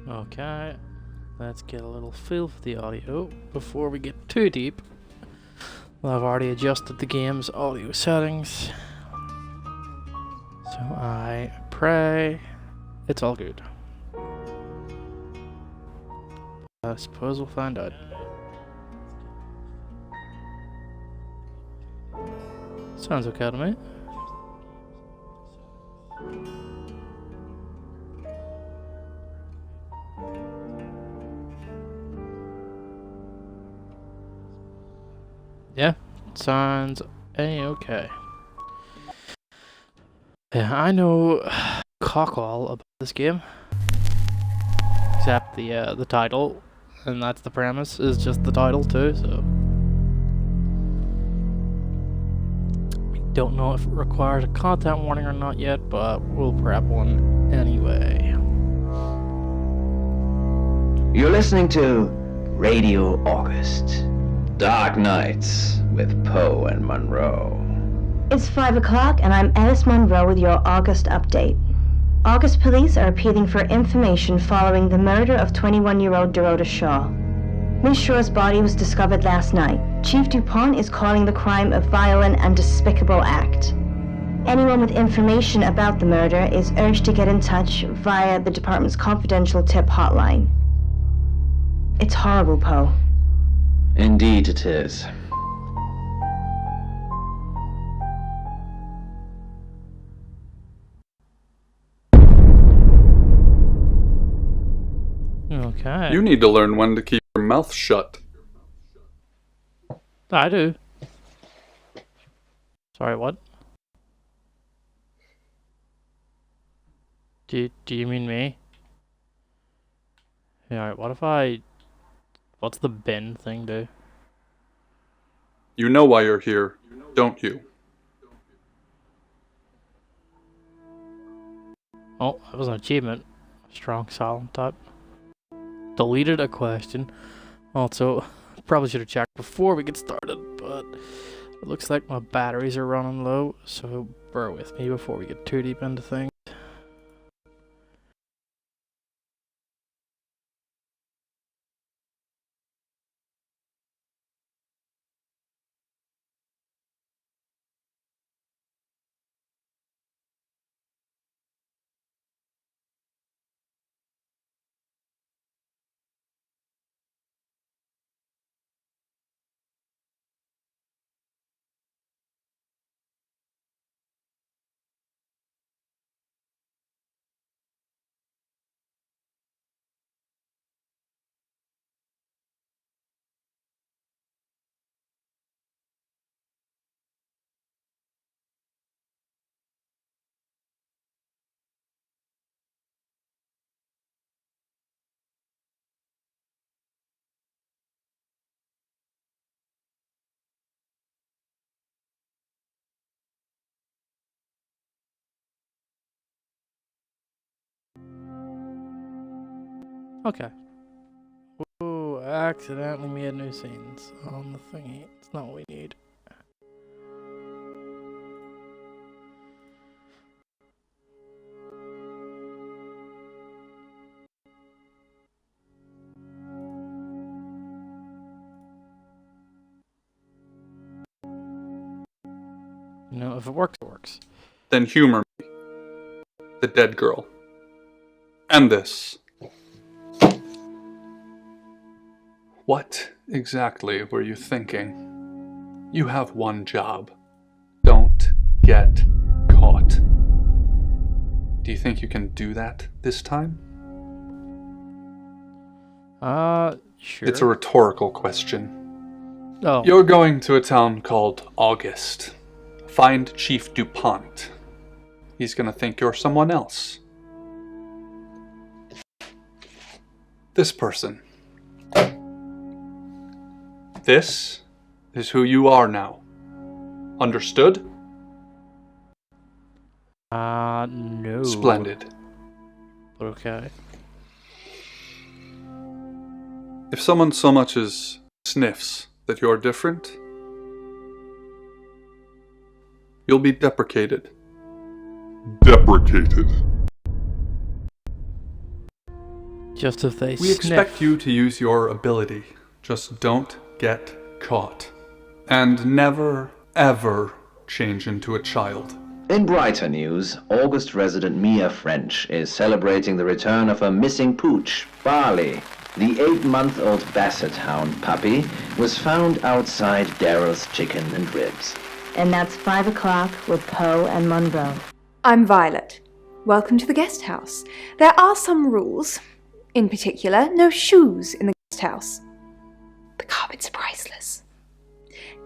Okay, let's get a little feel for the audio before we get too deep. Well, I've already adjusted the game's audio settings, so I pray it's all good. I suppose we'll find out. Sounds okay to me. Yeah, sounds a-okay. Yeah, I know cock all about this game, except the title, and that's the premise, is just the title too, so we don't know if it requires a content warning or not yet, but we'll prep one anyway. You're listening to Radio August. Dark Nights with Poe and Monroe. It's 5 o'clock, and I'm Alice Monroe with your August update. August police are appealing for information following the murder of 21-year-old Dorota Shaw. Miss Shaw's body was discovered last night. Chief DuPont is calling the crime a violent and despicable act. Anyone with information about the murder is urged to get in touch via the department's confidential tip hotline. It's horrible, Poe. Indeed it is. Okay. You need to learn when to keep your mouth shut. I do. Sorry, what? Do you mean me? Yeah, alright, what if I... What's the bin thing do? You know why you're here, don't you? Oh, that was an achievement. Strong silent type. Deleted a question. Also, probably should have checked before we get started, but it looks like my batteries are running low, so bear with me before we get too deep into things. Okay. Ooh, I accidentally made new scenes on the thingy. It's not what we need. You know, if it works, it works. Then humor me. The dead girl. And this. What exactly were you thinking? You have one job. Don't get caught. Do you think you can do that this time? Sure. It's a rhetorical question. Oh. You're going to a town called August. Find Chief DuPont. He's gonna think you're someone else. This person. This is who you are now. Understood? No. Splendid. Okay. If someone so much as sniffs that you're different, you'll be deprecated. Deprecated. Just if they We expect you to use your ability. Just don't get caught. And never, ever change into a child. In brighter news, August resident Mia French is celebrating the return of her missing pooch, Barley. The 8-month-old Basset Hound puppy was found outside Daryl's Chicken and Ribs. And that's 5 o'clock with Poe and Monroe. I'm Violet. Welcome to the guest house. There are some rules. In particular, no shoes in the guest house. The carpets are priceless.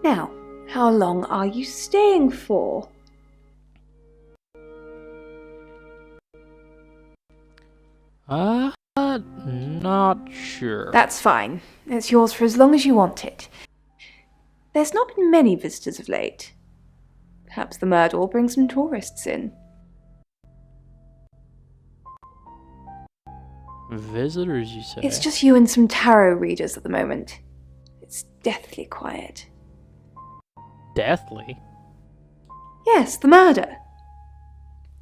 Now, how long are you staying for? Not sure. That's fine. It's yours for as long as you want it. There's not been many visitors of late. Perhaps the murder will bring some tourists in. Visitors, you say? It's just you and some tarot readers at the moment. It's deathly quiet. Deathly? Yes, the murder.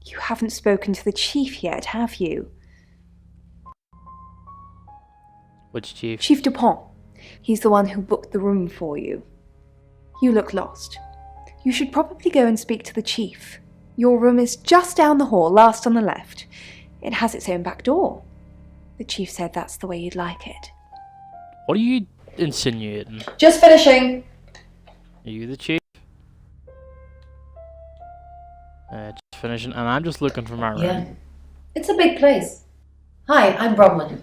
You haven't spoken to the chief yet, have you? Which chief? Chief Dupont. He's the one who booked the room for you. You look lost. You should probably go and speak to the chief. Your room is just down the hall, last on the left. It has its own back door. The chief said that's the way you'd like it. What are you insinuating? Just finishing. Are you the chief? Just finishing, and I'm just looking for my room. Yeah. It's a big place. Hi, I'm Bronwyn.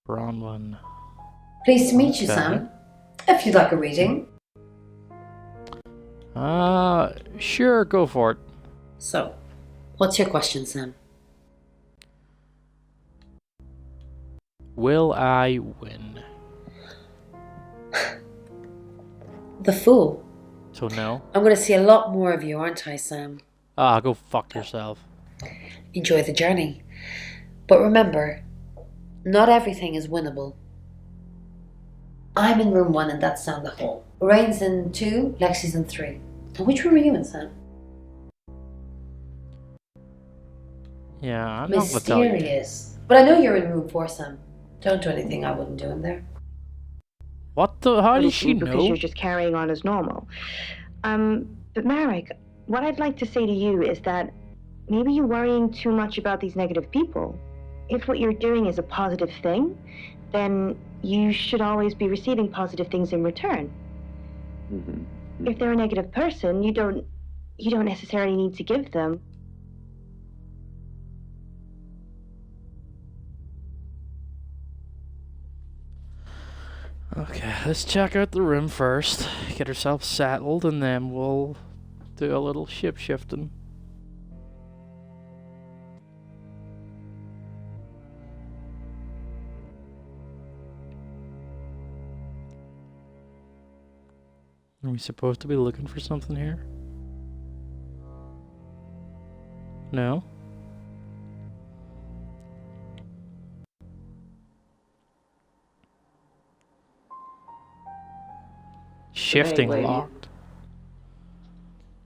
Bronwyn. Pleased to meet you, Okay. Sam. If you'd like a reading. Sure, go for it. So, what's your question, Sam? Will I win? The Fool. So no. I'm going to see a lot more of you, aren't I, Sam? Go fuck yourself. Enjoy the journey. But remember, not everything is winnable. I'm in room 1 and that's down the hall. Lorraine's in 2, Lexi's in 3. And which room are you in, Sam? Yeah, I'm not gonna tell you. Mysterious. But I know you're in room 4, Sam. Don't do anything I wouldn't do in there. What the? How does she Because know? you're just carrying on as normal. But Marek, what I'd like to say to you is that maybe you're worrying too much about these negative people. If what you're doing is a positive thing, then you should always be receiving positive things in return. If they're a negative person, you don't necessarily need to give them. Okay, let's check out the room first. Get herself settled, and then we'll do a little ship shifting. Are we supposed to be looking for something here? No? Shifting Wait. locked.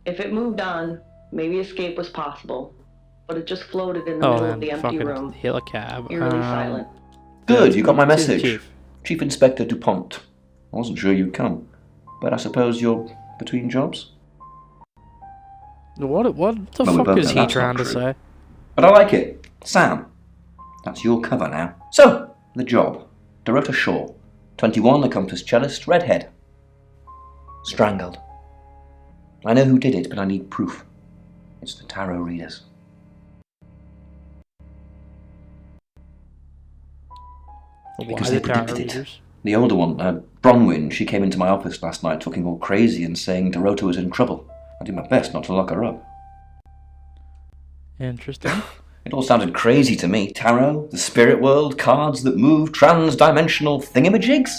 If it moved on, maybe escape was possible. But it just floated in the middle of And the empty fucking room. hail a cab. Eerily silent. Good, you got my to the message. chief. Chief Inspector Dupont. I wasn't sure you'd come, but I suppose you're between jobs? What the Well, we fuck both is know he that's trying not to true. say? But I like it. Sam, that's your cover now. So, the job. Dorota Shaw, 21, accomplished cellist, redhead. Strangled. I know who did it, but I need proof. It's the tarot readers. Why Because the they tarot predicted it. readers? The older one, Bronwyn, she came into my office last night talking all crazy and saying Dorota was in trouble. I did my best not to lock her up. Interesting. It all sounded crazy to me. Tarot, the spirit world, cards that move, trans-dimensional thingamajigs.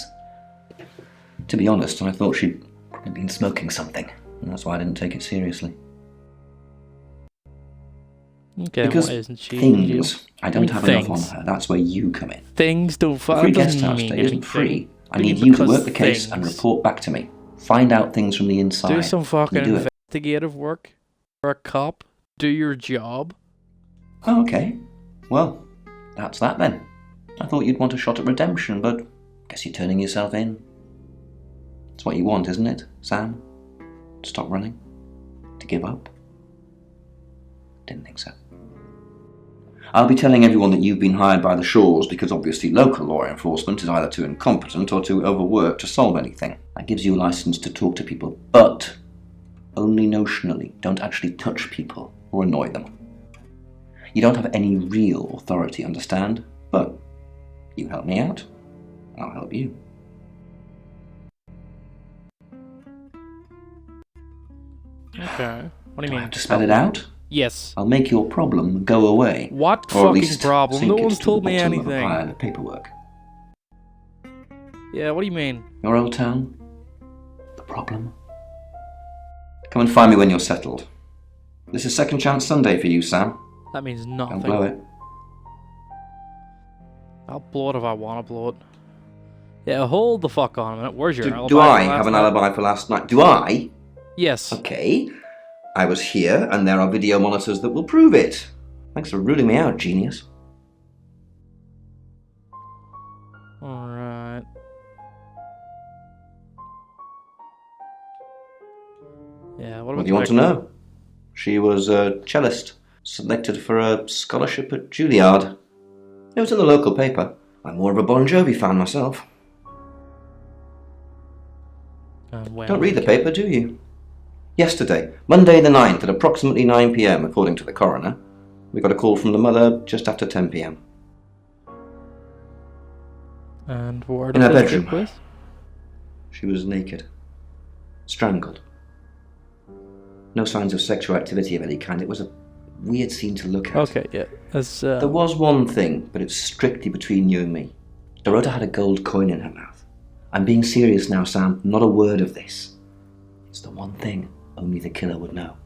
To be honest, I thought she'd probably been smoking something, and that's why I didn't take it seriously. Okay, Because why isn't she? things, I don't have enough on Things. her. That's where you come in. Things don't A fuck. free guest house stay isn't free. I need you to work the case and report back to me. Find out things from the inside. Do some fucking You do it. investigative work. You're a cop. Do your job. Oh, okay. Well, that's that then. I thought you'd want a shot at redemption, but guess you're turning yourself in. It's what you want, isn't it, Sam? To stop running? To give up? Didn't think so. I'll be telling everyone that you've been hired by the Shaws because obviously local law enforcement is either too incompetent or too overworked to solve anything. That gives you a license to talk to people, but only notionally. Don't actually touch people or annoy them. You don't have any real authority, understand? But you help me out, I'll help you. Okay. What do you Do I mean? have to spell it out? Yes. I'll make your problem go away. What Or at fucking least problem? sink No it one's to told the me bottom of a anything. pile of paperwork. Yeah, what do you mean? Your old town? The problem? Come and find me when you're settled. This is Second Chance Sunday for you, Sam. That means Don't nothing. blow it. I'll blow it if I want to blow it. Yeah, hold the fuck on a minute. Where's your alibi? Do for I last have an night? alibi for last night? Do I? Yes. Okay. I was here, and there are video monitors that will prove it. Thanks for ruling me out, genius. Alright. Yeah, what What about do you want to the know? She was a cellist, selected for a scholarship at Juilliard. It was in the local paper. I'm more of a Bon Jovi fan myself. Don't read the paper, do you? Yesterday, Monday the 9th at approximately 9 p.m, according to the coroner, we got a call from the mother just after 10 p.m. And where In did her this bedroom. take place? She was naked. Strangled. No signs of sexual activity of any kind. It was a weird scene to look at. Okay, yeah. There was one thing, but it's strictly between you and me. Dorota had a gold coin in her mouth. I'm being serious now, Sam. Not a word of this. It's the one thing only the killer would know.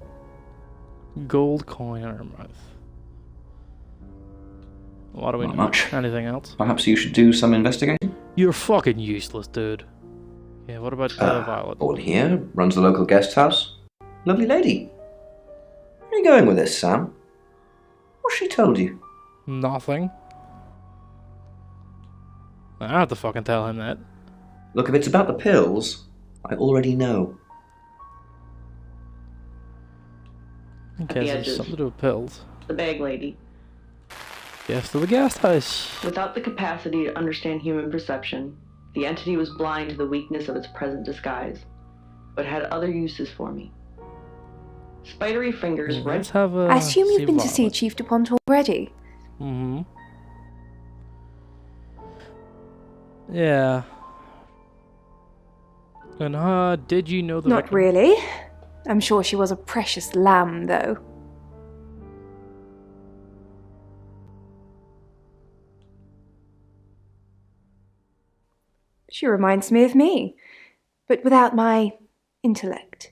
Gold coin in her mouth. What do we Not know? much. Anything else? Perhaps you should do some investigating? You're fucking useless, dude. Yeah, what about Violet? All here, runs the local guest house. Lovely lady. Where are you going with this, Sam? What's she told you? Nothing. I don't have to fucking tell him that. Look, if it's about the pills, I already know. Okay, so edges. it's something to do with pills. The bag lady. Yes, to the guest house. Without the capacity to understand human perception, the entity was blind to the weakness of its present disguise, but had other uses for me. Spidery fingers, red. Let's have a. I assume you've been to see Violet. Chief DuPont already. Mm-hmm. Yeah. And did you know the Not victim? really. I'm sure she was a precious lamb, though. She reminds me of me, but without my intellect.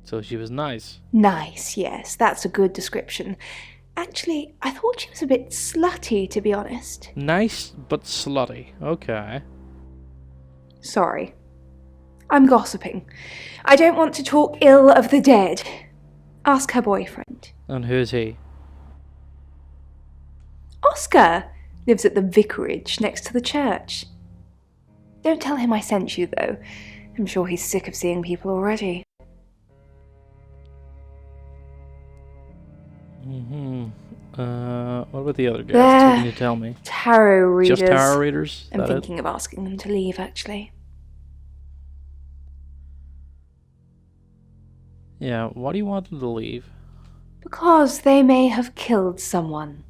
So she was nice. Nice, yes, that's a good description. Actually, I thought she was a bit slutty, to be honest. Nice, but slutty. Okay. Sorry. I'm gossiping. I don't want to talk ill of the dead. Ask her boyfriend. And who's he? Oscar lives at the vicarage next to the church. Don't tell him I sent you, though. I'm sure he's sick of seeing people already. Mm-hmm. What about the other guys? They're What can you tell me? Tarot readers. Just tarot readers? I'm That it? thinking of asking them to leave, actually. Yeah, why do you want them to leave? Because they may have killed someone.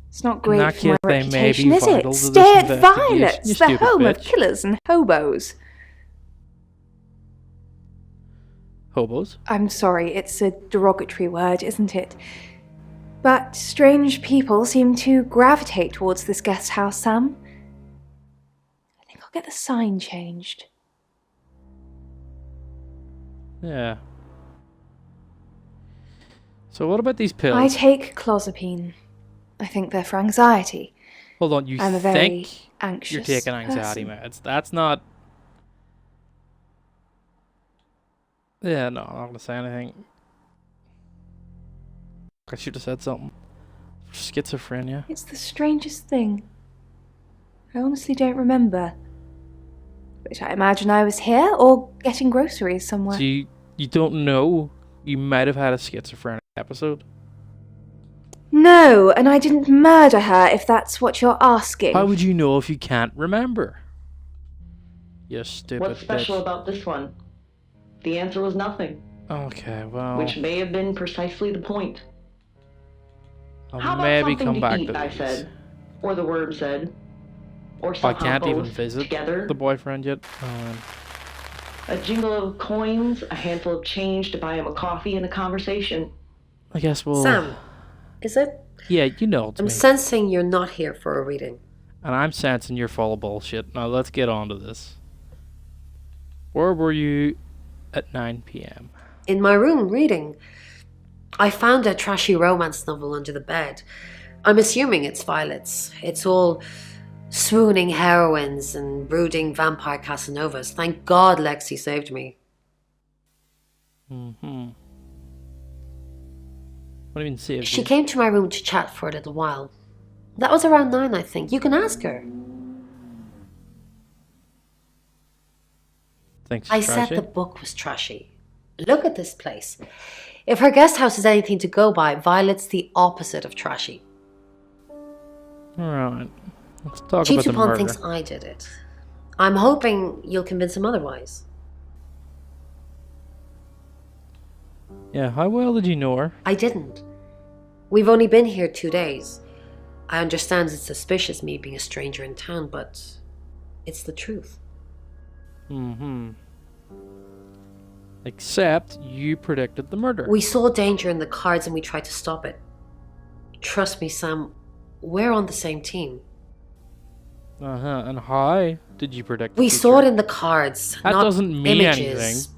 It's not great that for my case, they may be reputation, is vital it? to this Stay at investigation, Violet's, you the stupid home of bitch. killers and hobos. Hobos? I'm sorry, it's a derogatory word, isn't it? But strange people seem to gravitate towards this guest house, Sam. I think I'll get the sign changed. Yeah. So what about these pills? I take clozapine. I think they're for anxiety. Hold on, you I'm a very think anxious you're taking anxiety person. meds? That's not... Yeah, no, I'm not gonna say anything. I should have said something. schizophrenia. It's the strangest thing. I honestly don't remember. But I imagine I was here or getting groceries somewhere. So you don't know you might have had a schizophrenic episode? No, and I didn't murder her, if that's what you're asking. How would you know if you can't remember? You stupid What's special bitch. about this one? The answer was nothing, Okay, well, which may have been precisely the point. How I'll about maybe something come to back eat, to I these. said. Or the worm said. Or I somehow can't even both visit together. the boyfriend yet. A jingle of coins, a handful of change to buy him a coffee, and a conversation. I guess we'll... Sam, is it? Yeah, you know it's I'm me. sensing you're not here for a reading. And I'm sensing you're full of bullshit. Now let's get on to this. Where were you at 9 p.m.? In my room, reading. I found a trashy romance novel under the bed. I'm assuming it's Violet's. It's all swooning heroines and brooding vampire Casanovas. Thank God Lexi saved me. Mm-hmm. What do you mean saved She you? came to my room to chat for a little while. That was around 9, I think. You can ask her. Thanks, I trashy. said the book was trashy. Look at this place. If her guest house is anything to go by, Violet's the opposite of trashy. Alright. Let's talk about the Chichapon murder. thinks I did it. I'm hoping you'll convince him otherwise. Yeah, how well did you know her? I didn't. We've only been here 2 days. I understand it's suspicious me being a stranger in town, but it's the truth. Mm-hmm. Except you predicted the murder. We saw danger in the cards and we tried to stop it. Trust me, Sam, we're on the same team. Uh-huh. And how did you predict the We future? saw it in the cards, That not doesn't mean images,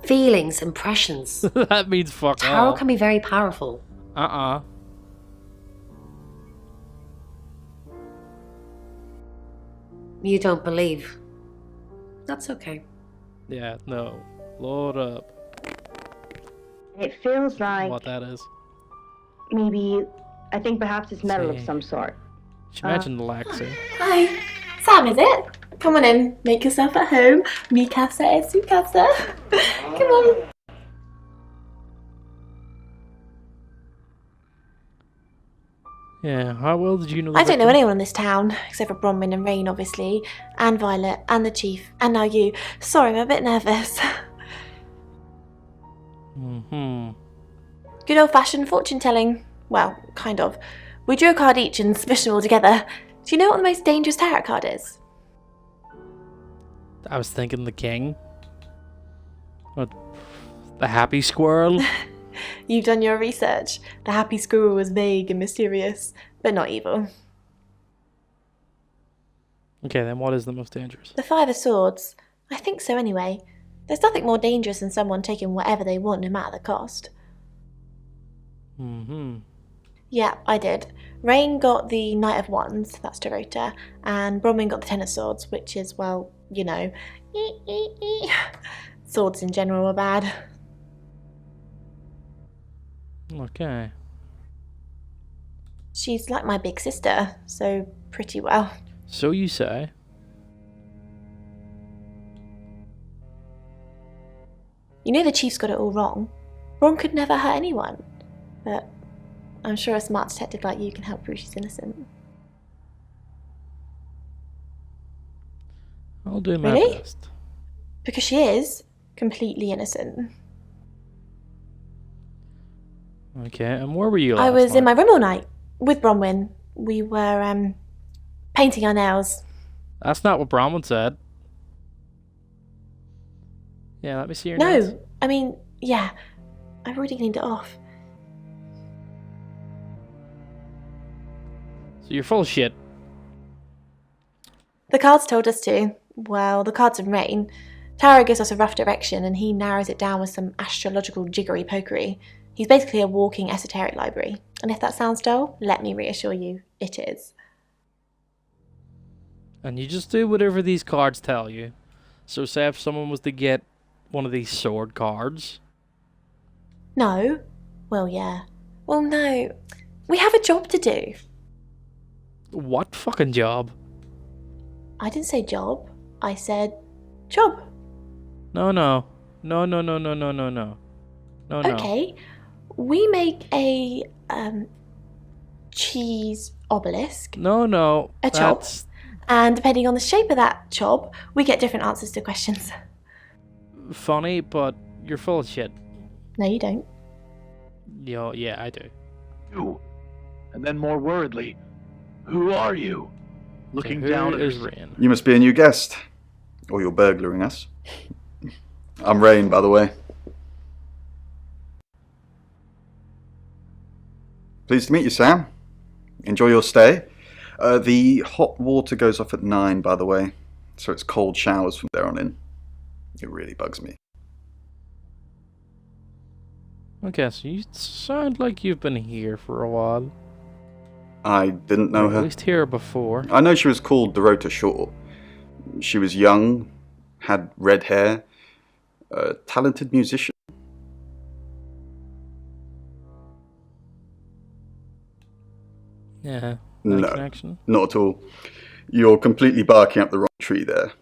feelings, impressions. That means fuck Tarot all. can be very powerful. Uh-uh. You don't believe. That's okay. Yeah, no. Load up. It feels like What that is. maybe, I think perhaps it's metal of See. some sort. She mentioned Lexi. Hi, Sam, is it? Come on in, make yourself at home. Mi casa es su casa. Come on. Yeah, how well did you know the I don't know victim? anyone in this town, except for Bronwyn and Rain, obviously, and Violet, and the Chief, and now you. Sorry, I'm a bit nervous. Mm-hmm. Good old-fashioned fortune-telling. Well, kind of. We drew a card each and smushed them all together. Do you know what the most dangerous tarot card is? I was thinking the king. What? The happy squirrel? You've done your research. The happy squirrel was vague and mysterious, but not evil. Okay, then what is the most dangerous? The Five of Swords. I think so anyway. There's nothing more dangerous than someone taking whatever they want, no matter the cost. Mm-hmm. Yeah, I did. Rain got the Knight of Wands, that's Dorota, and Bronwyn got the Ten of Swords, which is, well, you know, swords in general are bad. Okay. She's like my big sister, so pretty well. So you say. You know the Chief's got it all wrong. Ron could never hurt anyone, but I'm sure a smart detective like you can help prove she's innocent. I'll do my Really? best. Because she is completely innocent. Okay, and where were you I last was in night? my room all night with Bronwyn. We were painting our nails. That's not what Bronwyn said. Yeah, let me see your nails. No, I mean, yeah, I've already cleaned it off. So you're full of shit. The cards told us to. Well, the cards of Rain. Tarot gives us a rough direction and he narrows it down with some astrological jiggery pokery. He's basically a walking esoteric library. And if that sounds dull, let me reassure you, it is. And you just do whatever these cards tell you. So say if someone was to get one of these sword cards. No? Well, yeah. Well, no. We have a job to do. What fucking job? I didn't say job. I said job. No. No. Okay. We make a cheese obelisk. No. A chop. That's And depending on the shape of that chop, we get different answers to questions. funny, but you're full of shit. No, you don't. Yo, yeah, I do. You. And then more worriedly, who are you? Looking Who down at is her. Rain? You must be a new guest. Or you're burglaring us. I'm Rain, by the way. Pleased to meet you, Sam. Enjoy your stay. The hot water goes off at 9, by the way, so it's cold showers from there on in. It really bugs me. Okay, so you sound like you've been here for a while. I didn't know Or at her. least here before. I know she was called Dorota Shaw. She was young, had red hair, a talented musician. Yeah. No No, connection. not at all. You're completely barking up the wrong tree there.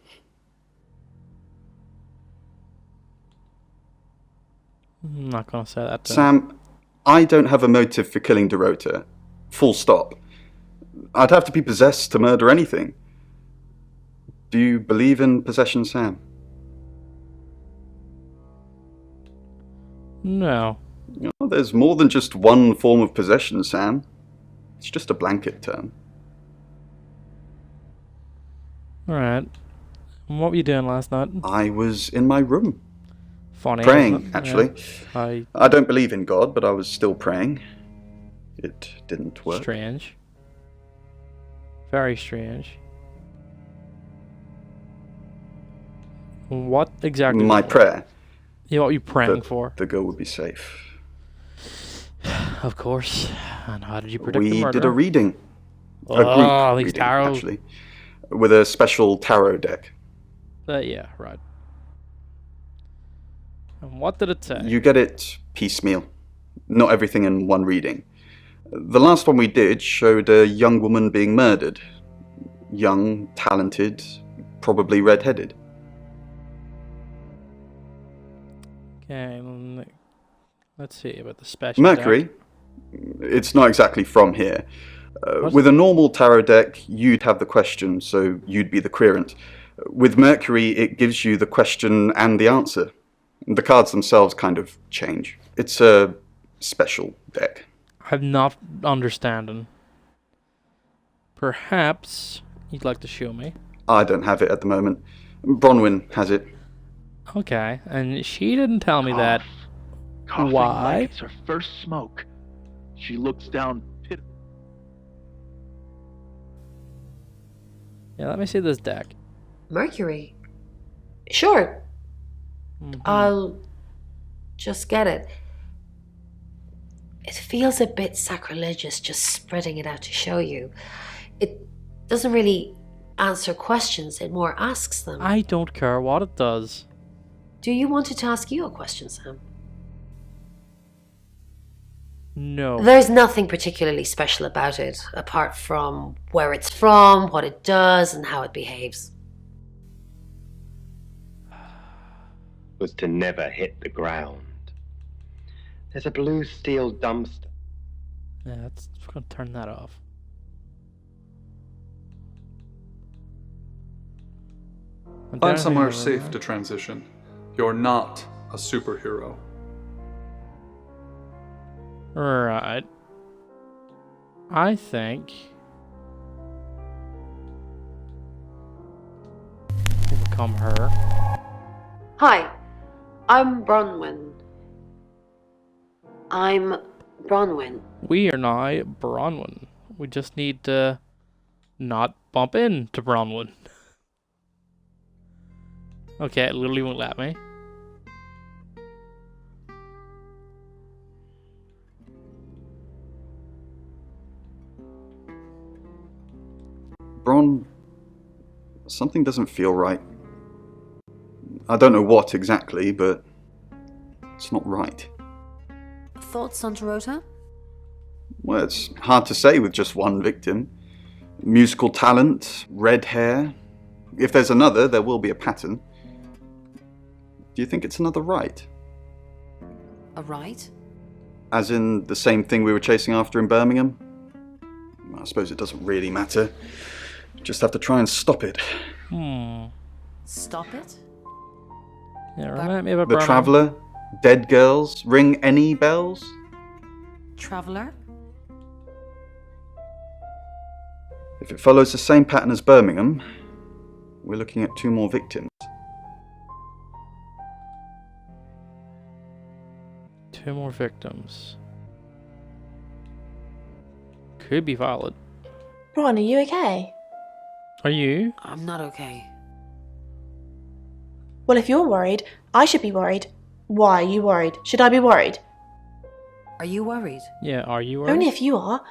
I'm not gonna say that. Sam, I don't have a motive for killing Dorota. Full stop. I'd have to be possessed to murder anything. Do you believe in possession, Sam? No. Oh, there's more than just one form of possession, Sam. It's just a blanket term. Alright. And what were you doing last night? I was in my room. Funny. Praying, wasn't it? actually. Yeah. I don't believe in God, but I was still praying. It didn't work. Strange. Very strange. What exactly? My prayer. Yeah, what were you praying that for? the girl would be safe. Of course. And how did you predict the We murder? did a reading. Oh, A group these reading, tarot. actually. With a special tarot deck. Yeah, right. And what did it say? You get it piecemeal. Not everything in one reading. The last one we did showed a young woman being murdered. Young, talented, probably red-headed. Okay, let's see about the special Mercury? deck. It's not exactly from here. What? With a normal tarot deck, you'd have the question, so you'd be the querent. With Mercury, it gives you the question and the answer. The cards themselves kind of change. It's a special deck. I'm not understanding. Perhaps you'd like to show me. I don't have it at the moment. Bronwyn has it. Okay, and she didn't tell me that. Coughing Why? like it's her first smoke. She looks down pitifully. Yeah, let me see this deck. Mercury? Sure, Mhm. I'll just get it. It feels a bit sacrilegious just spreading it out to show you. It doesn't really answer questions, it more asks them. I don't care what it does. Do you want it to ask you a question, Sam? No. There's nothing particularly special about it, apart from where it's from, what it does, and how it behaves. Was to never hit the ground. There's a blue steel dumpster. Yeah, let's we're gonna turn that off. Find somewhere safe to transition. You're not a superhero. Right. I think we'll become her. Hi, I'm Bronwyn. We are now Bronwyn. We just need to not bump into Bronwyn. Okay, it literally won't let me. Bron, something doesn't feel right. I don't know what exactly, but it's not right. Thoughts on Dorota? Well, it's hard to say with just one victim. Musical talent, red hair. If there's another, there will be a pattern. Do you think it's another right? A right? As in the same thing we were chasing after in Birmingham? I suppose it doesn't really matter. Just have to try and stop it. Stop it? Yeah, remind me of a The Birmingham. Traveller? Dead girls? Ring any bells? Traveller? If it follows the same pattern as Birmingham, we're looking at 2 more victims. 2 more victims. Could be valid. Ron, are you okay? Are you? I'm not okay. Well, if you're worried, I should be worried. Why are you worried? Should I be worried? Are you worried? Yeah, are you worried? Only if you are.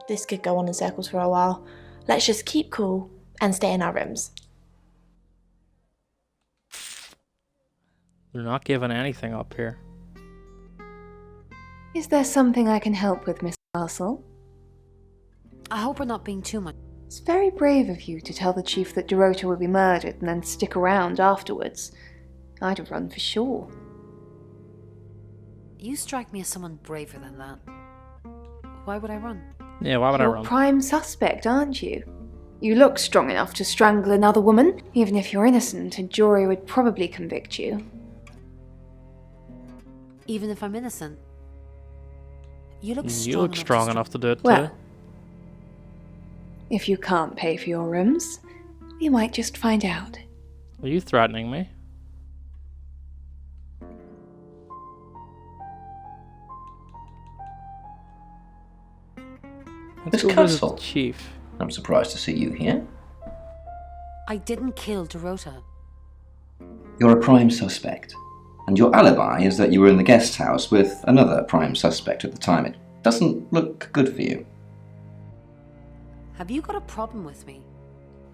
This could go on in circles for a while. Let's just keep cool and stay in our rooms. They're not giving anything up here. Is there something I can help with, Miss Castle? I hope we're not being too much. It's very brave of you to tell the chief that Dorota will be murdered and then stick around afterwards. I'd have run for sure. You strike me as someone braver than that. Why would I run? Yeah, why would I You're run? prime suspect, aren't you? You look strong enough to strangle another woman. Even if you're innocent, a jury would probably convict you. Even if I'm innocent? You look strong enough to do it Well, too. if you can't pay for your rooms, you might just find out. Are you threatening me? Miss Let's go visit Castle. the chief. I'm surprised to see you here. I didn't kill Dorota. You're a prime suspect. And your alibi is that you were in the guest house with another prime suspect at the time. It doesn't look good for you. Have you got a problem with me?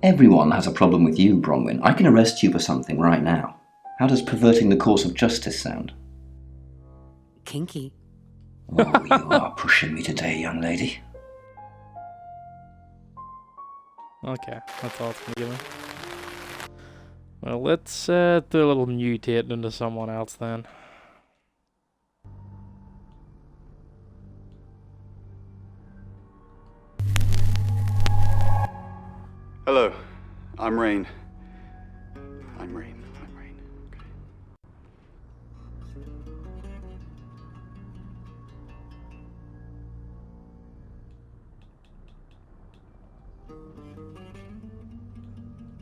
Everyone has a problem with you, Bronwyn. I can arrest you for something right now. How does perverting the course of justice sound? Kinky. Oh, you are pushing me today, young lady. Okay, that's all it's gonna give me. Well, let's do a little mutating into someone else then. Hello, I'm Rain. I'm Rain. Okay.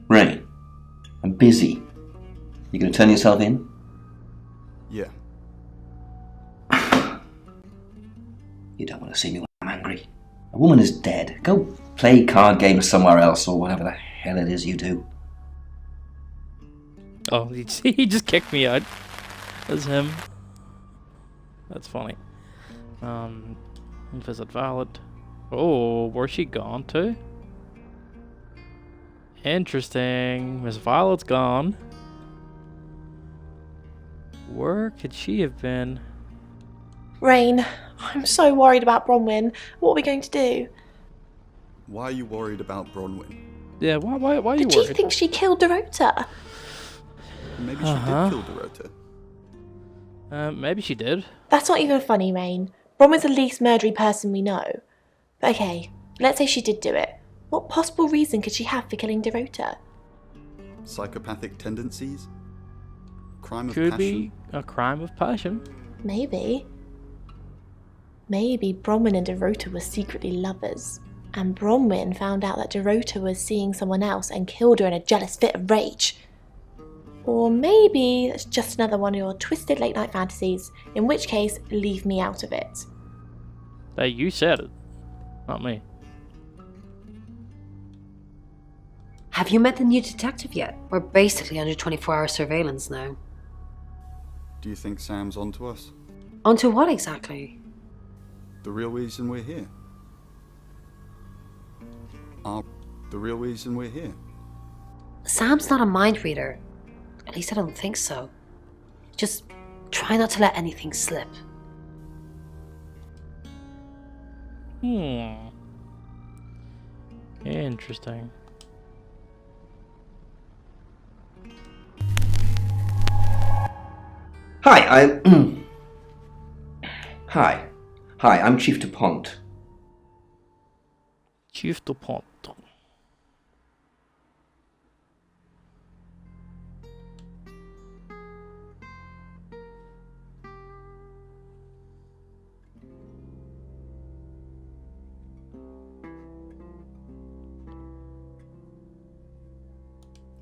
Rain, I'm busy. You gonna turn yourself in? Yeah. You don't want to see me when I'm angry. A woman is dead. Go play card games somewhere else or whatever the hell it is you do. Oh, he just kicked me out. That's him. That's funny. Visit valid. Oh, where's she gone to? Interesting. Miss Violet's gone. Where could she have been? Rain, I'm so worried about Bronwyn. What are we going to do? Why are you worried about Bronwyn? Yeah, why are you The chief worried? thinks she killed Dorota. Maybe she did kill Dorota. Maybe she did. That's not even funny, Rain. Bronwyn's the least murdery person we know. But okay, let's say she did do it. What possible reason could she have for killing Dorota? Psychopathic tendencies? Crime of Could passion? be a crime of passion. Maybe. Maybe Bronwyn and Dorota were secretly lovers. And Bronwyn found out that Dorota was seeing someone else and killed her in a jealous fit of rage. Or maybe it's just another one of your twisted late night fantasies, in which case, leave me out of it. Hey, you said it. Not me. Have you met the new detective yet? We're basically under 24-hour surveillance now. Do you think Sam's onto us? Onto what exactly? The real reason we're here. The real reason we're here. Sam's not a mind reader. At least I don't think so. Just try not to let anything slip. Hmm. Interesting. Hi, I'm... Hi. Hi, I'm Chief DuPont. Chief DuPont.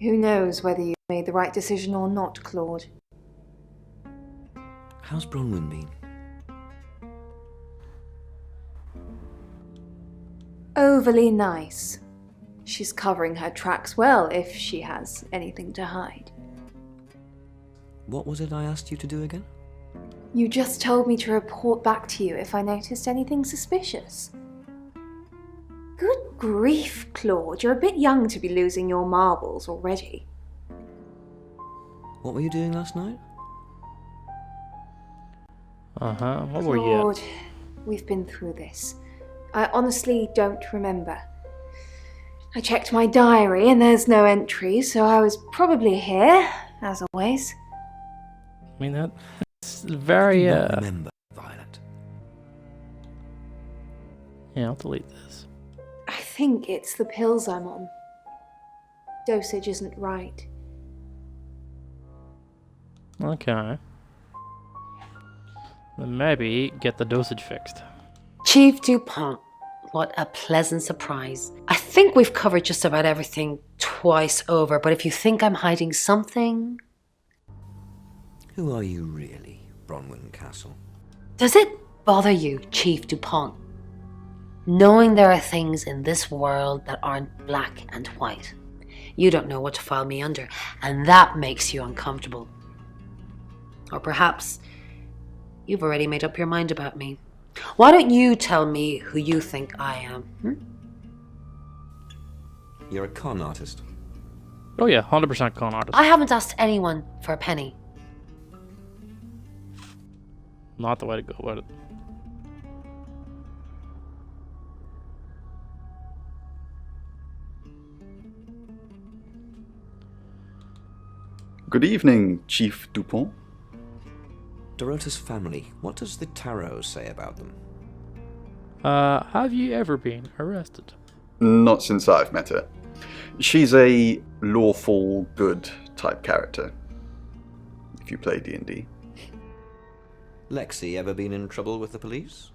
Who knows whether you made the right decision or not, Claude? How's Bronwyn been? Overly nice. She's covering her tracks well if she has anything to hide. What was it I asked you to do again? You just told me to report back to you if I noticed anything suspicious. Good grief, Claude, you're a bit young to be losing your marbles already. What were you doing last night? What were you Claude, we've been through this. I honestly don't remember. I checked my diary and there's no entry, so I was probably here, as always. I mean, that's very, I do not remember, Violet. Yeah, I'll delete this. I think it's the pills I'm on. Dosage isn't right. Okay. Then maybe get the dosage fixed. Chief DuPont, what a pleasant surprise. I think we've covered just about everything twice over, but if you think I'm hiding something... Who are you really, Bronwyn Castle? Does it bother you, Chief DuPont, knowing there are things in this world that aren't black and white? You don't know what to file me under, and that makes you uncomfortable. Or perhaps you've already made up your mind about me. Why don't you tell me who you think I am? You're a con artist. Oh yeah, 100% con artist. I haven't asked anyone for a penny. Not the way to go about it. Good evening, Chief DuPont. Dorota's family, what does the tarot say about them? Have you ever been arrested? Not since I've met her. She's a lawful good type character, if you play D&D. Lexi ever been in trouble with the police?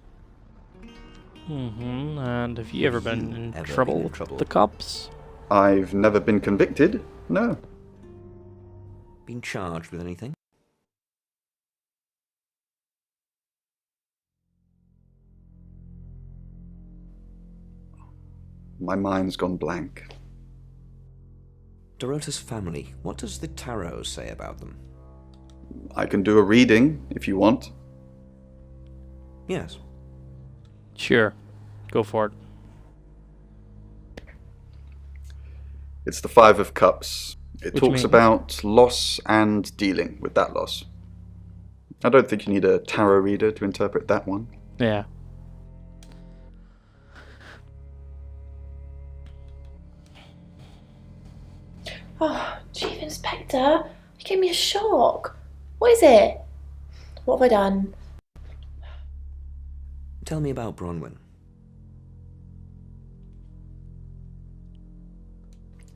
And have you ever been in trouble with the cops? I've never been convicted, no. Been charged with anything? My mind's gone blank. Dorota's family, what does the tarot say about them? I can do a reading, if you want. Yes. Sure. Go for it. It's the Five of Cups. It Which talks means? about loss and dealing with that loss. I don't think you need a tarot reader to interpret that one. Yeah. Oh, Chief Inspector, you gave me a shock. What is it? What have I done? Tell me about Bronwyn.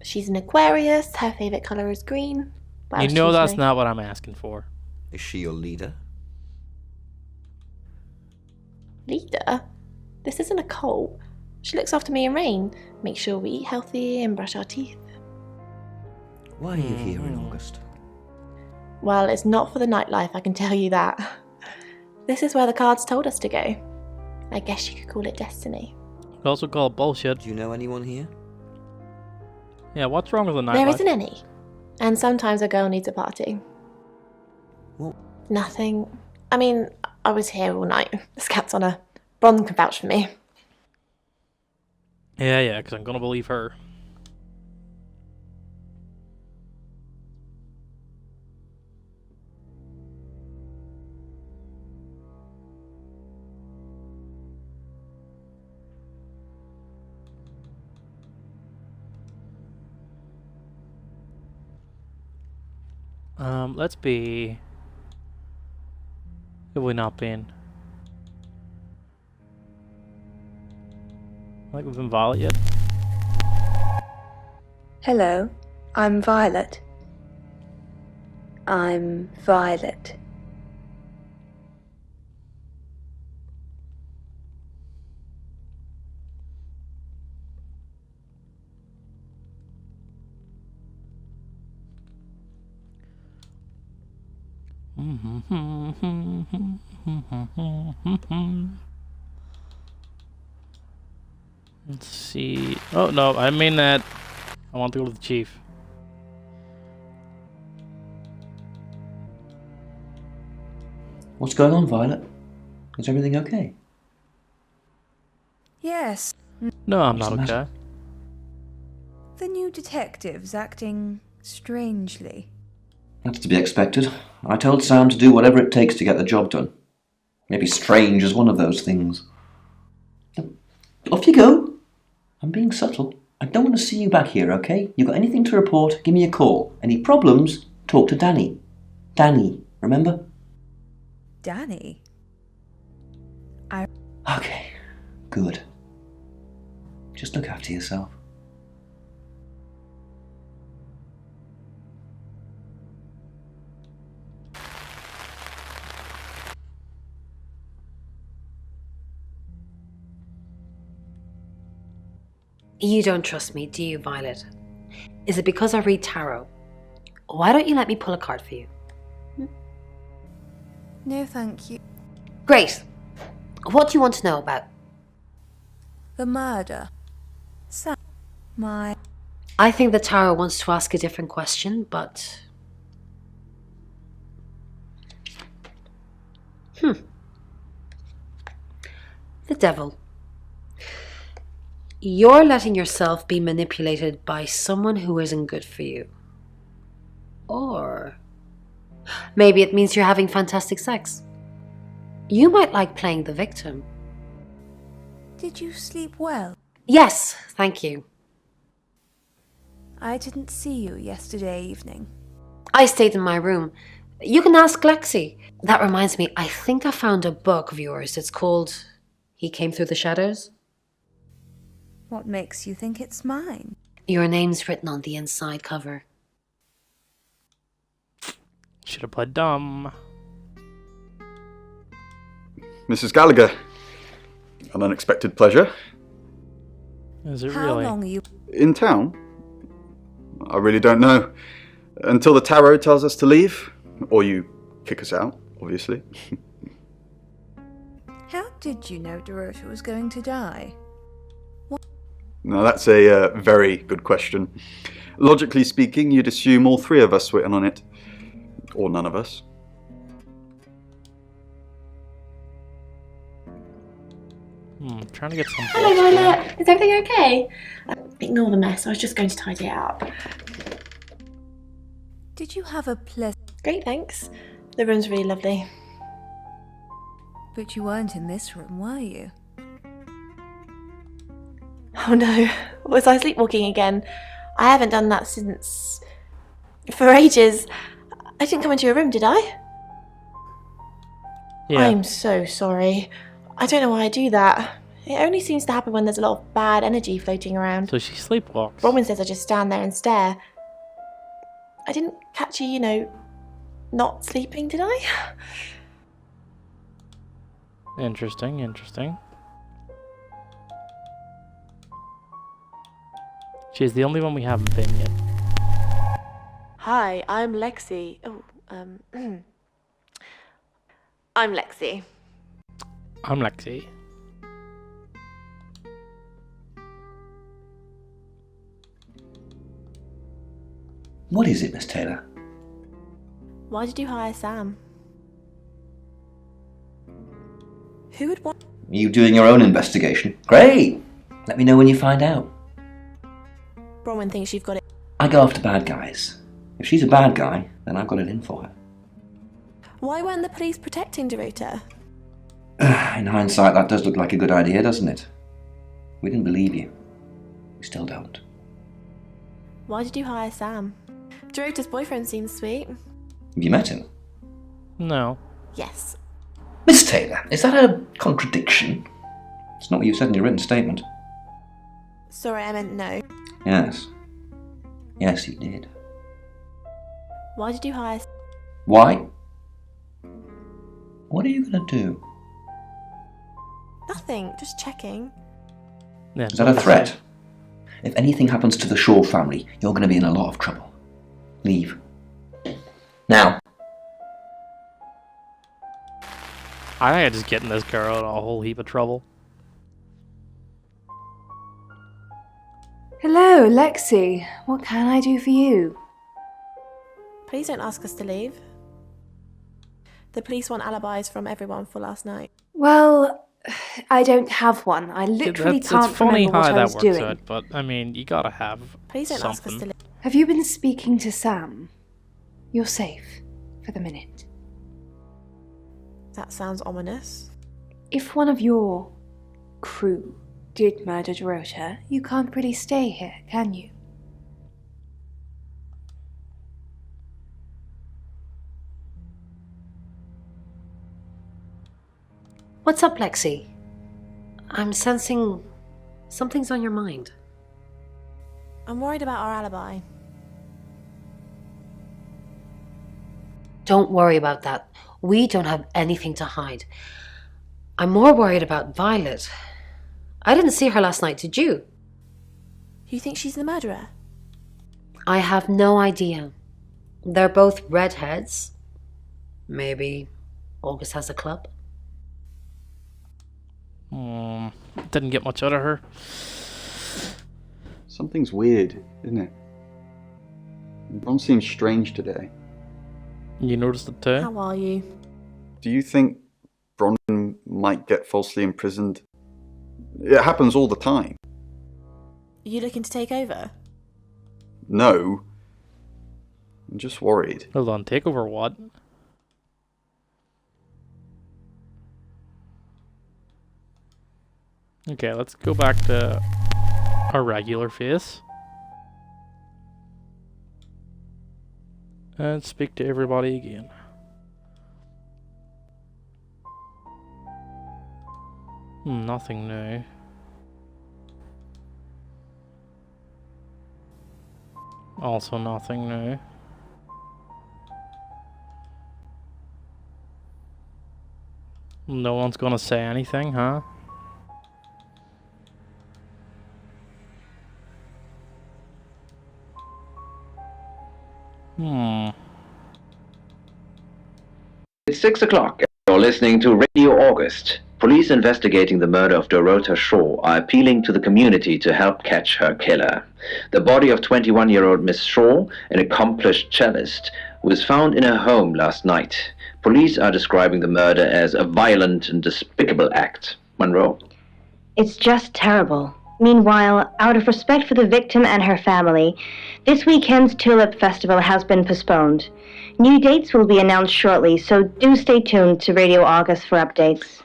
She's an Aquarius, her favourite colour is green. What You else know do that's know? not what I'm asking for. Is she your leader? Leader? This isn't a cult. She looks after me and Rain, makes sure we eat healthy and brush our teeth. Why are you here in August? Well, it's not for the nightlife, I can tell you that. This is where the cards told us to go. I guess you could call it destiny. Could also call it bullshit. Do you know anyone here? Yeah, what's wrong with the nightlife? There isn't any. And sometimes a girl needs a party. What? Nothing. I mean, I was here all night. This cat's on a... Bron can vouch for me. Yeah, because I'm gonna believe her. Let's be... Have we not been? Like we've been Violet yet? Hello, I'm Violet. I'm Violet. Let's see. Oh no, I mean that. I want to go to the chief. What's going on, Violet? Is everything okay? Yes. No, I'm What's not the okay. matter? The new detective's acting strangely. That's to be expected. I told Sam to do whatever it takes to get the job done. Maybe strange is one of those things. Off you go. I'm being subtle. I don't want to see you back here, okay? You got anything to report, give me a call. Any problems, talk to Danny. Danny, remember? Danny? Okay, good. Just look after yourself. You don't trust me, do you, Violet? Is it because I read tarot? Why don't you let me pull a card for you? No, thank you. Great. What do you want to know about? The murder. Sam, I think the tarot wants to ask a different question, but... The devil. You're letting yourself be manipulated by someone who isn't good for you. Or maybe it means you're having fantastic sex. You might like playing the victim. did you sleep well? Yes, thank you. I didn't see you yesterday evening. I stayed in my room. You can ask Lexi. That reminds me, I think I found a book of yours. It's called He Came Through the Shadows. What makes you think it's mine? Your name's written on the inside cover. Should have played dumb. Mrs. Gallagher, an unexpected pleasure. Is it How really? long are you? In town? I really don't know. Until the tarot tells us to leave, or you kick us out, obviously. How did you know Dorota was going to die? Now that's a very good question. Logically speaking, you'd assume all three of us were in on it. Or none of us. Trying to get some. Hello, Violet. Is everything okay? Ignore the mess. I was just going to tidy it up. Did you have a pleasant... Great, thanks. The room's really lovely. But you weren't in this room, were you? Oh no, was I sleepwalking again? I haven't done that since... for ages. I didn't come into your room, did I? Yeah. I'm so sorry. I don't know why I do that. It only seems to happen when there's a lot of bad energy floating around. So she sleepwalks. Robin says I just stand there and stare. I didn't catch you, not sleeping, did I? Interesting, interesting. She's the only one we haven't been yet. Hi, I'm Lexi. Oh, I'm Lexi. I'm Lexi. What is it, Miss Taylor? Why did you hire Sam? Who would want... You doing your own investigation? Great! Let me know when you find out. Bronwyn thinks you've got it. I go after bad guys. If she's a bad guy, then I've got it in for her. Why weren't the police protecting Dorota? In hindsight, that does look like a good idea, doesn't it? We didn't believe you. We still don't. Why did you hire Sam? Dorota's boyfriend seems sweet. Have you met him? No. Yes. Miss Taylor, is that a contradiction? It's not what you said in your written statement. Sorry, I meant no. Yes. Yes, you did. Why did you hire... Why? What are you going to do? Nothing, just checking. Yeah, Is that a threat? If anything happens to the Shaw family, you're going to be in a lot of trouble. Leave. Now. I think I'm just getting this girl in a whole heap of trouble. Hello, Lexi. What can I do for you? Please don't ask us to leave. The police want alibis from everyone for last night. Well, I don't have one. I literally can't it's funny remember what how I that was works doing. out, but I mean, you gotta have Please don't ask us to something. leave. Have you been speaking to Sam? You're safe for the minute. That sounds ominous. If one of your crew did murder Dorota, you can't really stay here, can you? What's up, Lexi? I'm sensing something's on your mind. I'm worried about our alibi. Don't worry about that. We don't have anything to hide. I'm more worried about Violet. I didn't see her last night, did you? You think she's the murderer? I have no idea. They're both redheads. Maybe August has a club. Didn't get much out of her. Something's weird, isn't it? Everyone seems strange today. You noticed it too? How are you? Do you think Bronwyn might get falsely imprisoned? It happens all the time. Are you looking to take over? No. I'm just worried. Hold on, take over what? Okay, let's go back to our regular face. And speak to everybody again. Nothing new. Also nothing new. No one's gonna say anything, huh? It's 6 o'clock. You're listening to Radio August. Police investigating the murder of Dorota Shaw are appealing to the community to help catch her killer. The body of 21-year-old Miss Shaw, an accomplished cellist, was found in her home last night. Police are describing the murder as a violent and despicable act. Monroe. It's just terrible. Meanwhile, out of respect for the victim and her family, this weekend's Tulip Festival has been postponed. New dates will be announced shortly, so do stay tuned to Radio August for updates.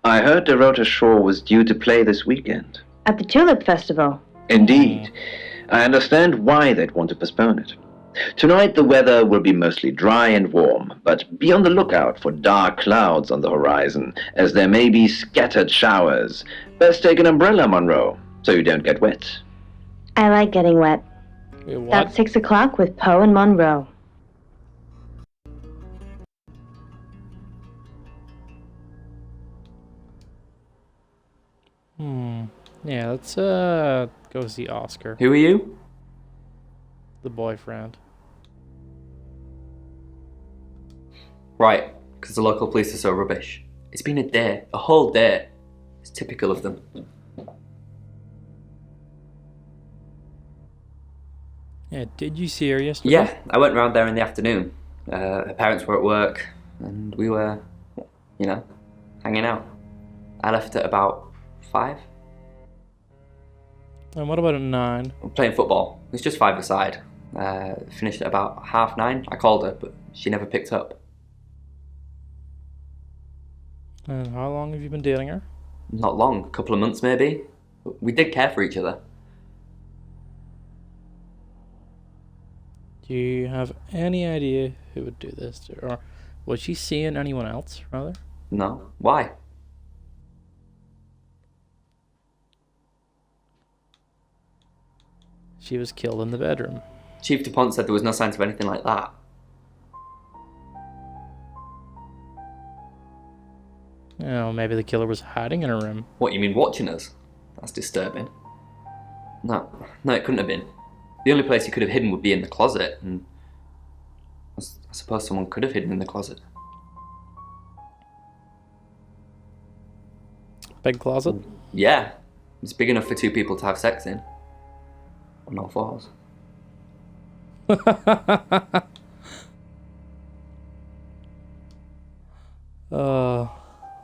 I heard Dorota Shaw was due to play this weekend. At the Tulip Festival? Indeed. I understand why they'd want to postpone it. Tonight the weather will be mostly dry and warm, but be on the lookout for dark clouds on the horizon, as there may be scattered showers. Best take an umbrella, Monroe, so you don't get wet. I like getting wet. Wait, what? That's 6 o'clock with Poe and Monroe. Yeah, let's go see Oscar. Who are you? The boyfriend. Right, because the local police are so rubbish. It's been a day, a whole day. It's typical of them. Yeah, did you see her yesterday? Yeah, I went round there in the afternoon. Her parents were at work, and we were, you know, hanging out. I left at about 5. And what about at 9? Playing football. It was just 5-a-side. Finished at about 9:30. I called her, but she never picked up. And how long have you been dating her? Not long, a couple of months maybe. We did care for each other. Do you have any idea who would do this? Or was she seeing anyone else, rather? No. Why? She was killed in the bedroom. Chief DuPont said there was no signs of anything like that. Oh, maybe the killer was hiding in her room. What, you mean watching us? That's disturbing. No, it couldn't have been. The only place he could have hidden would be in the closet, and I suppose someone could have hidden in the closet. Big closet? Yeah, it's big enough for two people to have sex in. On all fours.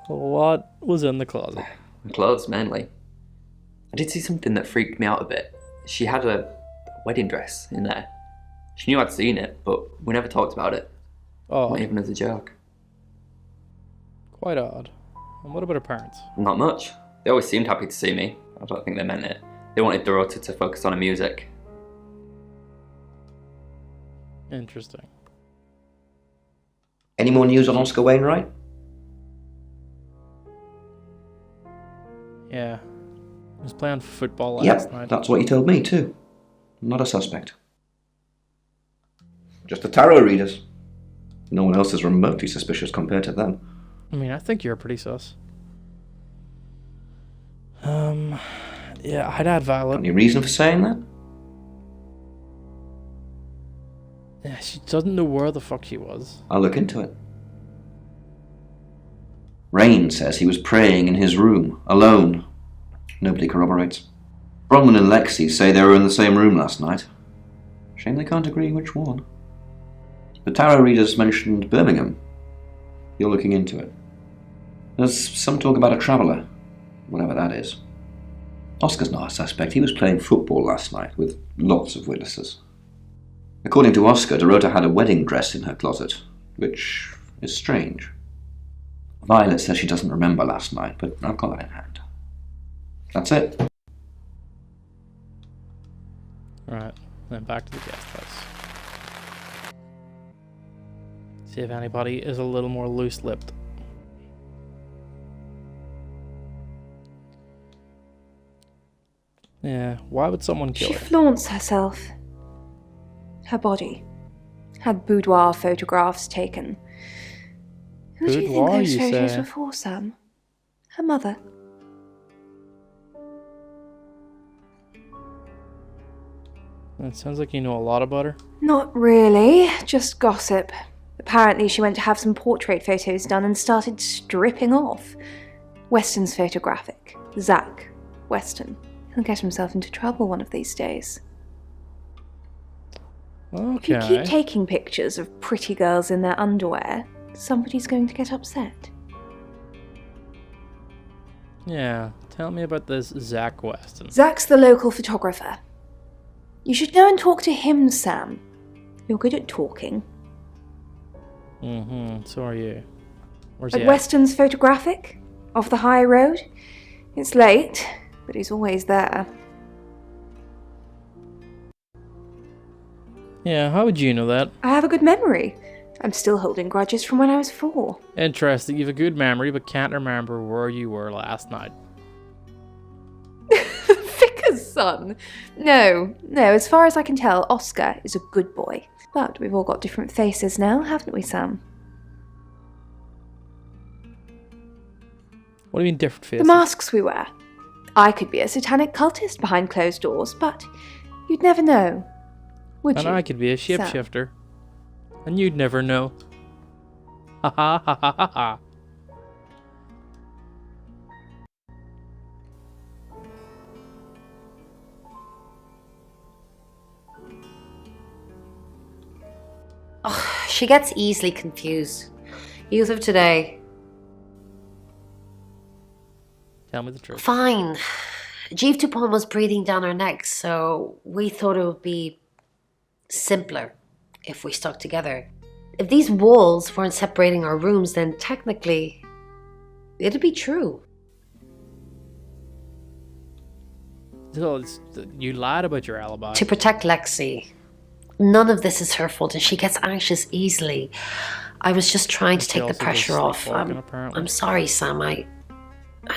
What was in the closet? Clothes, mainly. I did see something that freaked me out a bit. She had a wedding dress in there. She knew I'd seen it, but we never talked about it. Oh. Not even as a joke. Quite odd. And what about her parents? Not much. They always seemed happy to see me. I don't think they meant it. They wanted Dorota to focus on her music. Interesting. Any more news on Oscar Wainwright? Yeah. He was playing football last night. Yep, that's what you told me too. Not a suspect. Just the tarot readers. No one else is remotely suspicious compared to them. I mean, I think you're pretty sus. Yeah, I'd add Violet. Any reason for saying that? Yeah, she doesn't know where the fuck she was. I'll look into it. Rain says he was praying in his room, alone. Nobody corroborates. Bronwyn and Lexi say they were in the same room last night. Shame they can't agree which one. The tarot readers mentioned Birmingham. You're looking into it. There's some talk about a traveller, whatever that is. Oscar's not a suspect. He was playing football last night with lots of witnesses. According to Oscar, Dorota had a wedding dress in her closet, which is strange. Violet says she doesn't remember last night, but I've got that in hand. That's it. Alright, then back to the guest house. See if anybody is a little more loose-lipped. Yeah, why would someone kill She her? flaunts herself. Her body. Had boudoir photographs taken. Who do you think Boudoir, those you photos say? were for, Sam? Her mother. It sounds like you know a lot about her. Not really, just gossip. Apparently she went to have some portrait photos done and started stripping off. Weston's photographic. Zach Weston. He'll get himself into trouble one of these days. If you keep taking pictures of pretty girls in their underwear, somebody's going to get upset. Yeah, tell me about this Zach Weston. Zach's the local photographer. You should go and talk to him, Sam. You're good at talking. So are you. Where's At he at? Weston's photographic? Off the high road? It's late, but he's always there. Yeah, how would you know that? I have a good memory. I'm still holding grudges from when I was 4. Interesting, you have a good memory but can't remember where you were last night. Vicar's son! No, as far as I can tell, Oscar is a good boy. But we've all got different faces now, haven't we, Sam? What do you mean different faces? The masks we wear. I could be a satanic cultist behind closed doors, but you'd never know. Would and you? I could be a Sam? shapeshifter. And you'd never know. Ha ha ha ha ha ha. Oh, she gets easily confused. Youth of today. Tell me the truth. Fine. Jeeve Dupont was breathing down our necks, so we thought it would be simpler if we stuck together. If these walls weren't separating our rooms, then technically it'd be true. So you lied about your alibi. To protect Lexi. None of this is her fault, and she gets anxious easily. I was just trying to She take the also does pressure off. sleepwalking, apparently. I'm sorry, Sam. I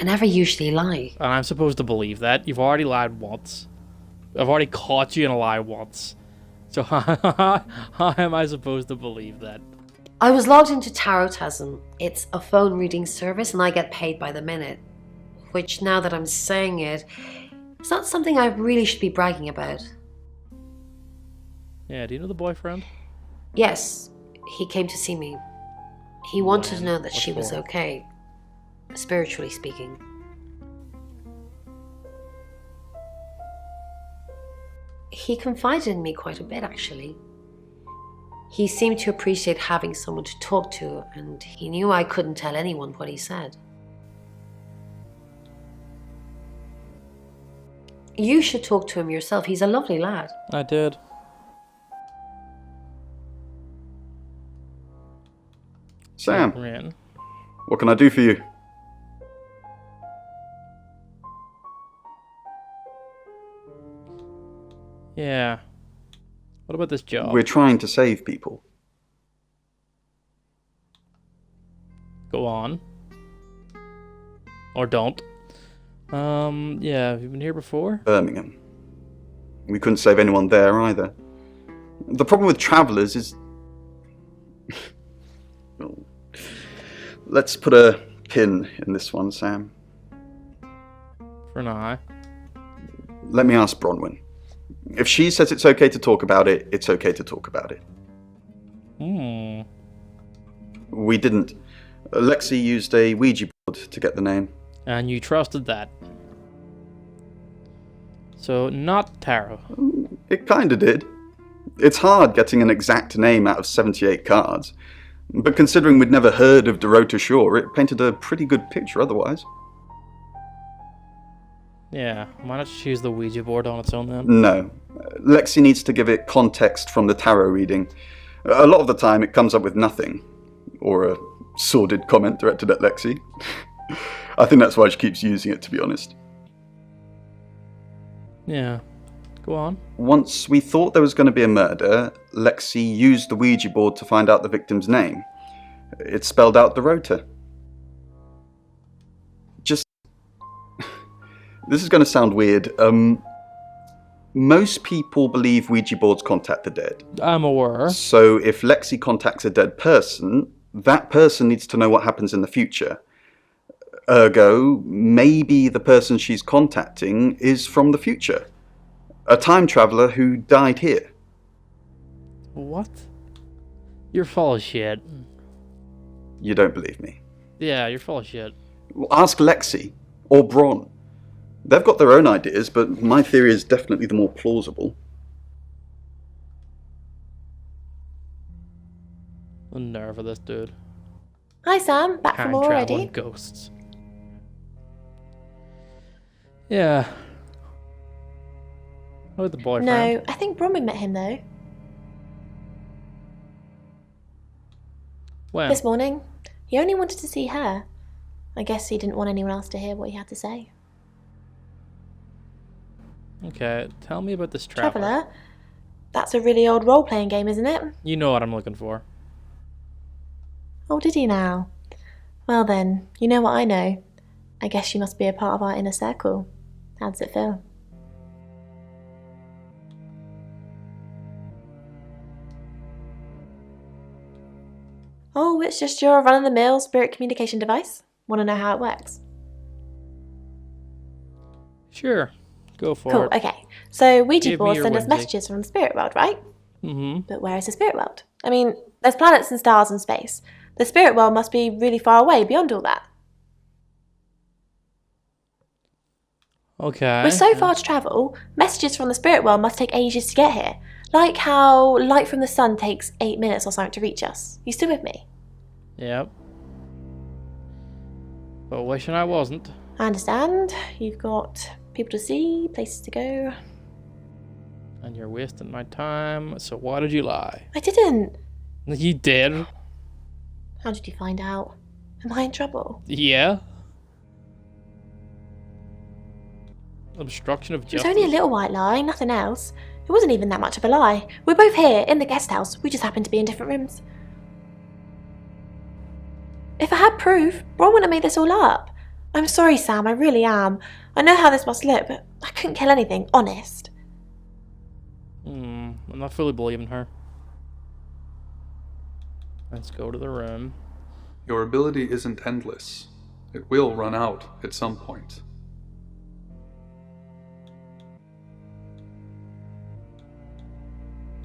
never usually lie. And I'm supposed to believe that? You've already lied once. I've already caught you in a lie once. So how am I supposed to believe that? I was logged into Tarotasm. It's a phone reading service, and I get paid by the minute. Which, now that I'm saying it, it's not something I really should be bragging about. Yeah, do you know the boyfriend? Yes, he came to see me. He wanted to know that What she was for? okay, spiritually speaking. He confided in me quite a bit, actually. He seemed to appreciate having someone to talk to, and he knew I couldn't tell anyone what he said. You should talk to him yourself. He's a lovely lad. I did. Sam, Yeah. what can I do for you? Yeah. What about this job? We're trying to save people. Go on. Or don't. Yeah, have you been here before? Birmingham. We couldn't save anyone there either. The problem with travellers is... Well, let's put a pin in this one, Sam. For now. Let me ask Bronwyn. If she says it's okay to talk about it, it's okay to talk about it. We didn't. Lexi used a Ouija board to get the name. And you trusted that. So, not tarot. It kinda did. It's hard getting an exact name out of 78 cards. But considering we'd never heard of Dorota Shaw, it painted a pretty good picture otherwise. Yeah, why not just use the Ouija board on its own then? No. Lexi needs to give it context from the tarot reading. A lot of the time it comes up with nothing. Or a sordid comment directed at Lexi. I think that's why she keeps using it, to be honest. Yeah. Go on. Once we thought there was going to be a murder, Lexi used the Ouija board to find out the victim's name. It spelled out Dorota. Just... This is going to sound weird. Most people believe Ouija boards contact the dead. I'm aware. So if Lexi contacts a dead person, that person needs to know what happens in the future. Ergo, maybe the person she's contacting is from the future. A time traveller who died here. What? You're full of shit. You don't believe me? Yeah, you're full of shit. Well, ask Lexi or Bron. They've got their own ideas, but my theory is definitely the more plausible. The nerve of this dude. Hi Sam, back from Time all travel already? and ghosts. Yeah. What about the boyfriend? No, I think Bronwyn met him though. When? This morning. He only wanted to see her. I guess he didn't want anyone else to hear what he had to say. Okay, tell me about this traveler. Traveller? That's a really old role-playing game, isn't it? You know what I'm looking for. Oh, did he now? Well then, you know what I know. I guess you must be a part of our inner circle. How does it feel? Oh, it's just your run-of-the-mill spirit communication device. Want to know how it works? Sure, go for Cool, it. okay. So Ouija Give me boards your send us whimsy. messages from the spirit world, right? Mm-hmm. But where is the spirit world? I mean, there's planets and stars and space. The spirit world must be really far away beyond all that. Okay. With so far to travel, messages from the spirit world must take ages to get here. Like how light from the sun takes 8 minutes or something to reach us. You still with me? Yep. But wishing I wasn't. I understand. You've got people to see, places to go. And you're wasting my time, so why did you lie? I didn't. You did? How did you find out? Am I in trouble? Yeah. Obstruction of It was justice. only a little white lie, nothing else. It wasn't even that much of a lie. We're both here, in the guest house. We just happened to be in different rooms. If I had proof, Ron wouldn't have made this all up. I'm sorry, Sam, I really am. I know how this must look, but I couldn't kill anything, honest. I'm not fully believing her. Let's go to the room. Your ability isn't endless. It will run out at some point.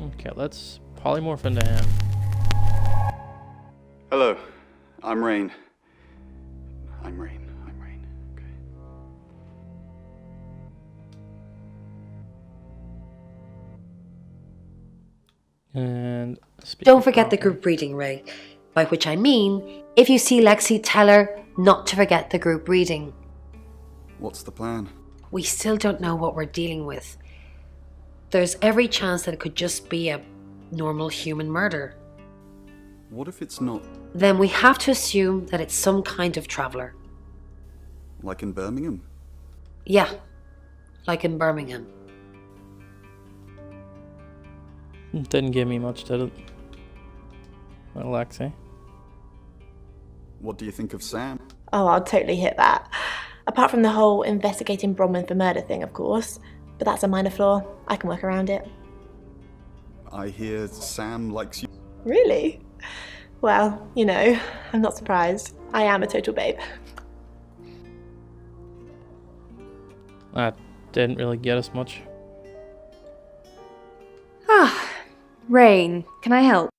Okay, let's polymorph into him. Hello, I'm Rain. I'm Rain. Okay. And Don't forget the group reading, Ray. By which I mean, if you see Lexi, tell her not to forget the group reading. What's the plan? We still don't know what we're dealing with. There's every chance that it could just be a normal human murder. What if it's not? Then we have to assume that it's some kind of traveller. Like in Birmingham? Yeah, like in Birmingham. Didn't give me much, did it? Alexei. What do you think of Sam? Oh, I'll totally hit that. Apart from the whole investigating Bronwyn for murder thing, of course. But that's a minor flaw. I can work around it. I hear Sam likes you. Really? Well, you know, I'm not surprised. I am a total babe. That didn't really get us much. Ah, Rain, can I help?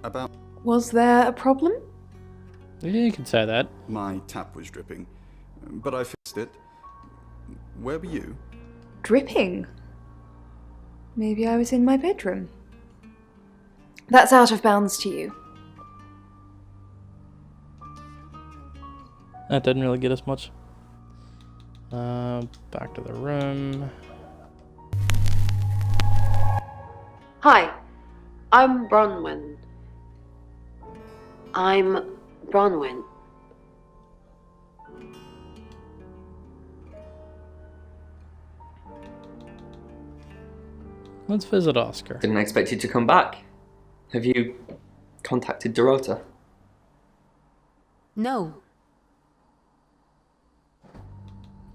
About Was there a problem? Yeah, you can say that. my tap was dripping, but I fixed it. Where were you? Dripping? Maybe I was in my bedroom. That's out of bounds to you. That didn't really get us much. Back to the room. Hi, I'm Bronwyn. I'm Bronwyn. Let's visit Oscar. Didn't expect you to come back. Have you contacted Dorota? No.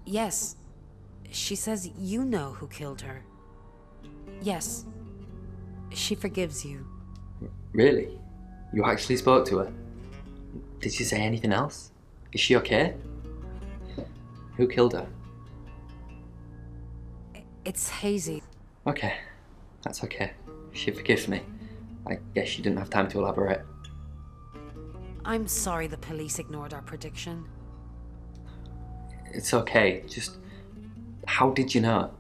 Yes. She says you know who killed her. Yes. She forgives you. Really? You actually spoke to her? Did she say anything else? Is she okay? Who killed her? It's Hazy. Okay, that's okay. She forgives me. I guess she didn't have time to elaborate. I'm sorry the police ignored our prediction. It's okay, just... How did you know?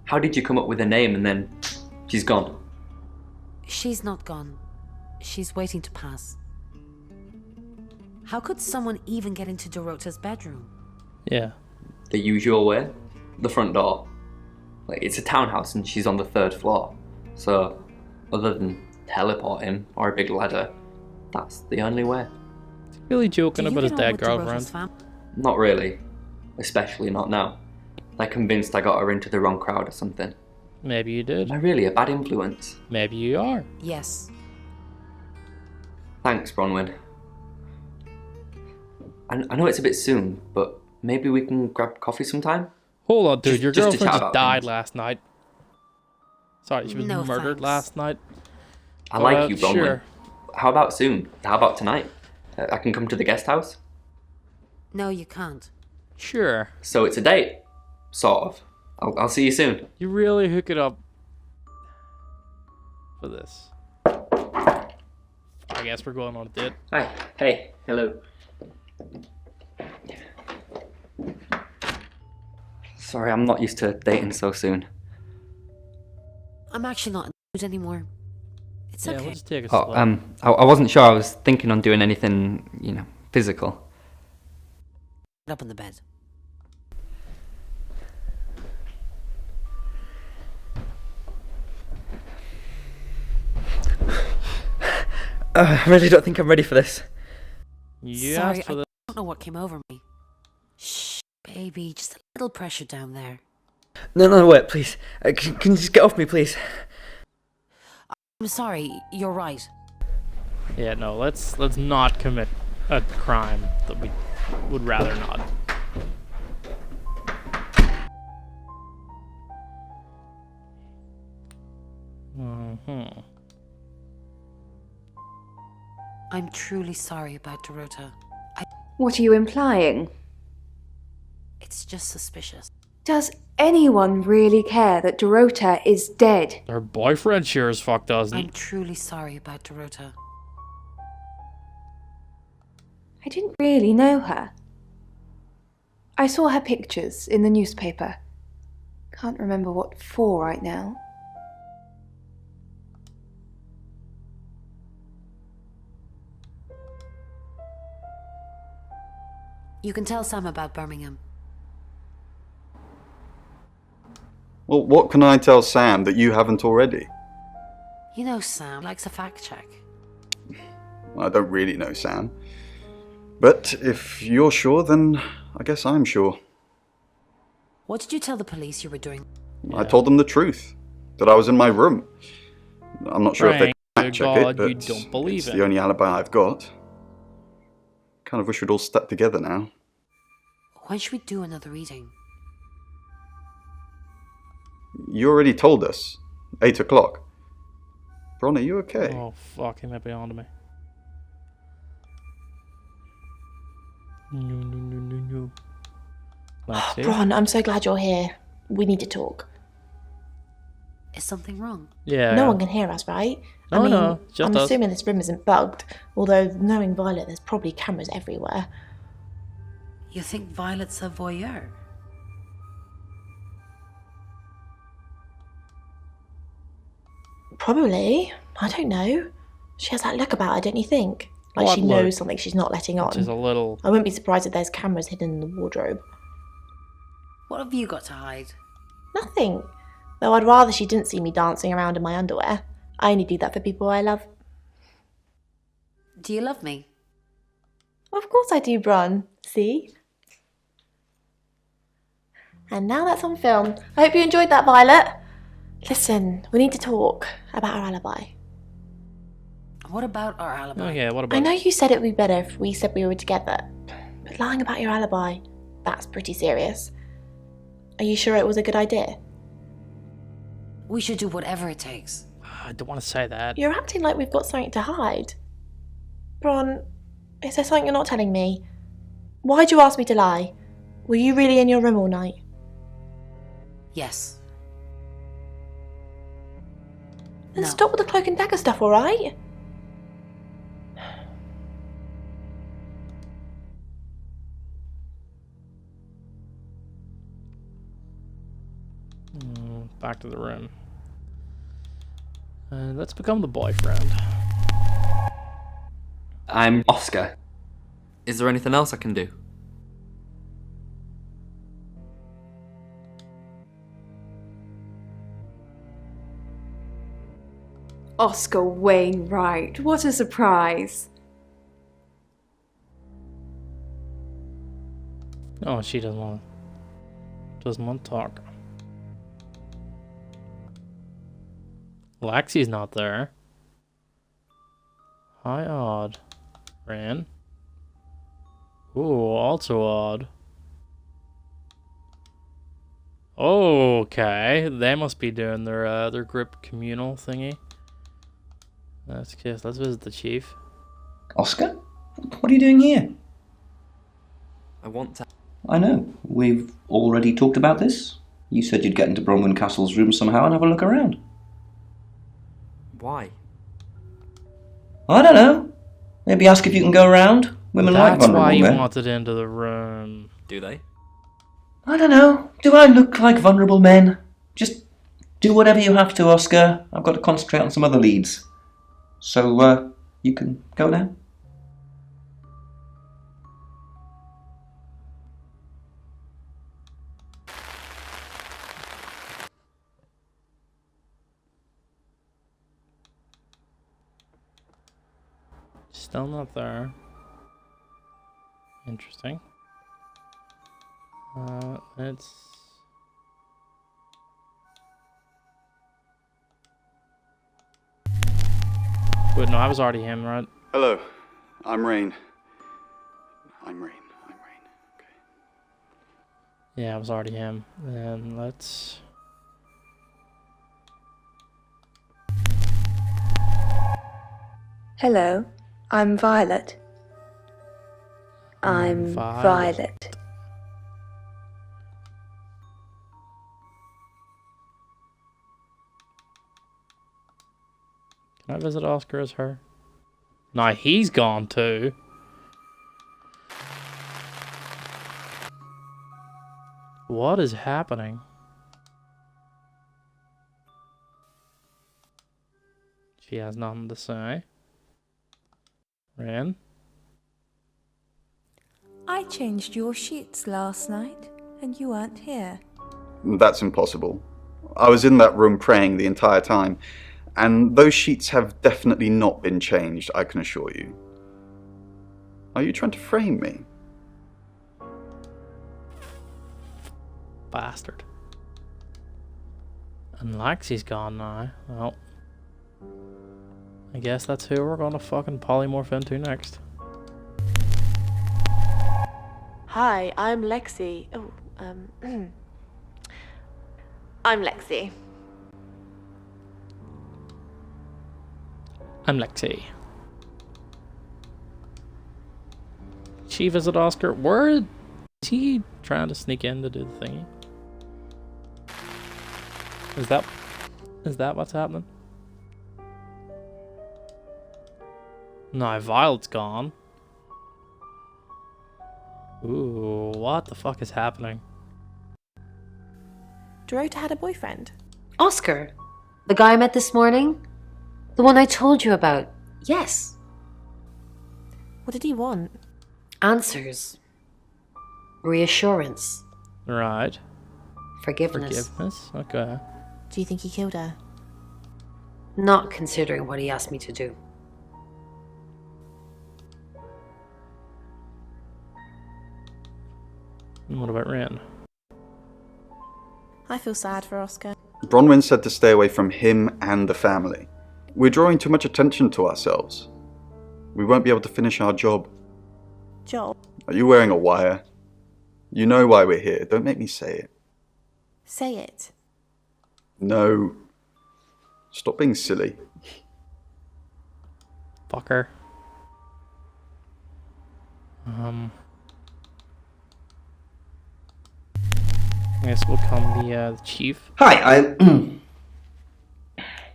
How did you come up with a name and then... she's gone? She's not gone. She's waiting to pass. How could someone even get into Dorota's bedroom? Yeah. The usual way. The front door. Like, it's a townhouse and she's on the 3rd floor. So, other than teleporting or a big ladder, that's the only way. Really joking about his dead girlfriend? Not really. Especially not now. They're convinced I got her into the wrong crowd or something. Maybe you did. Am I really a bad influence? Maybe you are. Yes. Thanks, Bronwyn. I know it's a bit soon, but maybe we can grab coffee sometime? Hold on, dude. Your Just to girlfriend chat just about died things. last night. Sorry, she was No murdered thanks. last night. I like you, Bronwyn. Sure. How about soon? How about tonight? I can come to the guest house? No, you can't. Sure. So it's a date? Sort of. I'll see you soon. You really hook it up for this. I guess we're going on a date. Hi. Hey. Hello. Sorry, I'm not used to dating so soon. I'm actually not in the mood anymore. It's Yeah, okay. we'll just take it Oh, slow. I wasn't sure I was thinking on doing anything, physical. Get up in the bed. I really don't think I'm ready for this. You Sorry, asked for I this. don't know what came over me. Shh, baby, just a little pressure down there. No, wait, please. Can you just get off me, please? I'm sorry, you're right. Yeah, no, let's not commit a crime that we would rather not. Mm-hmm. I'm truly sorry about Dorota. What are you implying? It's just suspicious. Does anyone really care that Dorota is dead? Her boyfriend sure as fuck doesn't. I'm truly sorry about Dorota. I didn't really know her. I saw her pictures in the newspaper. Can't remember what for right now. You can tell Sam about Birmingham. Well, what can I tell Sam that you haven't already? You know Sam likes a fact check. I don't really know Sam. But if you're sure, then I guess I'm sure. What did you tell the police you were doing? Yeah. I told them the truth. That I was in my room. I'm not sure if they can fact check it, but you don't believe it's it. the only alibi I've got. Kind of wish we'd all stuck together now. When should we do another reading? You already told us. 8 o'clock. Bron, are you okay? Oh, fuck, he might be onto me. No. Bron, I'm so glad you're here. We need to talk. Is something wrong? Yeah. No one can hear us, right? No, just I'm us. assuming this room isn't bugged, although knowing Violet, there's probably cameras everywhere. You think Violet's a voyeur? Probably. I don't know. She has that look about her, don't you think? Like What she look? knows something she's not letting on. Which is a little... I wouldn't be surprised if there's cameras hidden in the wardrobe. What have you got to hide? Nothing. Though I'd rather she didn't see me dancing around in my underwear. I only do that for people I love. Do you love me? Of course I do, Bron. See? And now that's on film. I hope you enjoyed that, Violet. Listen, we need to talk about our alibi. What about our alibi? Oh yeah, what about I know you said it would be better if we said we were together, but lying about your alibi, that's pretty serious. Are you sure it was a good idea? We should do whatever it takes. I don't want to say that. You're acting like we've got something to hide. Bron, is there something you're not telling me? Why'd you ask me to lie? Were you really in your room all night? Yes. Then No. stop with the cloak and dagger stuff, alright? Back to the room. Let's become the boyfriend. I'm Oscar. Is there anything else I can do? Oscar Wainwright, what a surprise. Oh, she doesn't want to talk. Laxie's not there. Hi, odd. Ran. Ooh, also odd. Okay, they must be doing their group communal thingy. Let's visit the chief. Oscar? What are you doing here? I want to... I know. We've already talked about this. You said you'd get into Bronwyn Castle's room somehow and have a look around. Why? I don't know. Maybe ask if you can go around. Women like That's vulnerable why you men. wanted into the room. Do they? I don't know. Do I look like vulnerable men? Just do whatever you have to, Oscar. I've got to concentrate on some other leads. So, you can go now? Still not there. Interesting. Let's Wait, no, I was already him, right? Hello, I'm Rain. I'm Rain. Yeah, I was already him. Then let's... Hello, I'm Violet. I'm Violet. Can I visit Oscar as her? Nah, he's gone too. What is happening? She has nothing to say. Ren? I changed your sheets last night, and you weren't here. That's impossible. I was in that room praying the entire time, and those sheets have definitely not been changed, I can assure you. Are you trying to frame me? Bastard. And Lexi's gone now. Well, I guess that's who we're gonna fucking polymorph into next. Hi, I'm Lexi. Oh, I'm Lexi. I'm Lexi. She visit Oscar. Where is he trying to sneak in to do the thingy? Is that what's happening? No, Violet's gone. Ooh, what the fuck is happening? Dorota had a boyfriend. Oscar, the guy I met this morning? The one I told you about? Yes. What did he want? Answers. Reassurance. Right. Forgiveness. Forgiveness? Okay. Do you think he killed her? Not considering what he asked me to do. And what about Ren? I feel sad for Oscar. Bronwyn said to stay away from him and the family. We're drawing too much attention to ourselves. We won't be able to finish our job. Job? Are you wearing a wire? You know why we're here. Don't make me say it. Say it. No. Stop being silly. Fucker. I guess we'll call him the chief. Hi,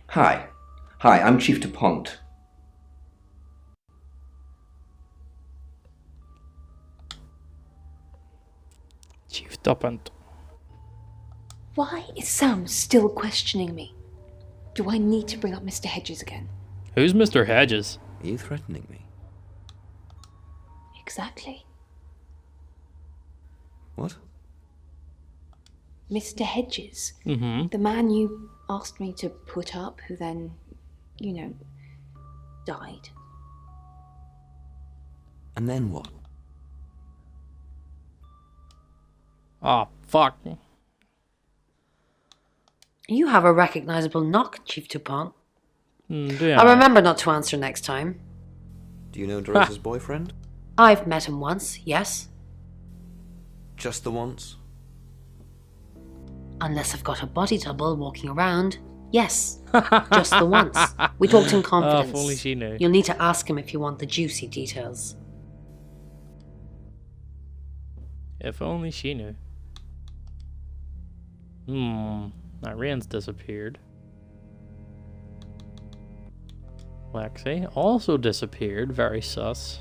Hi. Hi, I'm Chief DuPont. Chief DuPont. Why is Sam still questioning me? Do I need to bring up Mr. Hedges again? Who's Mr. Hedges? Are you threatening me? Exactly. What? Mr. Hedges. Mm-hmm. The man you asked me to put up, who then, died. And then what? Oh, fuck. You have a recognizable knock, Chief DuPont. Yeah. I'll remember not to answer next time. Do you know Dorota's boyfriend? I've met him once, yes. Just the once? Unless I've got a body double walking around. Yes, just the once. We talked in confidence. Oh, if only she knew. You'll need to ask him if you want the juicy details. If only she knew. Irene's disappeared. Lexi also disappeared. Very sus.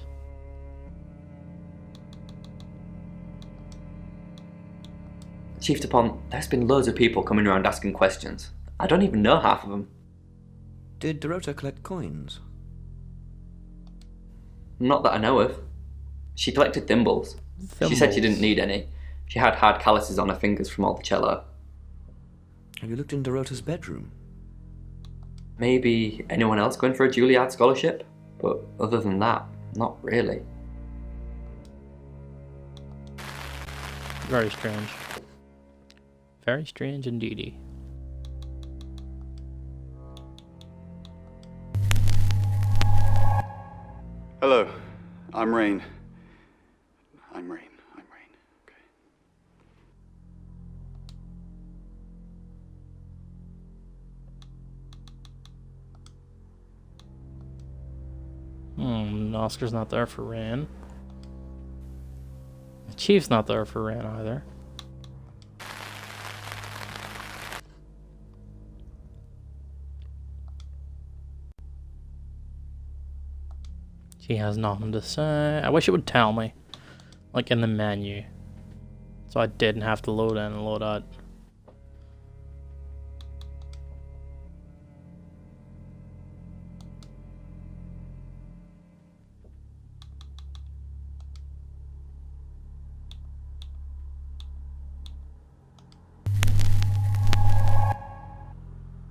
Chief DuPont, there's been loads of people coming around asking questions. I don't even know half of them. Did Dorota collect coins? Not that I know of. She collected thimbles. She said she didn't need any. She had hard calluses on her fingers from all the cello. Have you looked in Dorota's bedroom? Maybe anyone else going for a Juilliard scholarship? But other than that, not really. Very strange. Very strange indeedy. Hello, I'm Rain. I'm Rain. Oscar's not there for Ran. The Chief's not there for Ran either. She has nothing to say. I wish it would tell me. Like in the menu. So I didn't have to load in and load out.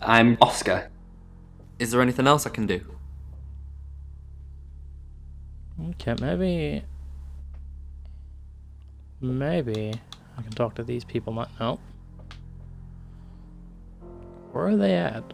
I'm Oscar. Is there anything else I can do? Okay, maybe I can talk to these people. Not no. Where are they at?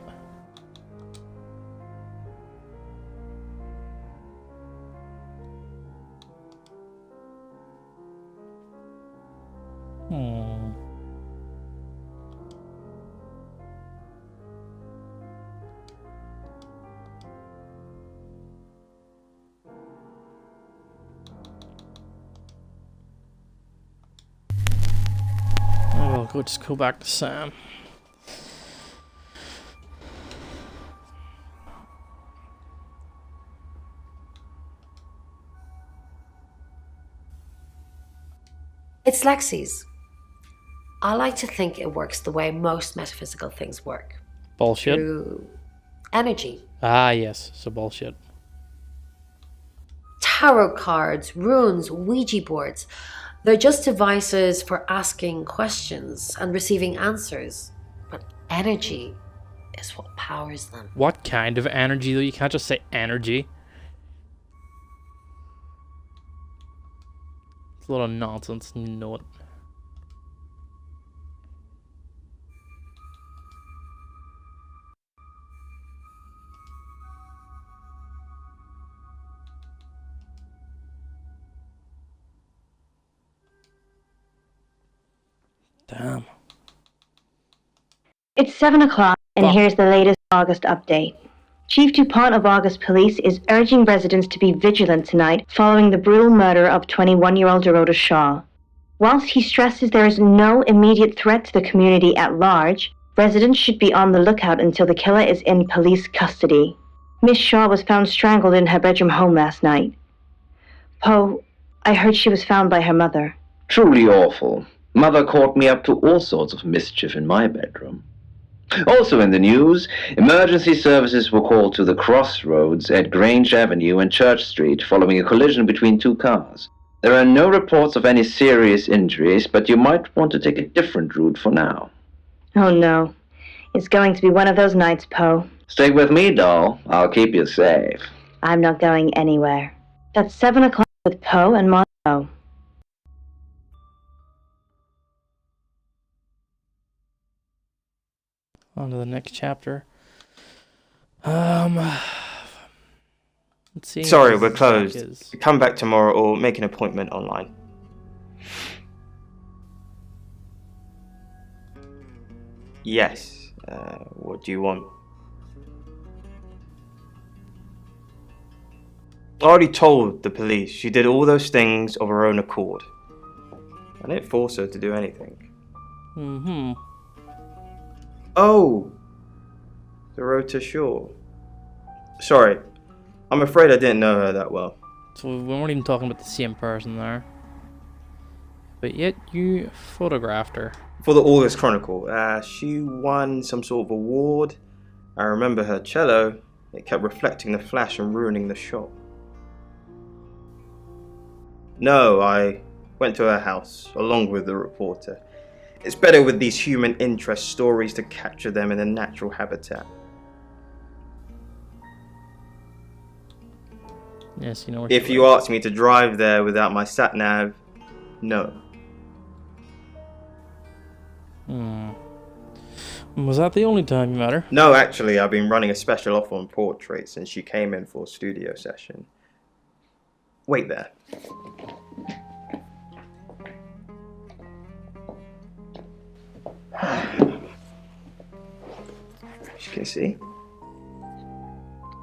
We'll just go back to Sam. It's Lexi's. I like to think it works the way most metaphysical things work. Bullshit. Through energy. Ah, yes. So bullshit. Tarot cards, runes, Ouija boards. They're just devices for asking questions and receiving answers. But energy is what powers them. What kind of energy, though? You can't just say energy. It's a lot of nonsense, you know it. Damn. It's 7 o'clock, and here's the latest August update. Chief DuPont of August Police is urging residents to be vigilant tonight following the brutal murder of 21-year-old Dorota Shaw. Whilst he stresses there is no immediate threat to the community at large, residents should be on the lookout until the killer is in police custody. Miss Shaw was found strangled in her bedroom home last night. Poe, I heard she was found by her mother. Truly awful. Mother caught me up to all sorts of mischief in my bedroom. Also in the news, emergency services were called to the crossroads at Grange Avenue and Church Street following a collision between two cars. There are no reports of any serious injuries, but you might want to take a different route for now. Oh no. It's going to be one of those nights, Poe. Stay with me, doll. I'll keep you safe. I'm not going anywhere. That's 7 o'clock with Poe and Marco. On to the next chapter. Let's see. Sorry, we're closed. Come back tomorrow or make an appointment online. Yes. What do you want? I already told the police she did all those things of her own accord. I didn't force her to do anything. Mm-hmm. Oh! Dorota Shaw. Sorry. I'm afraid I didn't know her that well. So we weren't even talking about the same person there. But yet you photographed her. For the August Chronicle, she won some sort of award. I remember her cello. It kept reflecting the flash and ruining the shot. No, I went to her house, along with the reporter. It's better with these human interest stories to capture them in a natural habitat. Yes, you know where If you asked me to drive there without my sat-nav, no. Was that the only time you met her? No, actually, I've been running a special offer on portraits since she came in for a studio session. wait there. As you can see,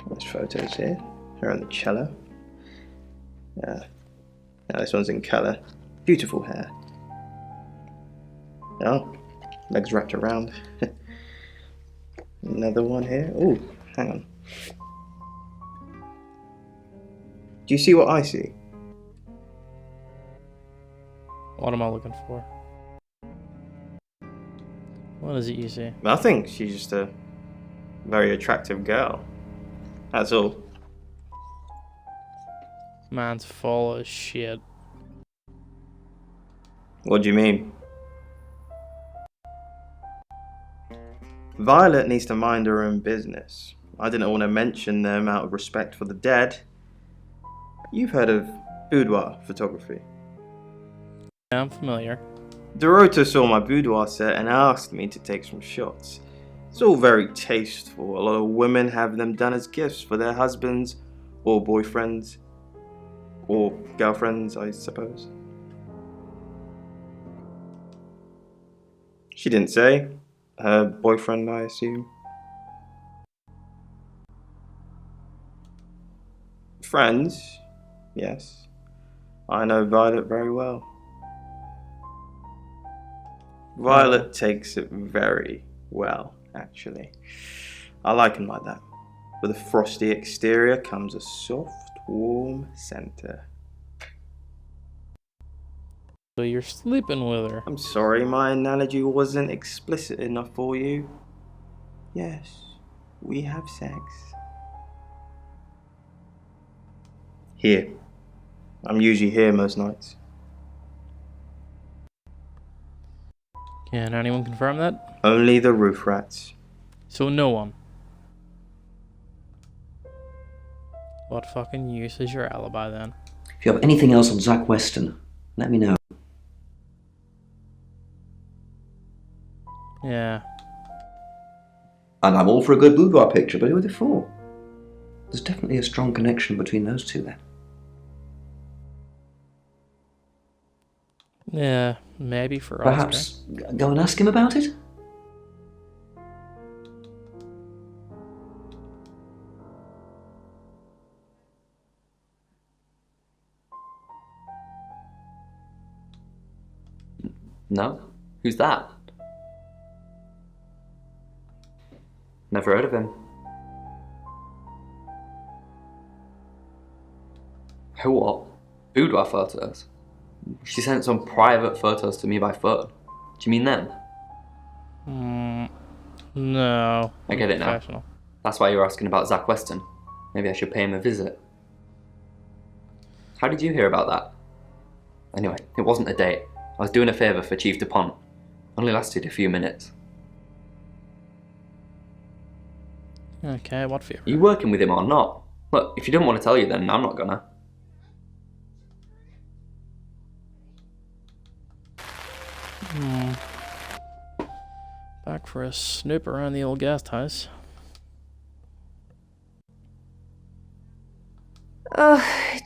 there's photos here. Her on the cello. Now this one's in colour. Beautiful hair. Oh, legs wrapped around. Another one here. Oh, hang on. Do you see what I see? What am I looking for? What is it you see? I think she's just a very attractive girl. That's all. Man's full of shit. What do you mean? Violet needs to mind her own business. I didn't want to mention them out of respect for the dead. You've heard of boudoir photography. Yeah, I'm familiar. Dorota saw my boudoir set and asked me to take some shots. It's all very tasteful. A lot of women have them done as gifts for their husbands or boyfriends. Or girlfriends, I suppose. She didn't say. Her boyfriend, I assume. Friends, yes. I know Violet very well. Violet takes it very well, actually. I like him like that. With a frosty exterior comes a soft, warm center. So you're sleeping with her. I'm sorry, my analogy wasn't explicit enough for you. Yes, we have sex. Here. I'm usually here most nights. Can anyone confirm that? Only the roof rats. So no one. What fucking use is your alibi then? If you have anything else on Zach Weston, let me know. Yeah. And I'm all for a good boudoir picture, but who are they for? There's definitely a strong connection between those two then. Yeah, maybe for Perhaps go and ask him about it? No? Who's that? Never heard of him. Who what? Boudoir photos? She sent some private photos to me by phone. Do you mean them? No. I get it now. That's why you were asking about Zach Weston. Maybe I should pay him a visit. How did you hear about that? Anyway, it wasn't a date. I was doing a favour for Chief DuPont. Only lasted a few minutes. Okay, what favor? Are you working with him or not? Look, if you didn't want to tell you, then I'm not gonna. Back for a snoop around the old guest house.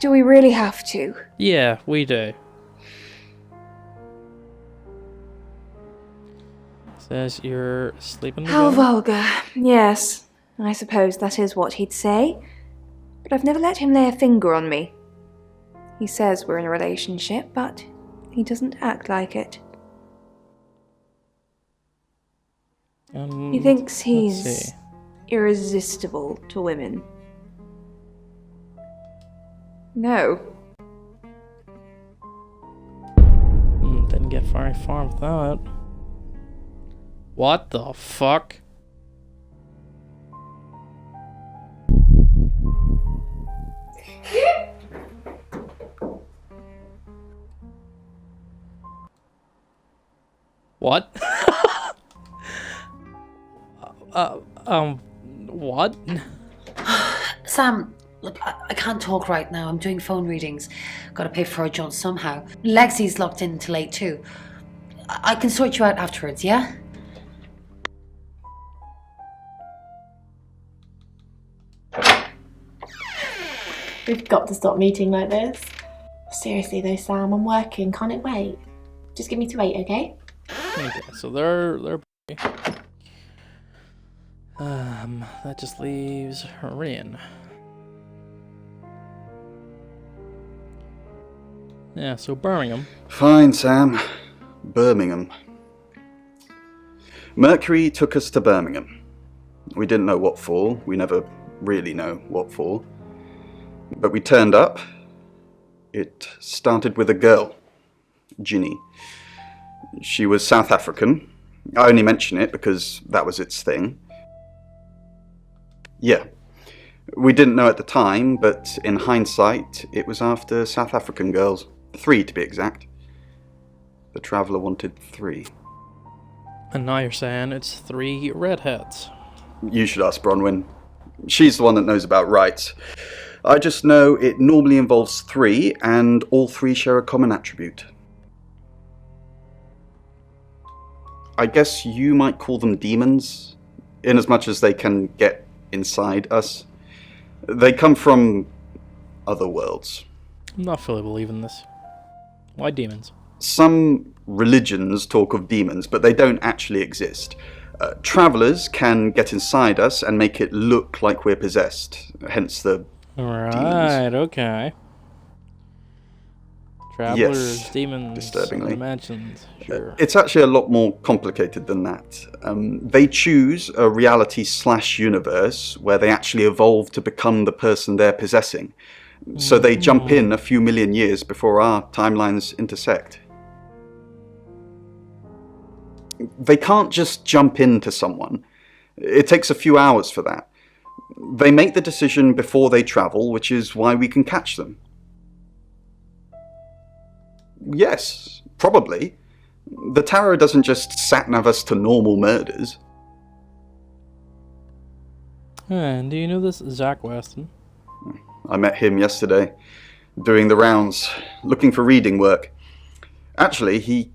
Do we really have to? Yeah, we do. Says you're sleeping How together? vulgar. Yes, I suppose that is what he'd say. But I've never let him lay a finger on me. He says we're in a relationship, but he doesn't act like it. He thinks he's irresistible to women. No. Didn't get very far with that. What the fuck? What? What? Sam, look, I can't talk right now. I'm doing phone readings. Gotta pay for a job somehow. Lexi's locked in till 8 too. I can sort you out afterwards, yeah? We've got to stop meeting like this. Seriously though, Sam, I'm working. Can't it wait? Just give me to 8, okay? Okay, so they're that just leaves Rin. Yeah, so Birmingham. Fine, Sam. Birmingham. Mercury took us to Birmingham. We didn't know what for. We never really know what for. But we turned up. It started with a girl, Ginny. She was South African. I only mention it because that was its thing. Yeah. We didn't know at the time, but in hindsight, it was after South African girls. 3 to be exact. The Traveller wanted 3. And now you're saying it's 3 redheads. You should ask Bronwyn. She's the one that knows about rights. I just know it normally involves 3, and all 3 share a common attribute. I guess you might call them demons, in as much as they can get inside us. They come from other worlds. I'm not fully believing this. Why demons? Some religions talk of demons, but they don't actually exist. Travellers can get inside us and make it look like we're possessed, hence the Right, demons. okay. Travelers, Yes, demons, disturbingly. dimensions, sure. It's actually a lot more complicated than that. They choose a reality/universe where they actually evolve to become the person they're possessing. So they jump in a few million years before our timelines intersect. They can't just jump into someone. It takes a few hours for that. They make the decision before they travel, which is why we can catch them. Yes, probably. The tarot doesn't just sat-nav us to normal murders. And do you know this Zach Weston? I met him yesterday, doing the rounds, looking for reading work. Actually,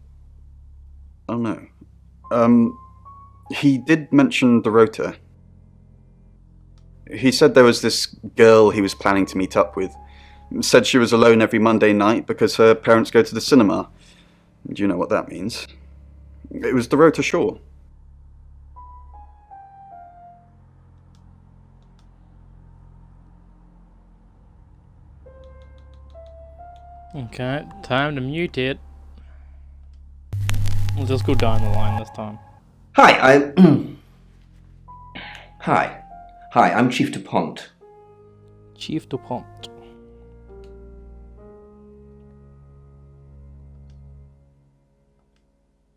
oh no. He did mention Dorota. He said there was this girl he was planning to meet up with. Said she was alone every Monday night because her parents go to the cinema. Do you know what that means? It was Dorota Shaw. Okay, time to mute it. We'll just go down the line this time. Hi, Hi, I'm Chief DuPont. Chief DuPont.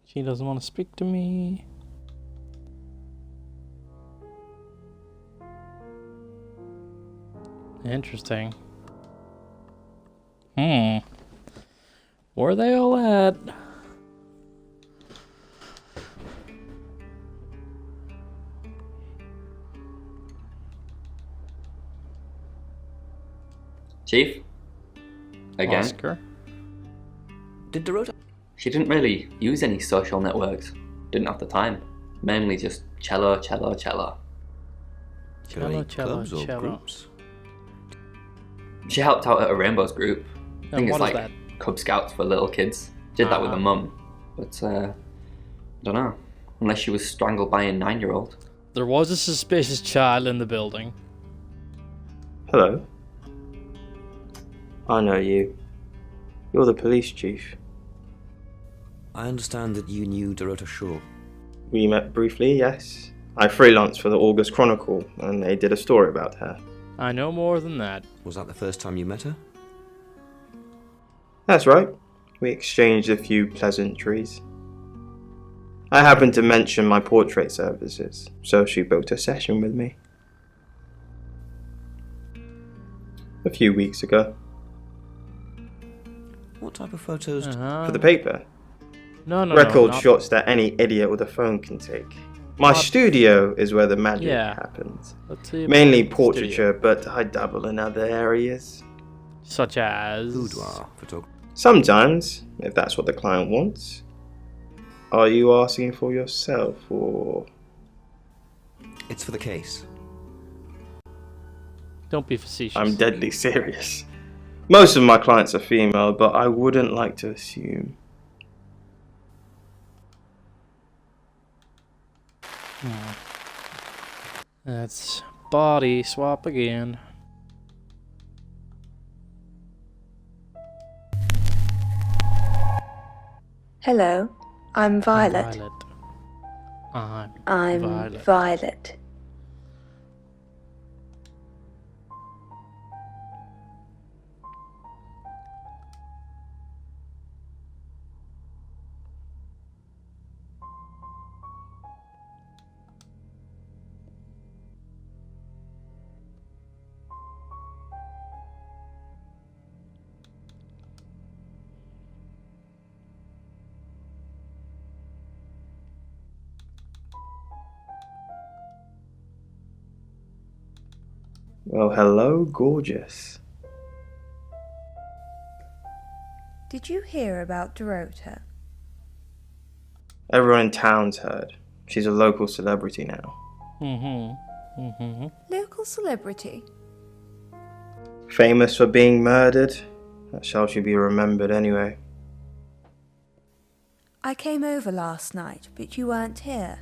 She doesn't want to speak to me. Interesting. Where are they all at? Chief? Again? Oscar? Did Dorota? She didn't really use any social networks. Didn't have the time. Mainly just cello. Cello, clubs or cello. groups? She helped out at a Rainbows group. I think And it's what is like that? Cub Scouts for little kids. Did that with her mum. But, I don't know. Unless she was strangled by a 9-year-old. There was a suspicious child in the building. Hello. I know you. You're the police chief. I understand that you knew Dorota Shaw. We met briefly, yes. I freelanced for the August Chronicle, and they did a story about her. I know more than that. Was that the first time you met her? That's right. We exchanged a few pleasantries. I happened to mention my portrait services, so she booked a session with me. A few weeks ago. What type of photos? For the paper. No, Record not- shots that any idiot with a phone can take. My studio is where the magic Yeah. happens. Let's see about Mainly the portraiture, but I dabble in other areas. Such as... Boudoir photography. Sometimes, if that's what the client wants. Are you asking for yourself, or...? It's for the case. Don't be facetious. I'm deadly serious. Most of my clients are female, but I wouldn't like to assume. That's body swap again. Hello, I'm Violet. I'm Violet. Well, hello, gorgeous. Did you hear about Dorota? Everyone in town's heard. She's a local celebrity now. Local celebrity? Famous for being murdered. That's how she be remembered anyway. I came over last night, but you weren't here.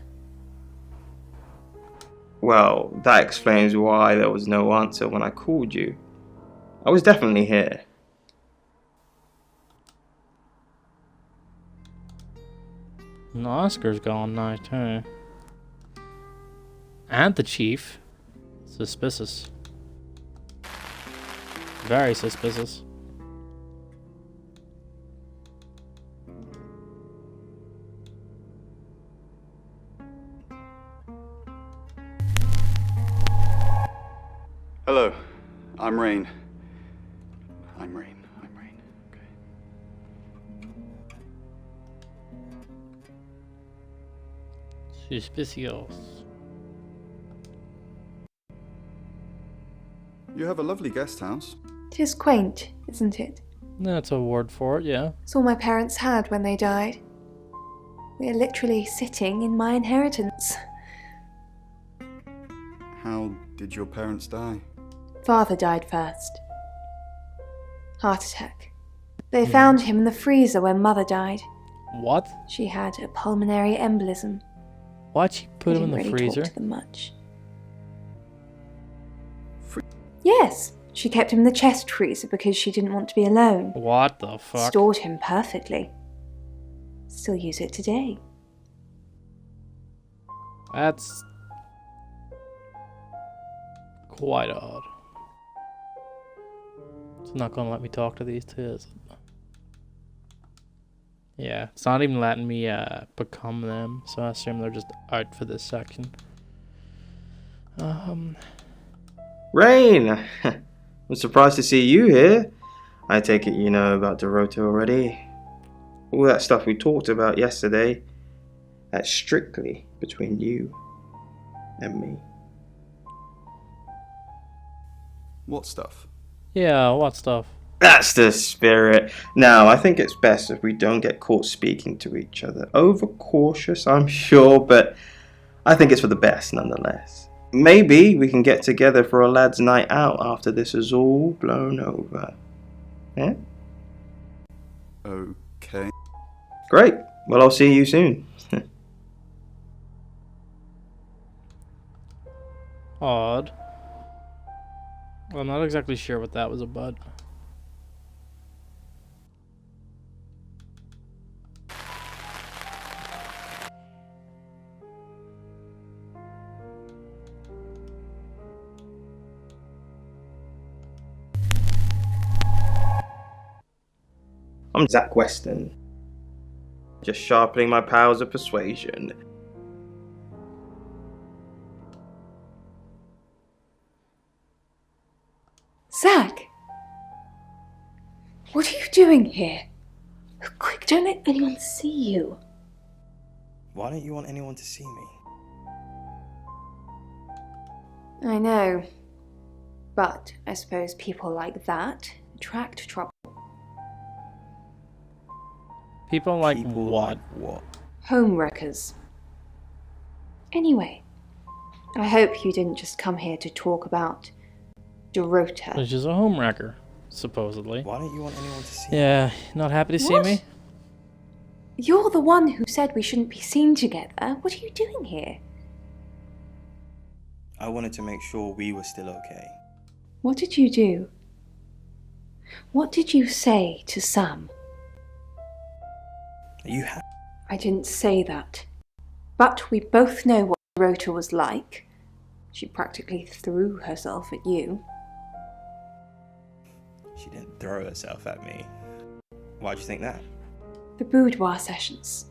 Well, that explains why there was no answer when I called you. I was definitely here. And Oscar's gone now too. And the chief. Suspicious. Very suspicious. Hello, I'm Rain. I'm Rain. Okay. Suspicious. You have a lovely guest house. Tis quaint, isn't it? That's a word for it, yeah. It's all my parents had when they died. We are literally sitting in my inheritance. How did your parents die? Father died first. Heart attack. They found him in the freezer when Mother died. What? She had a pulmonary embolism. Why'd she put him in the Didn't freezer? really talk to them much. Yes, she kept him in the chest freezer because she didn't want to be alone. What the fuck? Stored him perfectly. Still use it today. That's quite odd. It's not gonna let me talk to these two, is it? Yeah, it's not even letting me become them, so I assume they're just out for this section. Rain! I'm surprised to see you here. I take it you know about Dorota already. All that stuff we talked about yesterday, that's strictly between you and me. What stuff? Yeah, what stuff? That's the spirit. Now, I think it's best if we don't get caught speaking to each other. Overcautious, I'm sure, but I think it's for the best nonetheless. Maybe we can get together for a lad's night out after this is all blown over. Yeah? Okay. Great. Well, I'll see you soon. Odd. I'm not exactly sure what that was about. I'm Zach Weston. Just sharpening my powers of persuasion. Zach! What are you doing here? Quick, don't let anyone see you. Why don't you want anyone to see me? I know. But I suppose people like that attract trouble. People like what? Homewreckers. Anyway, I hope you didn't just come here to talk about Dorota. Which is a homewrecker, supposedly. Why don't you want anyone to see? Yeah, not happy to see What? me? You're the one who said we shouldn't be seen together. What are you doing here? I wanted to make sure we were still okay. What did you do? What did you say to Sam? Are you happy? I didn't say that. But we both know what Dorota was like. She practically threw herself at you. She didn't throw herself at me. Why'd you think that? The boudoir sessions.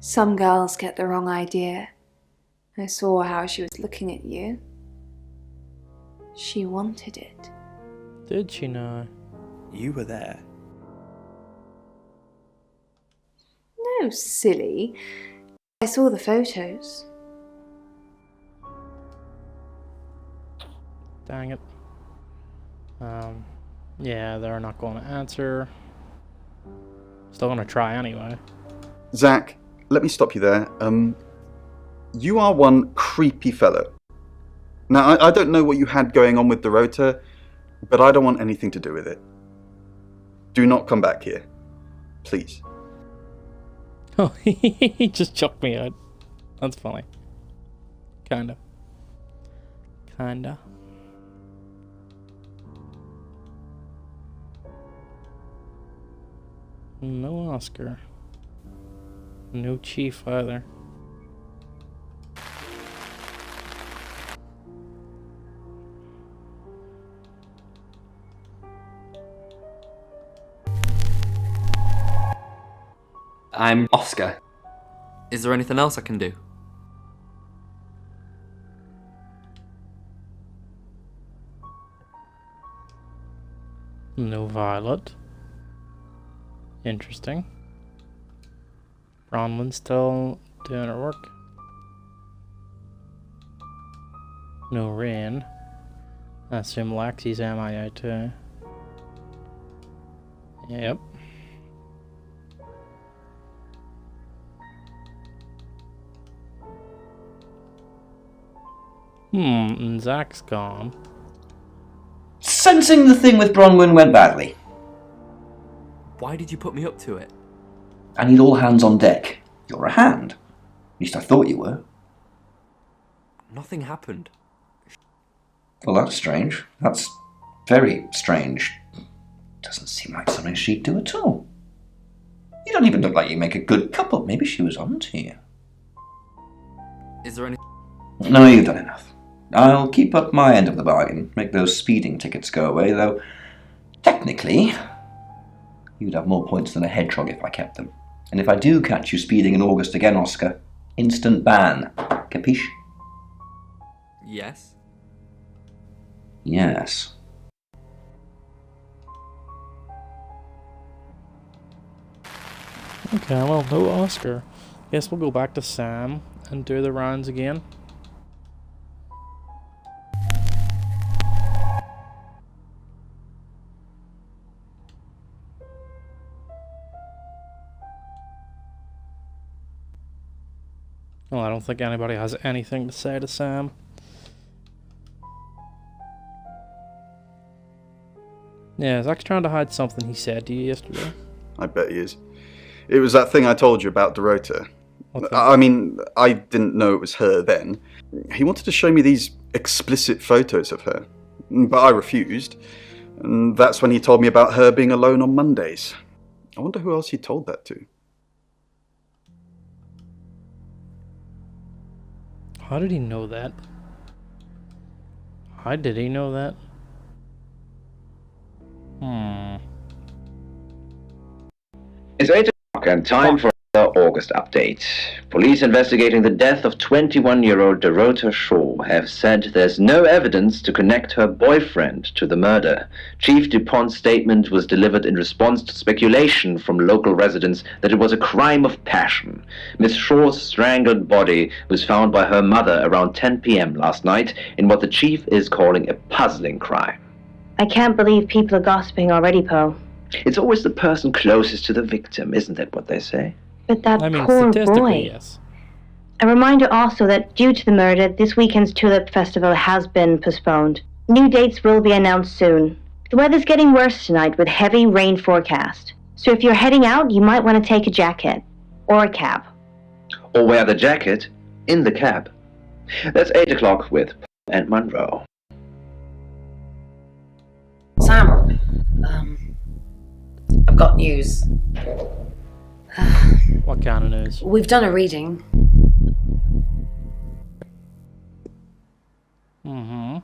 Some girls get the wrong idea. I saw how she was looking at you. She wanted it. Did she not? You were there. No, silly. I saw the photos. Dang it. Yeah, they're not going to answer. Still gonna try anyway. Zach, let me stop you there. You are one creepy fellow. Now, I don't know what you had going on with Dorota, but I don't want anything to do with it. Do not come back here. Please. Oh, he just chucked me out. That's funny. Kinda. No Oscar. No Chief either. I'm Oscar. Is there anything else I can do? No Violet. Interesting. Bronwyn's still doing her work. No Rain. I assume Lexi's MIA too. Yep. And Zach's gone. Sensing the thing with Bronwyn went badly. Why did you put me up to it? I need all hands on deck. You're a hand. At least I thought you were. Nothing happened. Well, that's strange. That's very strange. Doesn't seem like something she'd do at all. You don't even look like you make a good couple. Maybe she was onto you. Is there any... No, you've done enough. I'll keep up my end of the bargain, make those speeding tickets go away, though technically you'd have more points than a hedgehog if I kept them. And if I do catch you speeding in August again, Oscar, instant ban. Capiche? Yes? Yes. Okay, well, no Oscar. Guess we'll go back to Sam and do the rounds again. Well, I don't think anybody has anything to say to Sam. Yeah, Zach's trying to hide something he said to you yesterday. I bet he is. It was that thing I told you about Dorota. What I mean, I didn't know it was her then. He wanted to show me these explicit photos of her, but I refused. And that's when he told me about her being alone on Mondays. I wonder who else he told that to. How did he know that? How did he know that? It's 8 o'clock and time for another August update. Police investigating the death of 21-year-old Dorota Shaw have said there's no evidence to connect her boyfriend to the murder. Chief DuPont's statement was delivered in response to speculation from local residents that it was a crime of passion. Miss Shaw's strangled body was found by her mother around 10 p.m. last night in what the chief is calling a puzzling crime. I can't believe people are gossiping already, Poe. It's always the person closest to the victim, isn't that what they say? But that I mean, poor statistically, boy. yes. A reminder also that due to the murder, this weekend's Tulip Festival has been postponed. New dates will be announced soon. The weather's getting worse tonight with heavy rain forecast. So if you're heading out, you might want to take a jacket. Or a cab. Or wear the jacket in the cab. That's 8 o'clock with and Monroe. Sam, I've got news. What kind of news? We've done a reading. Mm-hmm.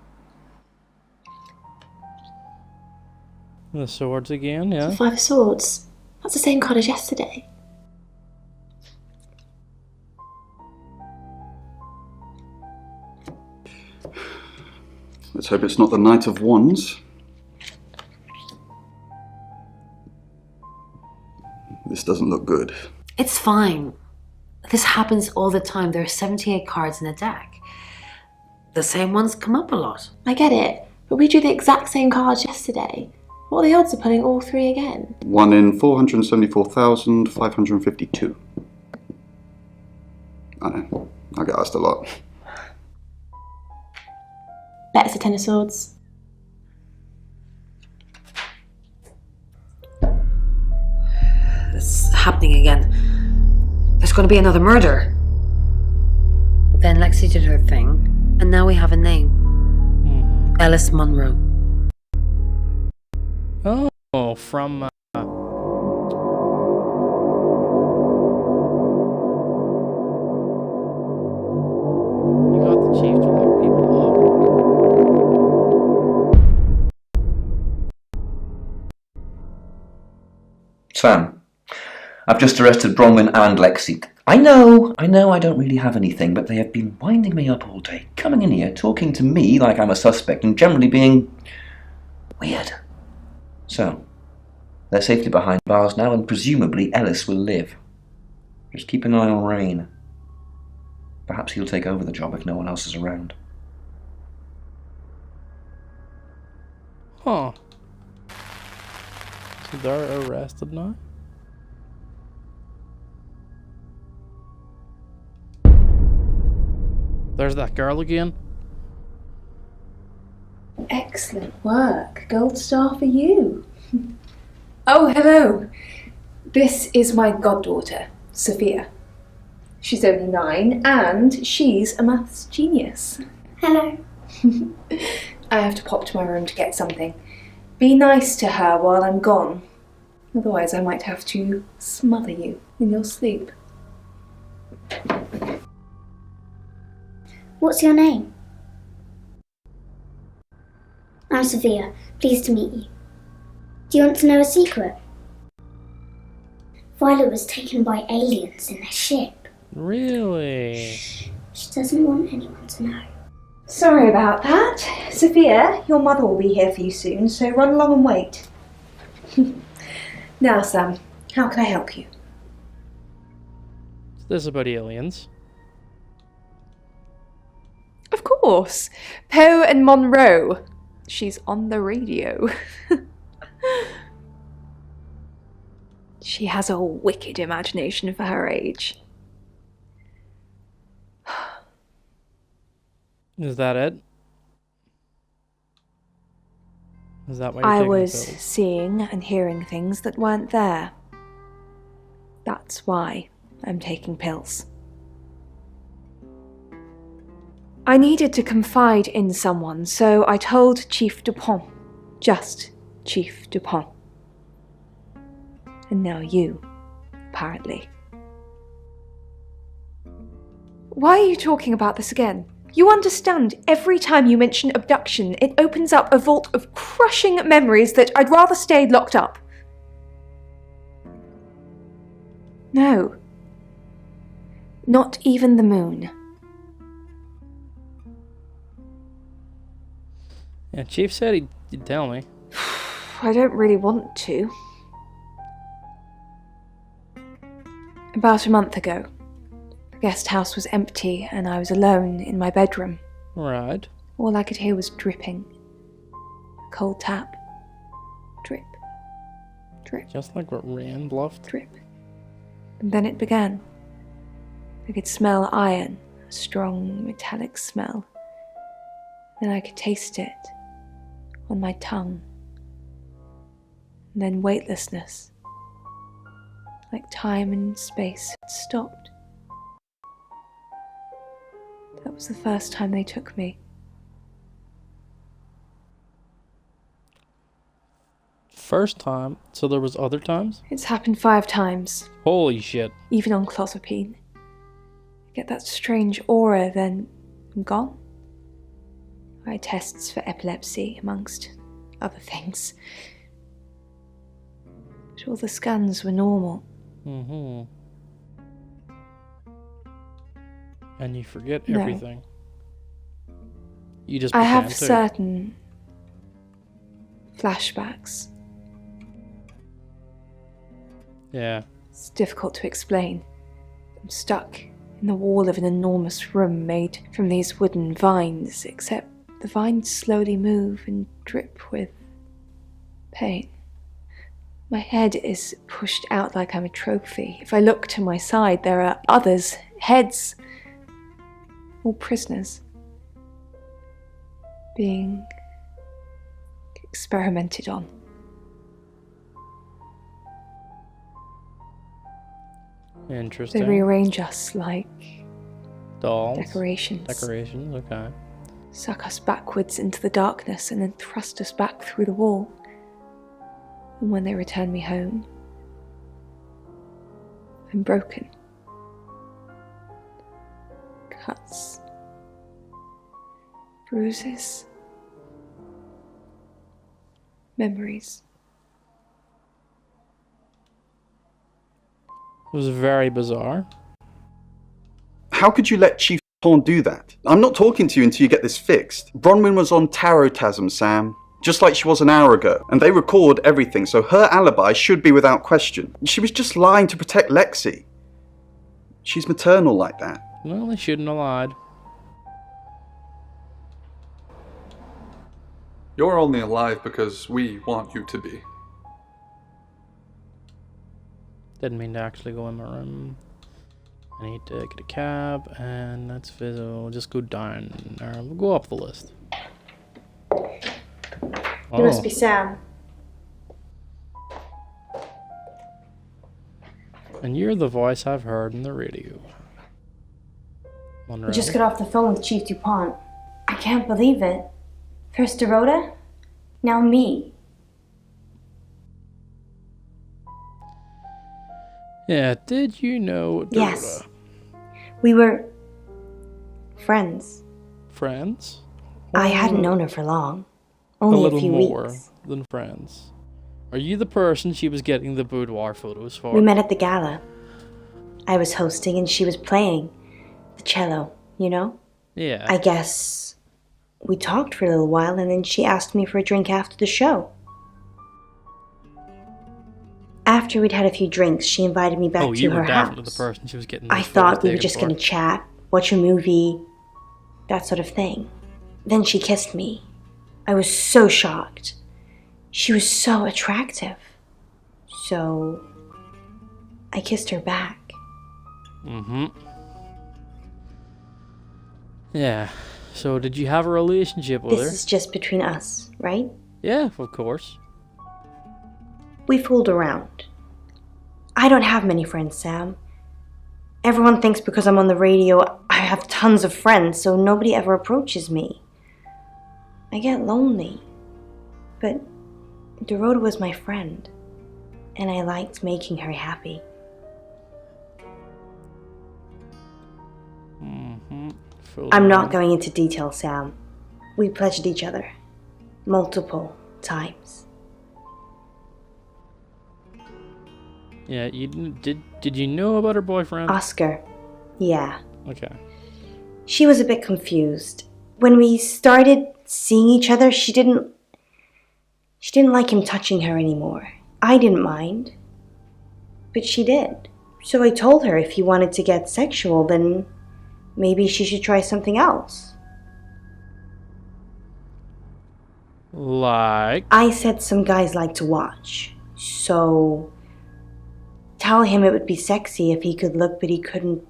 The swords again, yeah. The 5 of Swords. That's the same card as yesterday. Let's hope it's not the Knight of Wands. This doesn't look good. It's fine. This happens all the time. There are 78 cards in a deck. The same ones come up a lot. I get it, but we drew the exact same cards yesterday. What are the odds of pulling all 3 again? 1 in 474,552. I know. I get asked a lot. Bet it's a 10 of Swords. It's happening again. There's going to be another murder. Then Lexi did her thing, and now we have a name. Alice Munro. Oh, from you got the chief to lock people Sam, I've just arrested Bronwyn and Lexi. I know I don't really have anything, but they have been winding me up all day, coming in here, talking to me like I'm a suspect, and generally being weird. So, they're safely behind bars now, and presumably Ellis will live. Just keep an eye on Rain. Perhaps he'll take over the job if no one else is around. Huh. So they're arrested now? There's that girl again. Excellent work. Gold star for you. Oh, hello. This is my goddaughter, Sophia. She's only 9 and she's a maths genius. Hello. I have to pop to my room to get something. Be nice to her while I'm gone. Otherwise I might have to smother you in your sleep. What's your name? I'm Sophia. Pleased to meet you. Do you want to know a secret? Violet was taken by aliens in their ship. Really? She doesn't want anyone to know. Sorry about that. Sophia, your mother will be here for you soon, so run along and wait. Now, Sam, how can I help you? Is this about aliens? Of course. Poe and Monroe. She's on the radio. She has a wicked imagination for her age. Is that it? Is that why you're I taking the was pills? seeing and hearing things that weren't there. That's why I'm taking pills. I needed to confide in someone, so I told Chief Dupont. Just Chief Dupont. And now you, apparently. Why are you talking about this again? You understand, every time you mention abduction, it opens up a vault of crushing memories that I'd rather stayed locked up. No. Not even the moon. Yeah, Chief said he'd tell me. I don't really want to. About a month ago, the guest house was empty and I was alone in my bedroom. Right. All I could hear was dripping. A cold tap. Drip. Drip. Just like what Rand bluffed. Drip. And then it began. I could smell iron, a strong metallic smell. Then I could taste it. on my tongue, and then weightlessness, like time and space had stopped. That was the first time they took me. First time? So there was other times? It's happened 5 times. Holy shit. Even on clozapine. I get that strange aura, then I'm gone. I had tests for epilepsy, amongst other things. But all the scans were normal. Mm-hmm. And you forget No. everything. You just I have pretend to. certain flashbacks. Yeah. It's difficult to explain. I'm stuck in the wall of an enormous room made from these wooden vines, except the vines slowly move and drip with pain. My head is pushed out like I'm a trophy. If I look to my side, there are others, heads, all prisoners, being experimented on. Interesting. They rearrange us like dolls. decorations. Decorations, okay. Suck us backwards into the darkness and then thrust us back through the wall. And when they return me home, I'm broken. Cuts. Bruises. Memories. It was very bizarre. How could you let Chief Thorne do that? I'm not talking to you until you get this fixed. Bronwyn was on Tarotasm, Sam. Just like she was an hour ago. And they record everything, so her alibi should be without question. She was just lying to protect Lexi. She's maternal like that. Well, they shouldn't have lied. You're only alive because we want you to be. Didn't mean to actually go in my room. I need to get a cab, and that's we'll just go down, or we'll go up the list. It must be Sam. And you're the voice I've heard in the radio. Monroe. We just got off the phone with Chief DuPont. I can't believe it. First Dorota, now me. Yeah, did you know Dorota? Yes. We were friends. Friends? I hadn't known her for long. Only a little few more weeks. than friends. Are you the person she was getting the boudoir photos for? We met at the gala. I was hosting and she was playing the cello, you know? Yeah. I guess we talked for a little while and then she asked me for a drink after the show. After we'd had a few drinks, she invited me back to her house. Oh, you were definitely the person she was getting I those thought photos we were taken just for. going to chat, watch a movie, that sort of thing. Then she kissed me. I was so shocked. She was so attractive. So I kissed her back. Mm-hmm. Yeah. So did you have a relationship with her? This is just between us, right? Yeah, of course. We fooled around. I don't have many friends, Sam. Everyone thinks because I'm on the radio, I have tons of friends, so nobody ever approaches me. I get lonely. But Dorota was my friend, and I liked making her happy. Mm-hmm. I'm not going into detail, Sam. We pledged each other. Multiple times. Yeah, you did you know about her boyfriend? Oscar. Yeah. Okay. She was a bit confused. When we started seeing each other, she didn't like him touching her anymore. I didn't mind. But she did. So I told her if he wanted to get sexual, then maybe she should try something else. Like? I said some guys like to watch. So tell him it would be sexy if he could look but he couldn't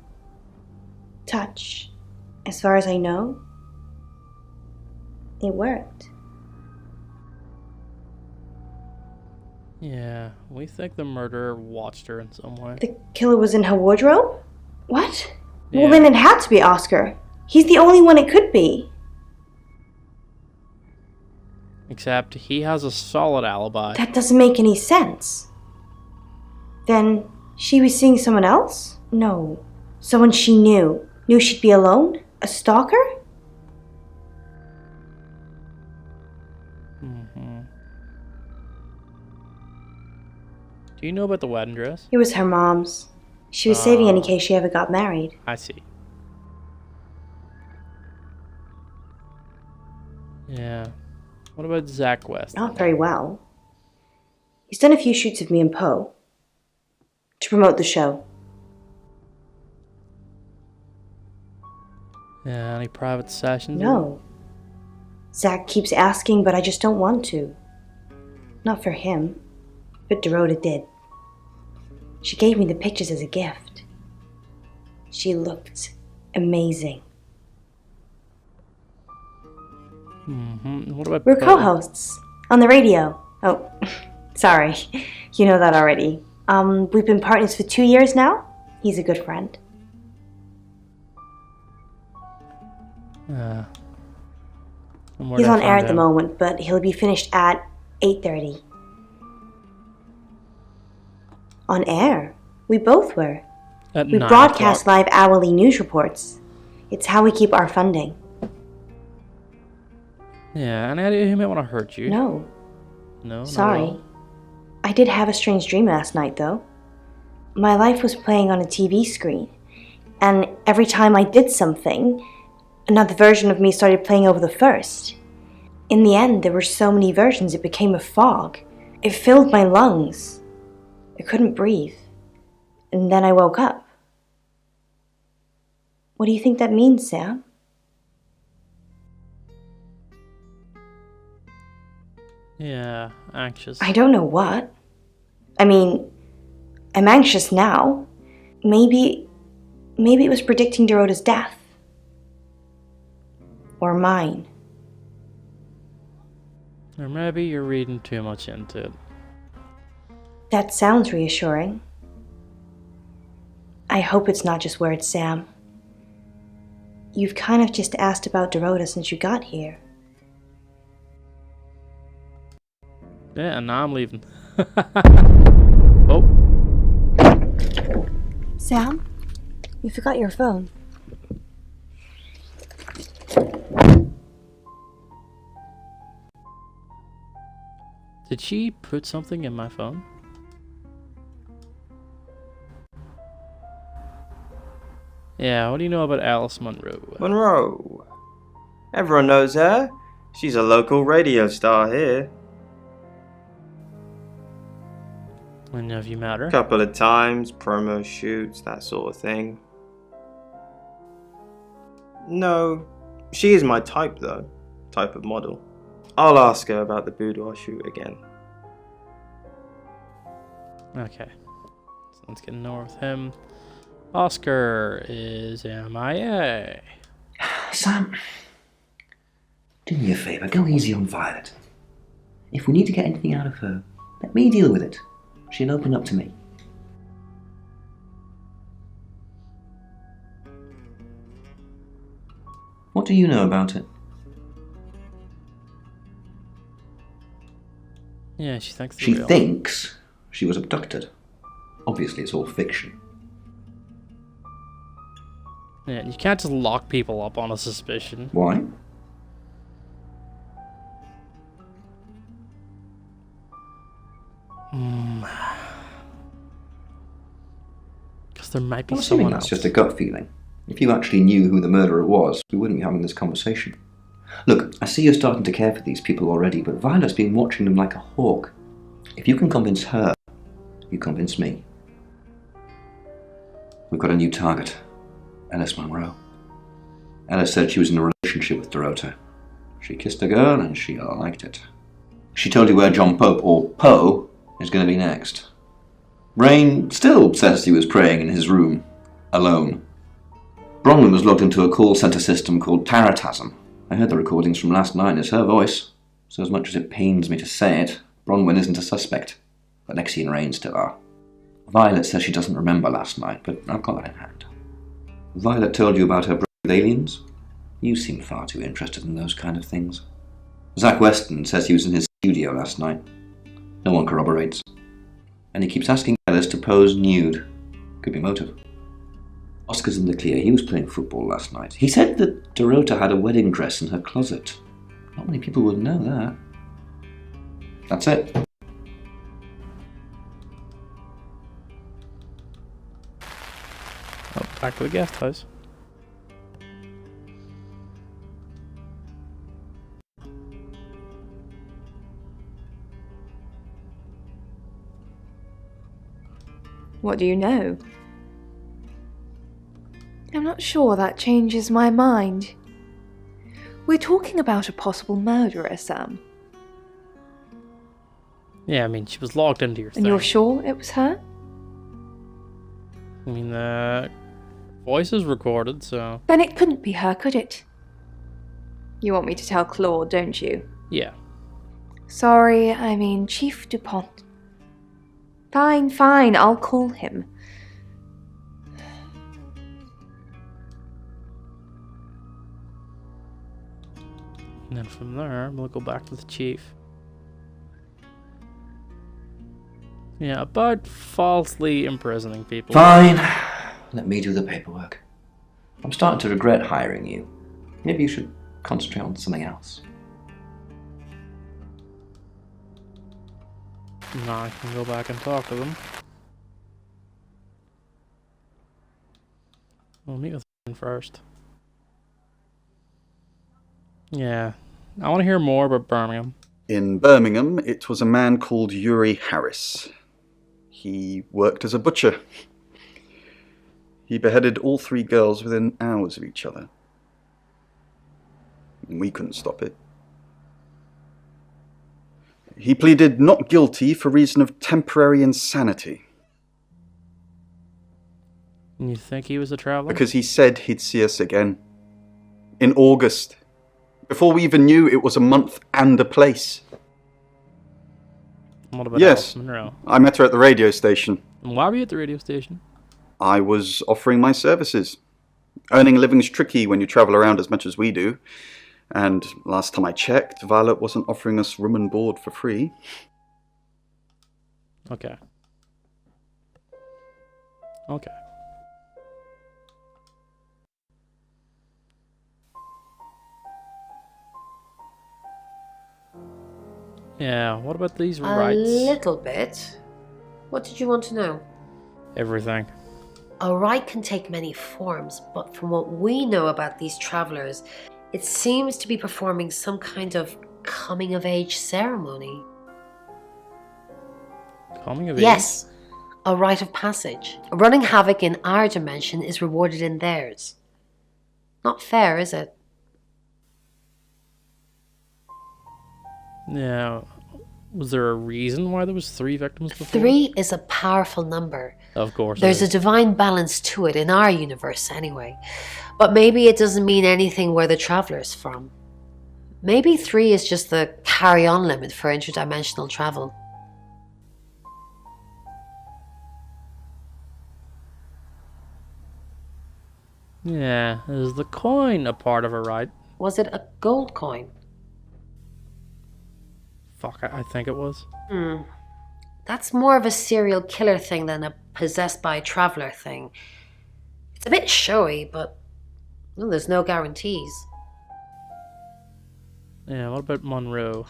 touch. As far as I know, it worked. Yeah, we think the murderer watched her in some way. The killer was in her wardrobe? What? Yeah. Well, then it had to be Oscar. He's the only one it could be. Except he has a solid alibi. That doesn't make any sense. Then she was seeing someone else? No. Someone she knew. Knew she'd be alone? A stalker? Do you know about the wedding dress? It was her mom's. She was saving it in case she ever got married. I see. Yeah. What about Zach West? Not very well. He's done a few shoots of me and Poe. To promote the show. Yeah, any private sessions? No. Zach keeps asking, but I just don't want to. Not for him. But Dorota did. She gave me the pictures as a gift. She looked amazing. What about We're Poe? co-hosts on the radio. Oh, sorry. You know that already. We've been partners for 2 years now. He's a good friend. He's on air at the moment, but he'll be finished at 8:30. On air? We both were. At We 9 broadcast o'clock. live hourly news reports. It's how we keep our funding. Yeah, any idea who might want to hurt you? No. No? Sorry. No. I did have a strange dream last night, though. My life was playing on a TV screen, and every time I did something, another version of me started playing over the first. In the end, there were so many versions it became a fog. It filled my lungs. I couldn't breathe. And then I woke up. What do you think that means, Sam? Yeah, anxious. I don't know what. I mean, I'm anxious now. Maybe it was predicting Dorota's death. Or mine. Or maybe you're reading too much into it. That sounds reassuring. I hope it's not just words, Sam. You've kind of just asked about Dorota since you got here. Yeah, and now I'm leaving. Oh. Sam? You forgot your phone. Did she put something in my phone? Yeah, what do you know about Alice Monroe? Monroe. Everyone knows her. She's a local radio star here. And have you met her? Couple of times, promo shoots, that sort of thing. No, she is my type though. Type of model. I'll ask her about the boudoir shoot again. Okay. So let's get north with him. Oscar is MIA. Sam, do me a favour, go easy on Violet. If we need to get anything out of her, let me deal with it. She'll open up to me. What do you know about it? Yeah, she thinks She real. thinks she was abducted. Obviously, it's all fiction. Yeah, you can't just lock people up on a suspicion. Why? Because there might be I'm assuming someone that's else. just a gut feeling. If you actually knew who the murderer was, we wouldn't be having this conversation. Look, I see you're starting to care for these people already, but Violet's been watching them like a hawk. If you can convince her, you convince me. We've got a new target. Alice Monroe. Alice said she was in a relationship with Dorota. She kissed a girl and she liked it. She told you where John Pope, or Poe, is going to be next. Rain still says he was praying in his room, alone. Bronwyn was logged into a call centre system called Taratasm. I heard the recordings from last night. It's her voice. So as much as it pains me to say it, Bronwyn isn't a suspect. Alexei and Rain still are. Violet says she doesn't remember last night, but I've got that in hand. Violet told you about her brother with aliens? You seem far too interested in those kind of things. Zach Weston says he was in his studio last night. No one corroborates. And he keeps asking Ellis to pose nude. Could be motive. Oscar's in the clear. He was playing football last night. He said that Dorota had a wedding dress in her closet. Not many people would know that. That's it. Oh, back to the guest house. What do you know? I'm not sure that changes my mind. We're talking about a possible murderer, Sam. Yeah, I mean, she was logged into your thing. And you're sure it was her? I mean, the voice is recorded, so... Then it couldn't be her, could it? You want me to tell Claude, don't you? Yeah. Sorry, I mean Chief DuPont. Fine, I'll call him. And then from there, we'll go back to the chief. Yeah, about falsely imprisoning people. Fine. Let me do the paperwork. I'm starting to regret hiring you. Maybe you should concentrate on something else. Now I can go back and talk to them. We'll meet with them first. Yeah, I want to hear more about Birmingham. In Birmingham, it was a man called Yuri Harris. He worked as a butcher. He beheaded all 3 girls within hours of each other. And we couldn't stop it. He pleaded not guilty for reason of temporary insanity. And you think he was a traveller? Because he said he'd see us again. In August. Before we even knew it was a month and a place. What about yes, Alice Monroe? I met her at the radio station. And why were you at the radio station? I was offering my services. Earning a living's tricky when you travel around as much as we do. And last time I checked, Violet wasn't offering us room and board for free. Okay. Okay. Yeah, what about these rights? A little bit. What did you want to know? Everything. A right can take many forms, but from what we know about these travelers, it seems to be performing some kind of coming-of-age ceremony. Coming of age? Yes, a rite of passage. Running havoc in our dimension is rewarded in theirs. Not fair, is it? Yeah. Was there a reason why there was 3 victims before? 3 is a powerful number. Of course. There's a divine balance to it in our universe anyway. But maybe it doesn't mean anything where the traveler's from. Maybe 3 is just the carry-on limit for interdimensional travel. Yeah, is the coin a part of a rite? Was it a gold coin? Fuck, I think it was. That's more of a serial killer thing than a possessed by a traveler thing. It's a bit showy, but well, there's no guarantees. Yeah, what about Monroe?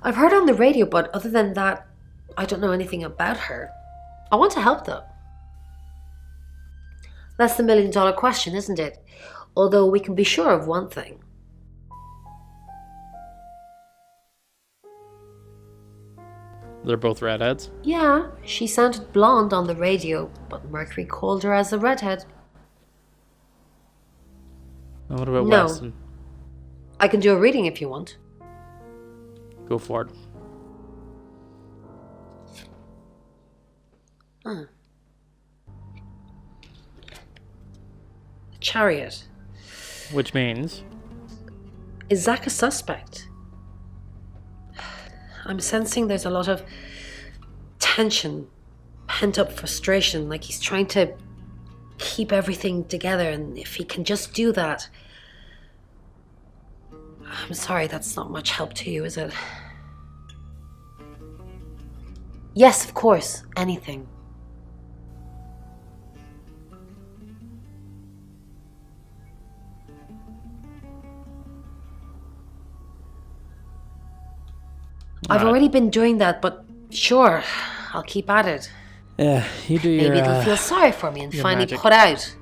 I've heard on the radio, but other than that, I don't know anything about her. I want to help though. That's the $1 million question, isn't it? Although we can be sure of one thing. They're both redheads? Yeah, she sounded blonde on the radio, but Mercury called her as a redhead. And what about No. Weston? I can do a reading if you want. Go for it. Chariot. Which means? Is Zach a suspect? I'm sensing there's a lot of tension, pent up frustration, like he's trying to keep everything together, and if he can just do that... I'm sorry, that's not much help to you, is it? Yes, of course, anything. I've already been doing that, but sure, I'll keep at it. Yeah, you do your... Maybe they'll feel sorry for me and finally magic. put out.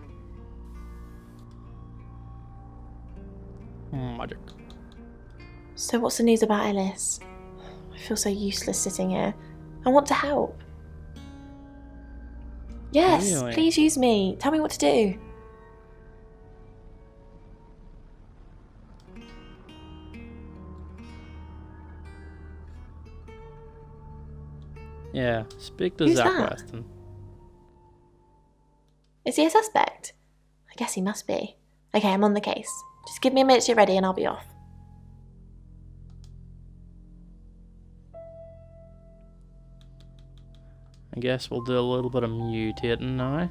Magic. So what's the news about Ellis? I feel so useless sitting here. I want to help. Yes, Really? please use me. Tell me what to do. Yeah, speak to Who's Zach that? Weston. Is he a suspect? I guess he must be. Okay, I'm on the case. Just give me a minute to get ready and I'll be off. I guess we'll do a little bit of mutating now.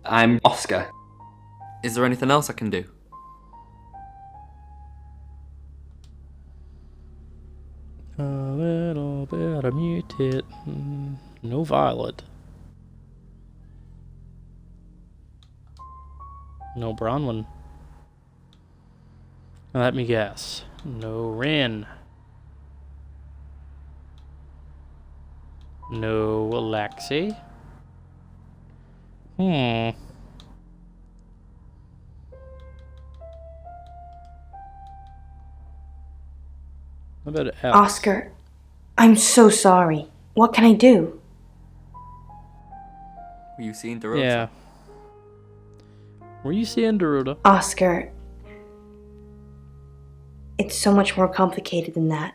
I'm Oscar. Is there anything else I can do? A little bit of mutating. No violet. No Bronwyn. Let me guess. No Rin. No Alexi. I bet Alex. Oscar, I'm so sorry. What can I do? Were you seeing Dorota? Yeah. Were you seeing Dorota? Oscar, it's so much more complicated than that.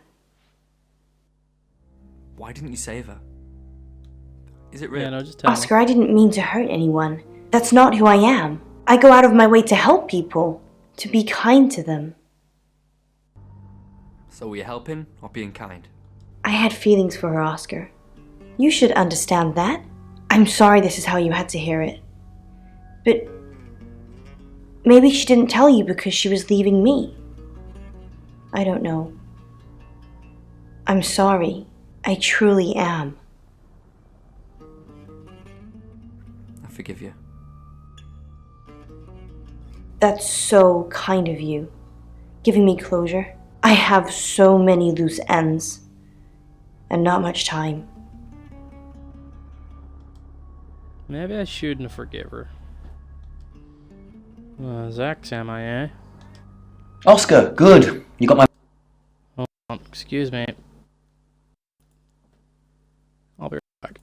Why didn't you save her? Is it real? Yeah, no, just tell Oscar, I didn't mean to hurt anyone. That's not who I am. I go out of my way to help people, to be kind to them. So were you helping or being kind? I had feelings for her, Oscar. You should understand that. I'm sorry this is how you had to hear it. But maybe she didn't tell you because she was leaving me. I don't know. I'm sorry. I truly am. I forgive you. That's so kind of you, giving me closure. I have so many loose ends, and not much time. Maybe I shouldn't forgive her. Zach's MIA. Oscar, good. You got my... Hold on, excuse me. I'll be right back.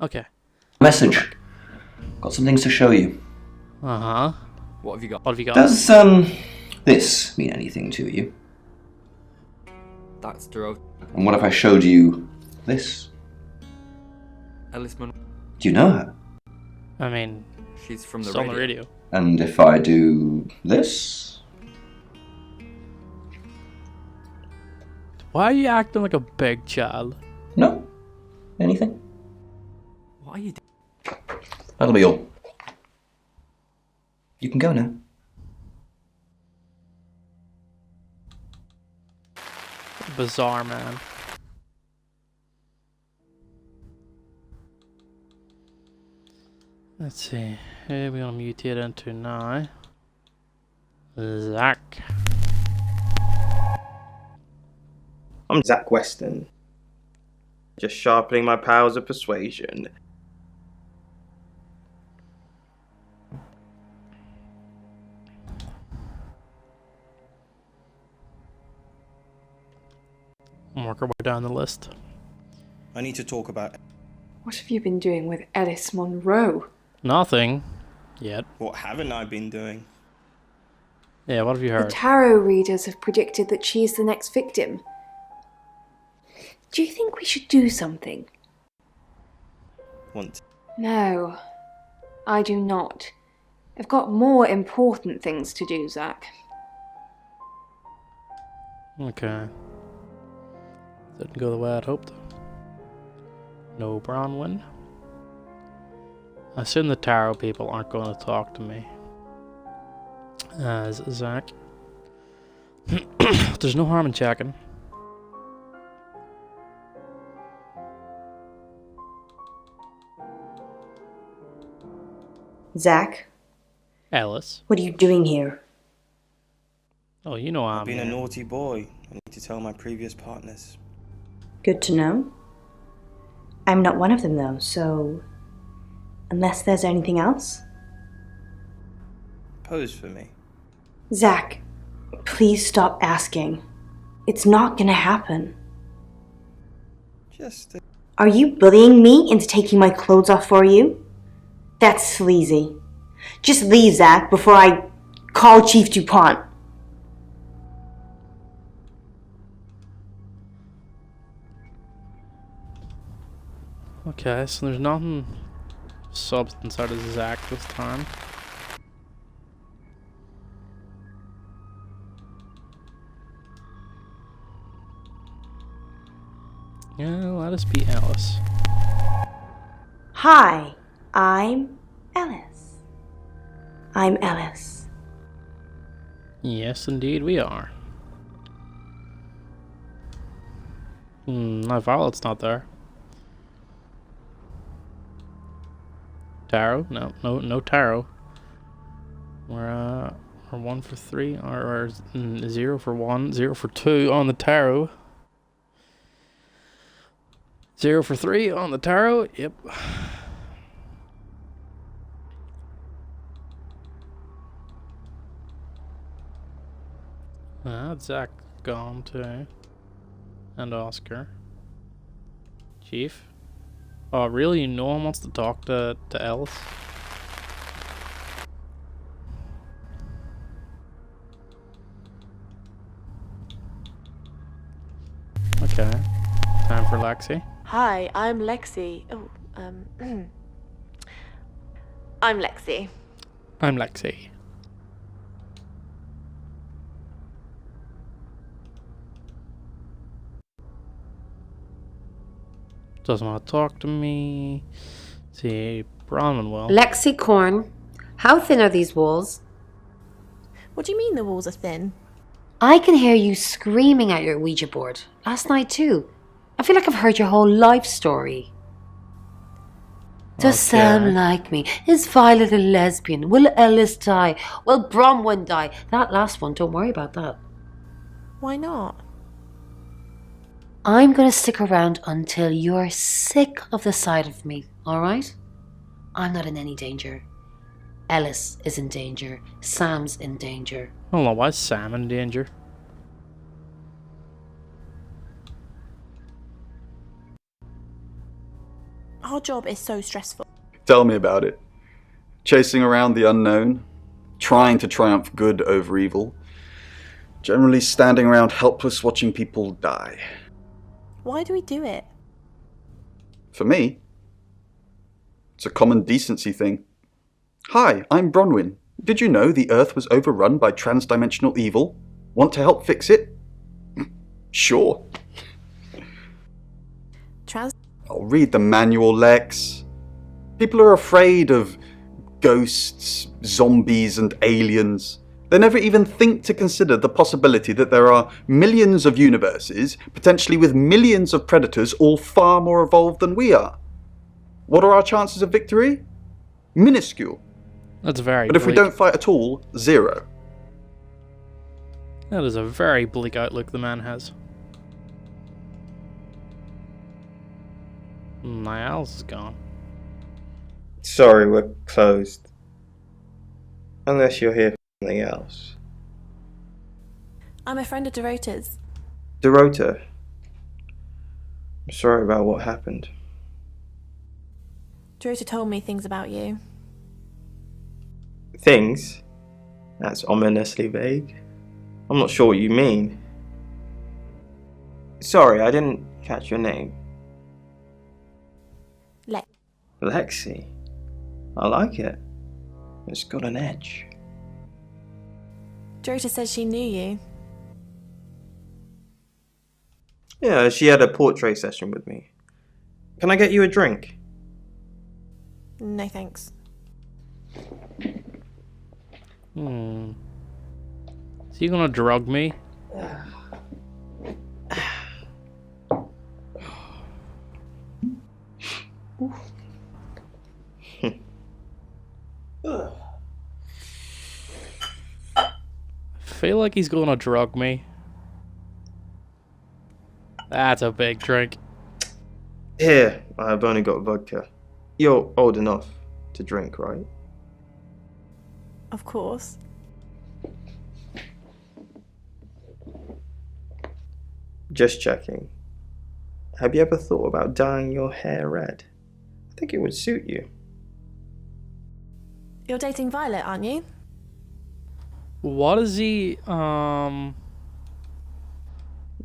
Okay. Message. Got some things to show you. Uh-huh. What have you got? What have you got? Does, this mean anything to you? That's Dorota. And what if I showed you this? Ellis Munro. Do you know her? I mean, She's from the it's on radio. the radio. And if I do this? Why are you acting like a big child? No? Anything? What are you doing? That'll be all. You can go now. Bizarre, man. Let's see. Here we're gonna mutate into now. Zach. I'm Zach Weston. Just sharpening my powers of persuasion. Work our way down the list. I need to talk about... What have you been doing with Ellis Monroe? Nothing. Yet. What haven't I been doing? Yeah, what have you The heard? tarot readers have predicted that she is the next victim. Do you think we should do something? Want? No, I do not. I've got more important things to do, Zach. Okay. Didn't go the way I'd hoped. No Bronwyn. I assume the tarot people aren't going to talk to me. As Zach. There's no harm in checking. Zach? Alice. What are you doing here? Oh, you know I'm I've been a here. naughty boy. I need to tell my previous partners. Good to know. I'm not one of them, though, so... Unless there's anything else? Pose for me. Zach, please stop asking. It's not gonna happen. Just... Are you bullying me into taking my clothes off for you? That's sleazy. Just leave, Zach, before I call Chief DuPont. Okay, so there's nothing substance out of Zach this time. Yeah, let us be Alice. Hi, I'm Ellis. I'm Ellis. Yes, indeed we are. My Violet's not there. Tarot? No tarot. We're 1 for 3, or 0 for 1, 0 for 2 on the tarot. 0 for 3 on the tarot. Yep. Zach gone too. And Oscar. Chief. Oh, really? No one wants to talk to Alice? Okay. Time for Lexi. Hi, I'm Lexi. Oh, I'm Lexi. I'm Lexi. Doesn't want to talk to me. See, Bronwyn will. Lexi Corn, how thin are these walls? What do you mean the walls are thin? I can hear you screaming at your Ouija board. Last night too. I feel like I've heard your whole life story. Does Sam like me? Is Violet a lesbian? Will Ellis die? Will Bronwyn die? That last one, don't worry about that. Why not? I'm gonna stick around until you're sick of the sight of me, alright? I'm not in any danger. Ellis is in danger. Sam's in danger. Hold on, why is Sam in danger? Our job is so stressful. Tell me about it. Chasing around the unknown, trying to triumph good over evil, generally standing around helpless watching people die. Why do we do it? For me, it's a common decency thing. Hi, I'm Bronwyn. Did you know the Earth was overrun by trans-dimensional evil? Want to help fix it? Sure. Trans... I'll read the manual, Lex. People are afraid of ghosts, zombies, and aliens. They never even think to consider the possibility that there are millions of universes, potentially with millions of predators, all far more evolved than we are. What are our chances of victory? Minuscule. That's very But if we bleak. don't fight at all, 0. That is a very bleak outlook the man has. My house is gone. Sorry, we're closed. Unless you're here for something else. I'm a friend of Dorota's. Dorota, I'm sorry about what happened. Dorota told me things about you. Things? That's ominously vague. I'm not sure what you mean. Sorry, I didn't catch your name. Lexi. I like it. It's got an edge. Dorota says she knew you. Yeah, she had a portrait session with me. Can I get you a drink? No thanks. Is he gonna drug me? I feel like he's gonna drug me. That's a big drink. Here, I've only got vodka. You're old enough to drink, right? Of course. Just checking. Have you ever thought about dyeing your hair red? I think it would suit you. You're dating Violet, aren't you? What is he, No,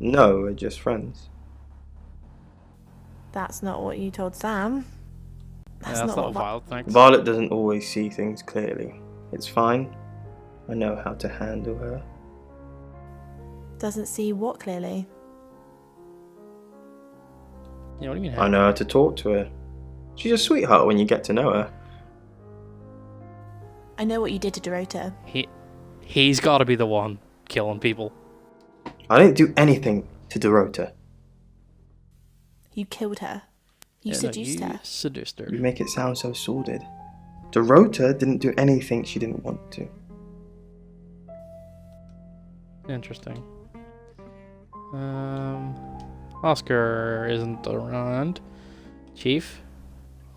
we're just friends. That's not what you told Sam. That's not what Violet thinks. Violet doesn't always see things clearly. It's fine. I know how to handle her. Doesn't see what clearly. Yeah, what do you mean? I know how to talk to her. She's a sweetheart when you get to know her. I know what you did to Dorota. He's got to be the one killing people. I didn't do anything to Dorota. You killed her. You seduced her. Seduced her. You make it sound so sordid. Dorota didn't do anything she didn't want to. Interesting. Oscar isn't around. Chief?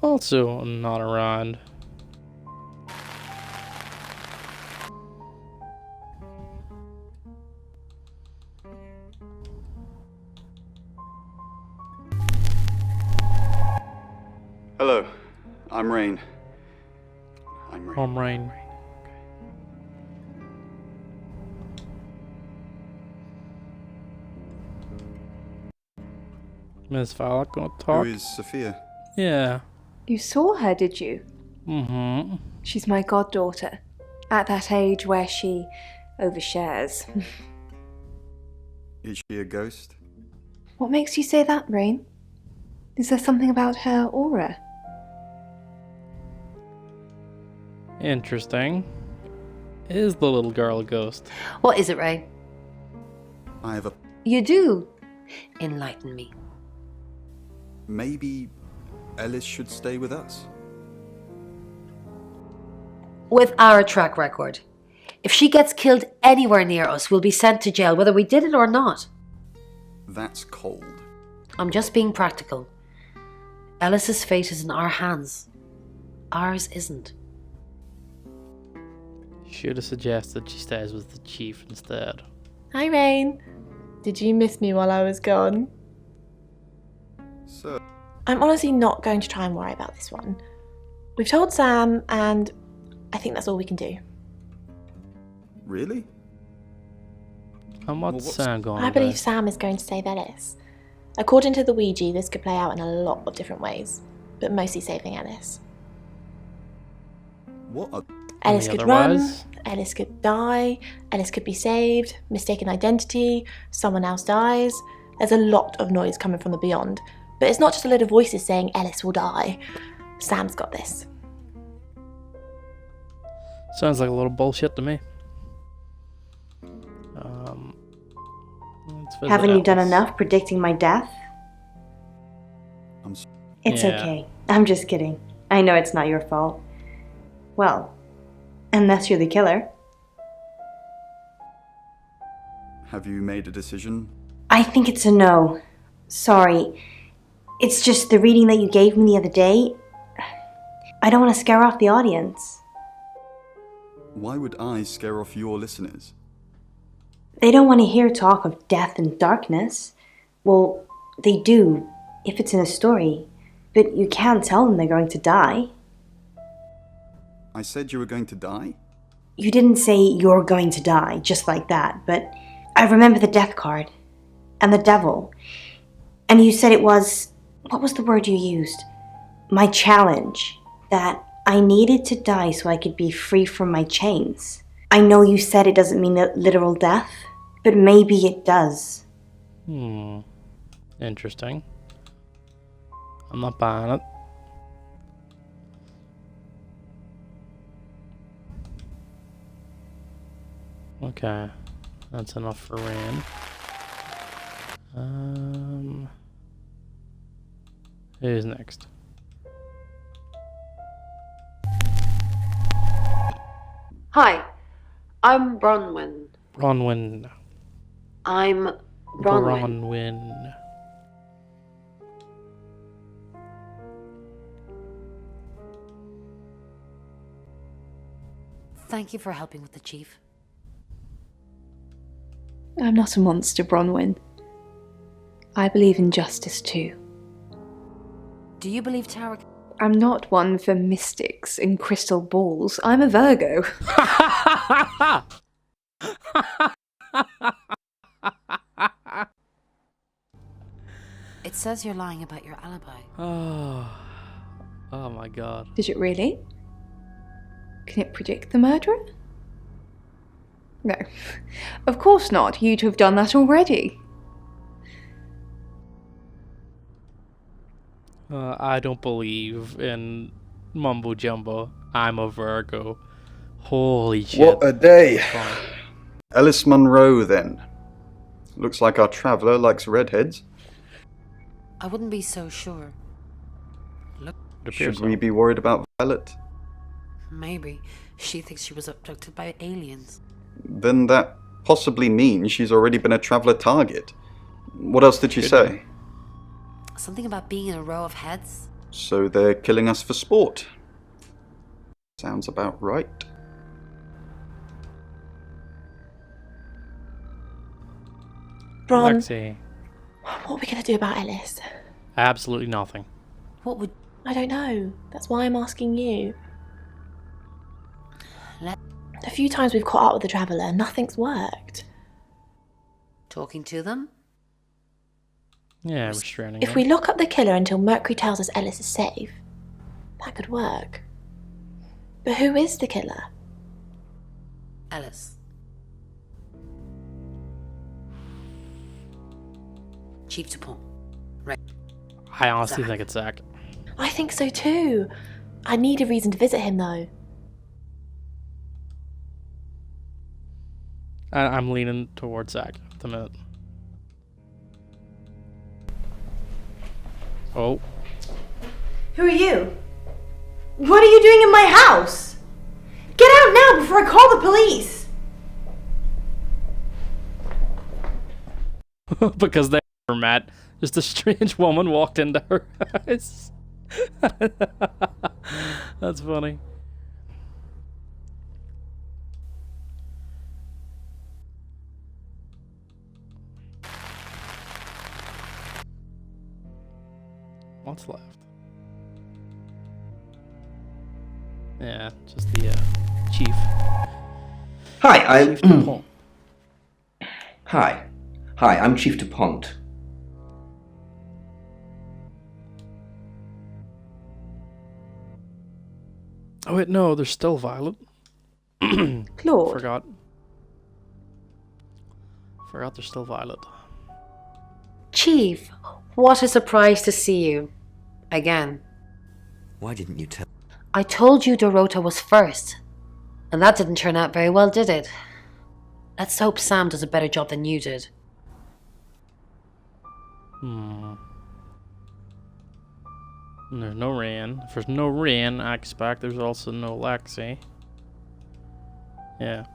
Also not around. Hello, I'm Rain. I'm Rain. Miss Violet gonna talk? Who is Sophia? Yeah. You saw her, did you? Mm-hmm. She's my goddaughter. At that age where she overshares. Is she a ghost? What makes you say that, Rain? Is there something about her aura? Interesting. Is the little girl a ghost? What is it, Ray? I have a... You do. Enlighten me. Maybe Ellis should stay with us? With our track record. If she gets killed anywhere near us, we'll be sent to jail, whether we did it or not. That's cold. I'm just being practical. Ellis's fate is in our hands. Ours isn't. Should have suggested she stays with the chief instead. Hi, Rain. Did you miss me while I was gone? So... I'm honestly not going to try and worry about this one. We've told Sam, and I think that's all we can do. Really? And what's Sam going I to do? believe Sam is going to save Ellis. According to the Ouija, this could play out in a lot of different ways, but mostly saving Ellis. What are... Ellis could run, Ellis could die, Ellis could be saved, mistaken identity, someone else dies. There's a lot of noise coming from the beyond, but it's not just a load of voices saying Ellis will die. Sam's got this. Sounds like a little bullshit to me. Let's visit Haven't you done Atlas. enough predicting my death? It's Yeah. okay. I'm just kidding. I know it's not your fault. Well, unless you're the killer. Have you made a decision? I think it's a no. Sorry. It's just the reading that you gave me the other day. I don't want to scare off the audience. Why would I scare off your listeners? They don't want to hear talk of death and darkness. Well, they do, if it's in a story. But you can't tell them they're going to die. I said you were going to die? You didn't say you're going to die, just like that, but I remember the death card. And the devil. And you said it was... What was the word you used? My challenge. That I needed to die so I could be free from my chains. I know you said it doesn't mean literal death, but maybe it does. Interesting. I'm not buying it. Okay. That's enough for Rand. Who's next? Hi, I'm Bronwyn. Bronwyn. I'm Bronwyn. Bronwyn. Thank you for helping with the chief. I'm not a monster, Bronwyn. I believe in justice too. Do you believe Tara... I'm not one for mystics and crystal balls. I'm a Virgo. It says you're lying about your alibi. Oh my god. Did it really? Can it predict the murderer? No. Of course not. You'd have done that already. I don't believe in mumbo jumbo. I'm a Virgo. Holy shit. What a day. Ellis Munro, then. Looks like our traveller likes redheads. I wouldn't be so sure. Look, Should we be worried about Violet? maybe. She thinks she was abducted by aliens. Then that possibly means she's already been a traveller target. What else did she say? Something about being in a row of heads? So they're killing us for sport. Sounds about right. Bron, Lexi. what are we going to do about Ellis? Absolutely nothing. What would... I don't know. That's why I'm asking you. A few times we've caught up with the Traveller, nothing's worked. Talking to them? Yeah, restraining If we lock up the killer until Mercury tells us Ellis is safe, that could work. But who is the killer? Ellis. Chief Dupont. Right. I honestly think it's Zach. I think so too. I need a reason to visit him though. I'm leaning towards Zach at the minute. Oh. Who are you? What are you doing in my house? Get out now before I call the police! Because they were mad. Just a strange woman walked into her house. That's funny. What's left? Yeah, just the chief. Hi, I'm Chief Dupont. Hi, I'm Chief Dupont. Oh wait, no, there's still Violet. Claude. Forgot there's still Violet. Chief, what a surprise to see you. Again. Why didn't you tell? I told you Dorota was first, And that didn't turn out very well, did it? Let's hope Sam does a better job than you did. There's no rain. If there's no rain, I expect there's also no Lexi. Yeah.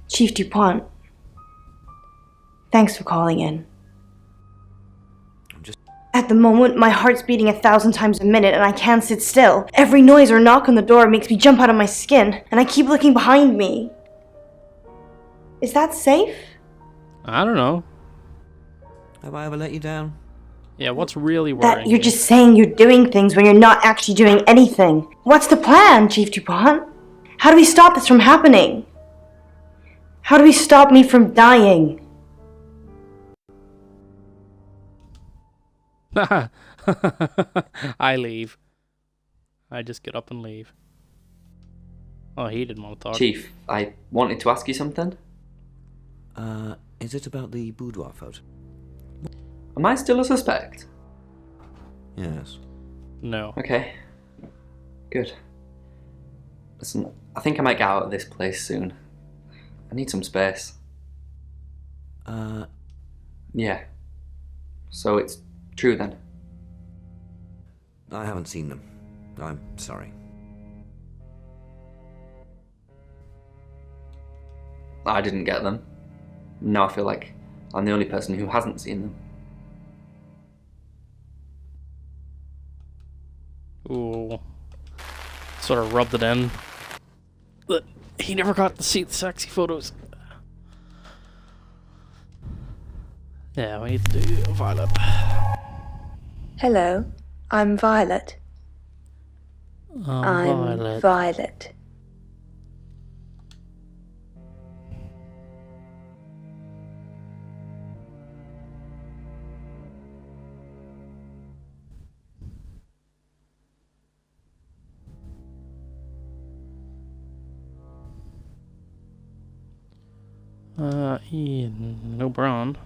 Chief DuPont, thanks for calling in. At the moment, my heart's beating 1,000 times a minute and I can't sit still. Every noise or knock on the door makes me jump out of my skin, and I keep looking behind me. Is that safe? I don't know. Have I ever let you down? Yeah, what's really worrying That you're you? just saying you're doing things when you're not actually doing anything. What's the plan, Chief DuPont? How do we stop this from happening? How do we stop me from dying? I leave. I just get up and leave. Oh, he didn't want to talk. Chief, I wanted to ask you something. Is it about the boudoir photo? Am I still a suspect? Yes. No. Okay. Good. Listen, I think I might get out of this place soon. I need some space. Yeah. So it's true then? I haven't seen them. I'm sorry. I didn't get them. Now I feel like I'm the only person who hasn't seen them. Ooh. Sort of rubbed it in. But he never got to see the sexy photos. Yeah, we need to do Violet. Hello, I'm Violet. I'm Violet. Violet. Ian, no Braun.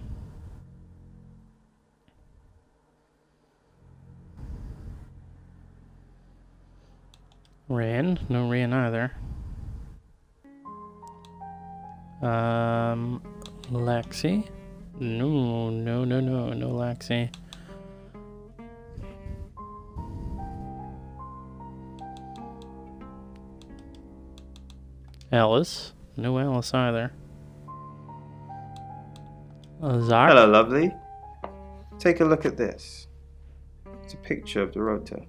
Rain, no rain either. Lexi? No Lexi. Alice? No Alice either. Zach? Hello, lovely. Take a look at this. It's a picture of Dorota.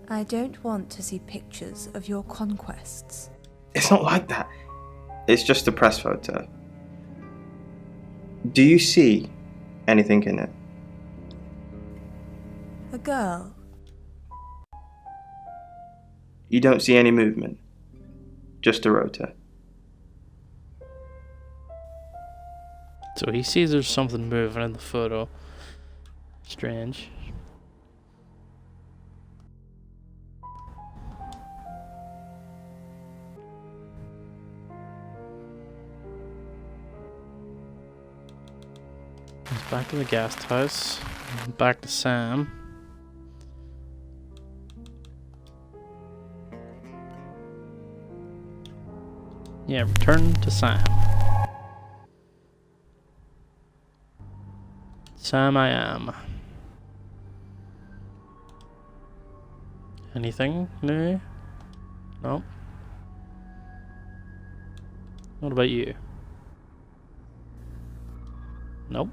I don't want to see pictures of your conquests. It's not like that. It's just a press photo. Do you see anything in it? A girl. You don't see any movement. Just Dorota. So he sees there's something moving in the photo. Strange. He's back to the guest house. Back to Sam. Yeah, return to Sam. Sam I am. Anything new? No. What about you? Nope.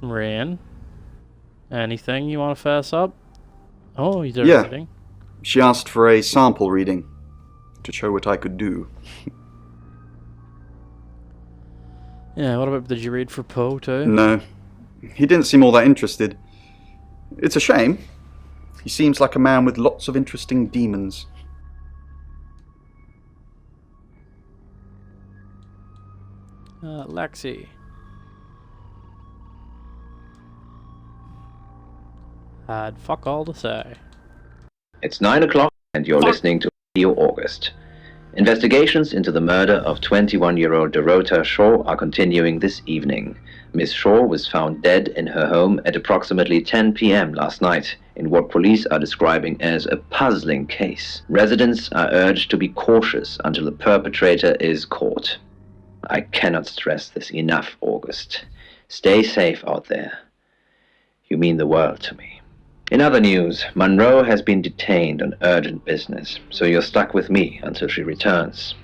Rain? Anything you want to fess up? Oh, you did a reading? She asked for a sample reading to show what I could do. Yeah, what about, did you read for Poe too? No. He didn't seem all that interested. It's a shame. He seems like a man with lots of interesting demons. Lexi. Had fuck all to say. It's 9 o'clock and you're listening to Radio August. Investigations into the murder of 21-year-old Dorota Shaw are continuing this evening. Miss Shaw was found dead in her home at approximately 10 p.m. last night in what police are describing as a puzzling case. Residents are urged to be cautious until the perpetrator is caught. I cannot stress this enough, August. Stay safe out there. You mean the world to me. In other news, Monroe has been detained on urgent business, so you're stuck with me until she returns.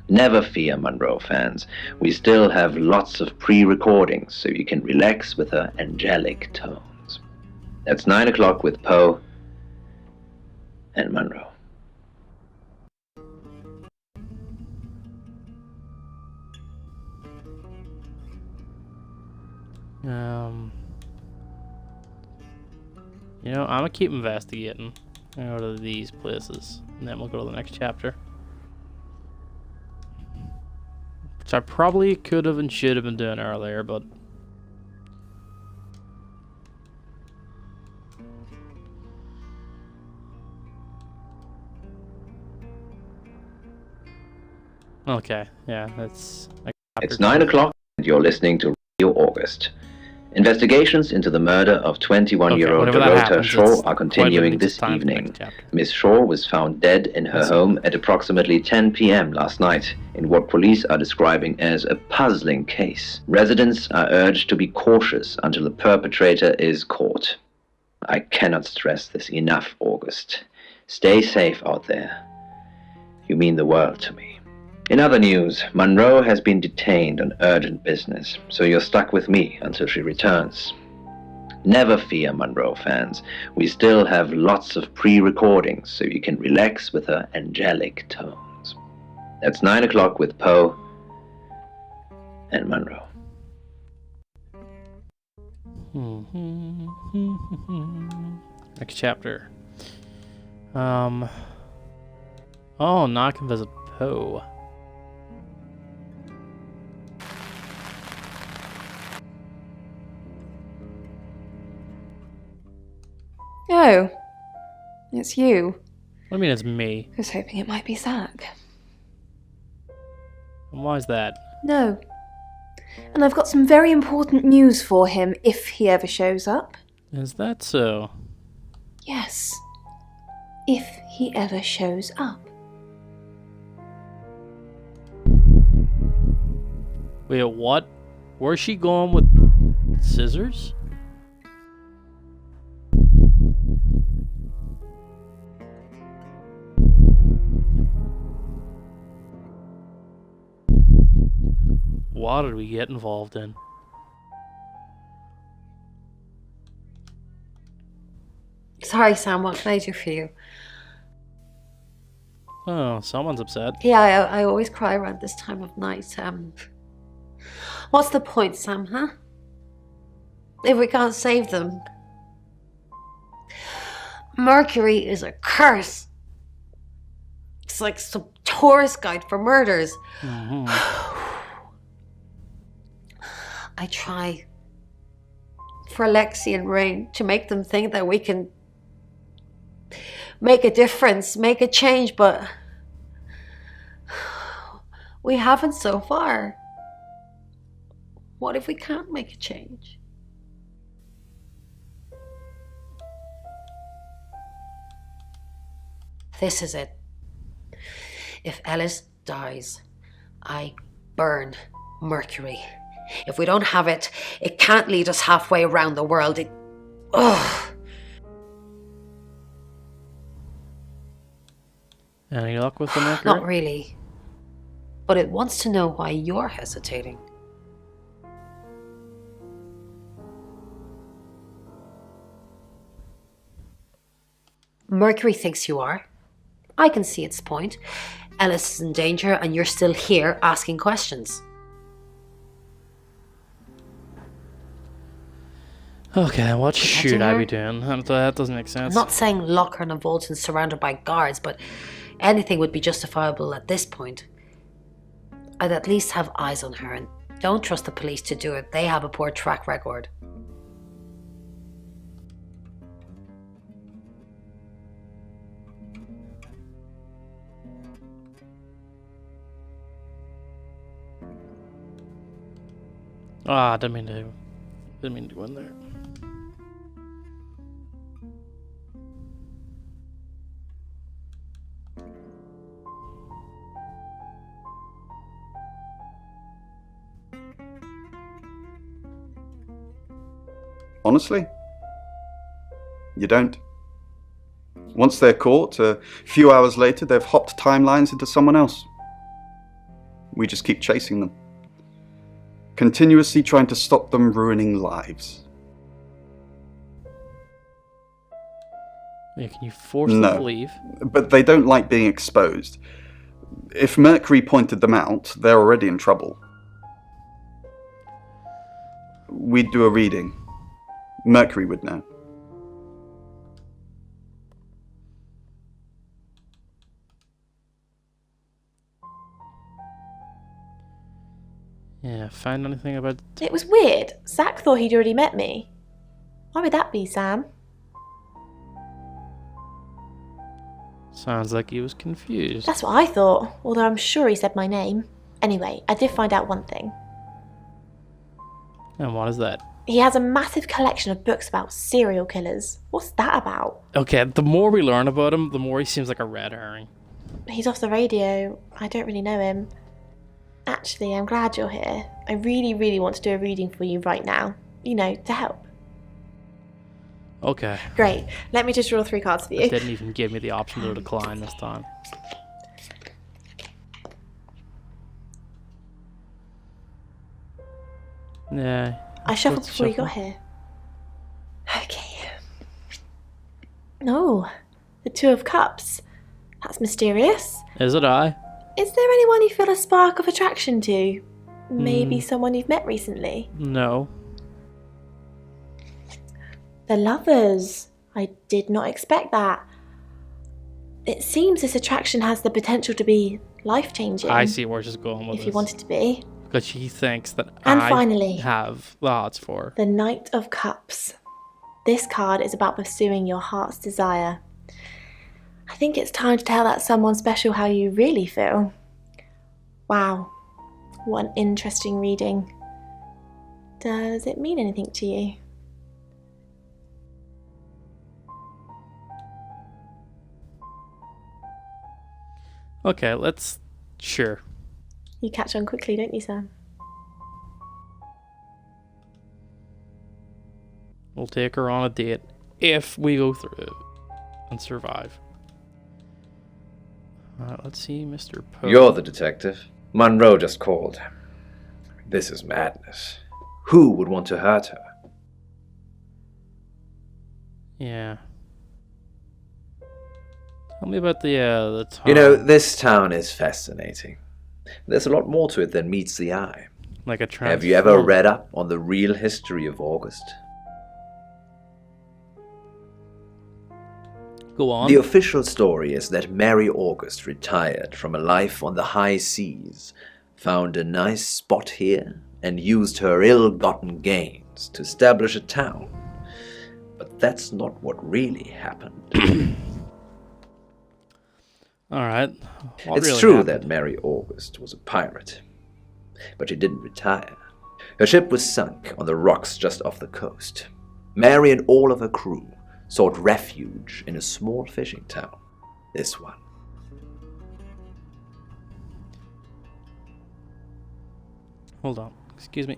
Never fear, Monroe fans. We still have lots of pre-recordings, so you can relax with her angelic tones. That's 9 o'clock with Poe and Monroe. You know, I'm gonna keep investigating. I'll go to these places, and then we'll go to the next chapter. Which I probably could have and should have been doing earlier, but... Okay, yeah, that's... It's 9 o'clock and you're listening to Radio August. Investigations into the murder of 21-year-old Dorota Shaw are continuing this evening. Miss Shaw was found dead in her home at approximately 10 p.m. last night in what police are describing as a puzzling case. Residents are urged to be cautious until the perpetrator is caught. I cannot stress this enough, August. Stay safe out there. You mean the world to me. In other news, Monroe has been detained on urgent business, so you're stuck with me until she returns. Never fear, Monroe fans. We still have lots of pre-recordings, so you can relax with her angelic tones. That's 9 o'clock with Poe and Monroe. Next chapter. Oh, now I can visit Poe. Oh, it's you. What do you mean it's me? I was hoping it might be Zach. And why is that? No. And I've got some very important news for him if he ever shows up. Is that so? Yes. If he ever shows up. Wait, what? Where's she going with scissors? What did we get involved in? Sorry, Sam, what can I do for you? Oh, someone's upset. Yeah, I always cry around this time of night. What's the point, Sam, huh? If we can't save them. Mercury is a curse. It's like some tourist guide for murders. I try for Lexi and Rain to make them think that we can make a difference, make a change, but we haven't so far. What if we can't make a change? This is it. If Ellis dies, I burn Mercury. If we don't have it, it can't lead us halfway around the world. Any luck with the Mercury? Not really. But it wants to know why you're hesitating. Mercury thinks you are. I can see its point. Ellis is in danger and you're still here asking questions. Okay, what should I be doing? That doesn't make sense. I'm not saying lock her in a vault and surround her by guards, but anything would be justifiable at this point. I'd at least have eyes on her, and don't trust the police to do it. They have a poor track record. Ah, didn't mean to go in there. Honestly, you don't. Once they're caught, a few hours later, they've hopped timelines into someone else. We just keep chasing them, continuously trying to stop them ruining lives. Yeah, can you force them to leave? But they don't like being exposed. If Mercury pointed them out, they're already in trouble. We'd do a reading. Mercury would know. Yeah, find anything about... It was weird. Zach thought he'd already met me. Why would that be, Sam? Sounds like he was confused. That's what I thought, although I'm sure he said my name. Anyway, I did find out one thing. And what is that? He has a massive collection of books about serial killers. What's that about? Okay, the more we learn about him, the more he seems like a red herring. He's off the radio. I don't really know him. Actually, I'm glad you're here. I really, really want to do a reading for you right now. You know, to help. Okay. Great. Let me just draw 3 cards for you. It didn't even give me the option to decline this time. Yeah. I shuffled before you got here. Okay. No. The 2 of Cups. That's mysterious. Is it I? Is there anyone you feel a spark of attraction to? Maybe someone you've met recently? No. The Lovers. I did not expect that. It seems this attraction has the potential to be life-changing. I see where she's going with this. If you want it to be. Because she thinks that finally, have the odds for her. The Knight of Cups. This card is about pursuing your heart's desire. I think it's time to tell that someone special how you really feel. Wow, what an interesting reading. Does it mean anything to you? Okay, sure. You catch on quickly, don't you, Sam? We'll take her on a date if we go through it and survive. Alright, let's see, Mr. Poe. You're the detective. Monroe just called. This is madness. Who would want to hurt her? Yeah. Tell me about the town. You know, this town is fascinating. There's a lot more to it than meets the eye. Like a Have you ever read up on the real history of August? Go on. The official story is that Mary August retired from a life on the high seas, found a nice spot here, and used her ill-gotten gains to establish a town. But that's not what really happened. Alright. It's true that Mary August was a pirate, but she didn't retire. Her ship was sunk on the rocks just off the coast. Mary and all of her crew sought refuge in a small fishing town. This one. Hold on. Excuse me.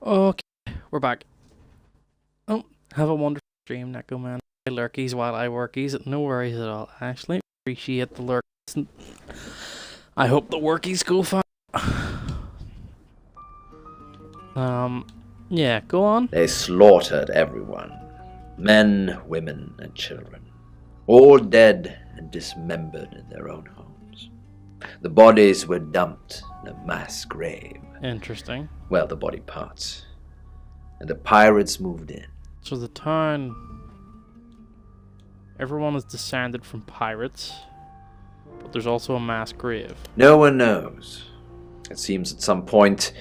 Okay, we're back. Oh, have a wonderful stream, Neko Man. Lurkies while I workies. No worries at all, Ashley. Appreciate the lurkies. I hope the workies go fine. Yeah, go on. They slaughtered everyone. Men, women, and children. All dead and dismembered in their own homes. The bodies were dumped in a mass grave. Interesting. Well, the body parts. And the pirates moved in. So the town... Everyone is descended from pirates. But there's also a mass grave. No one knows. It seems at some point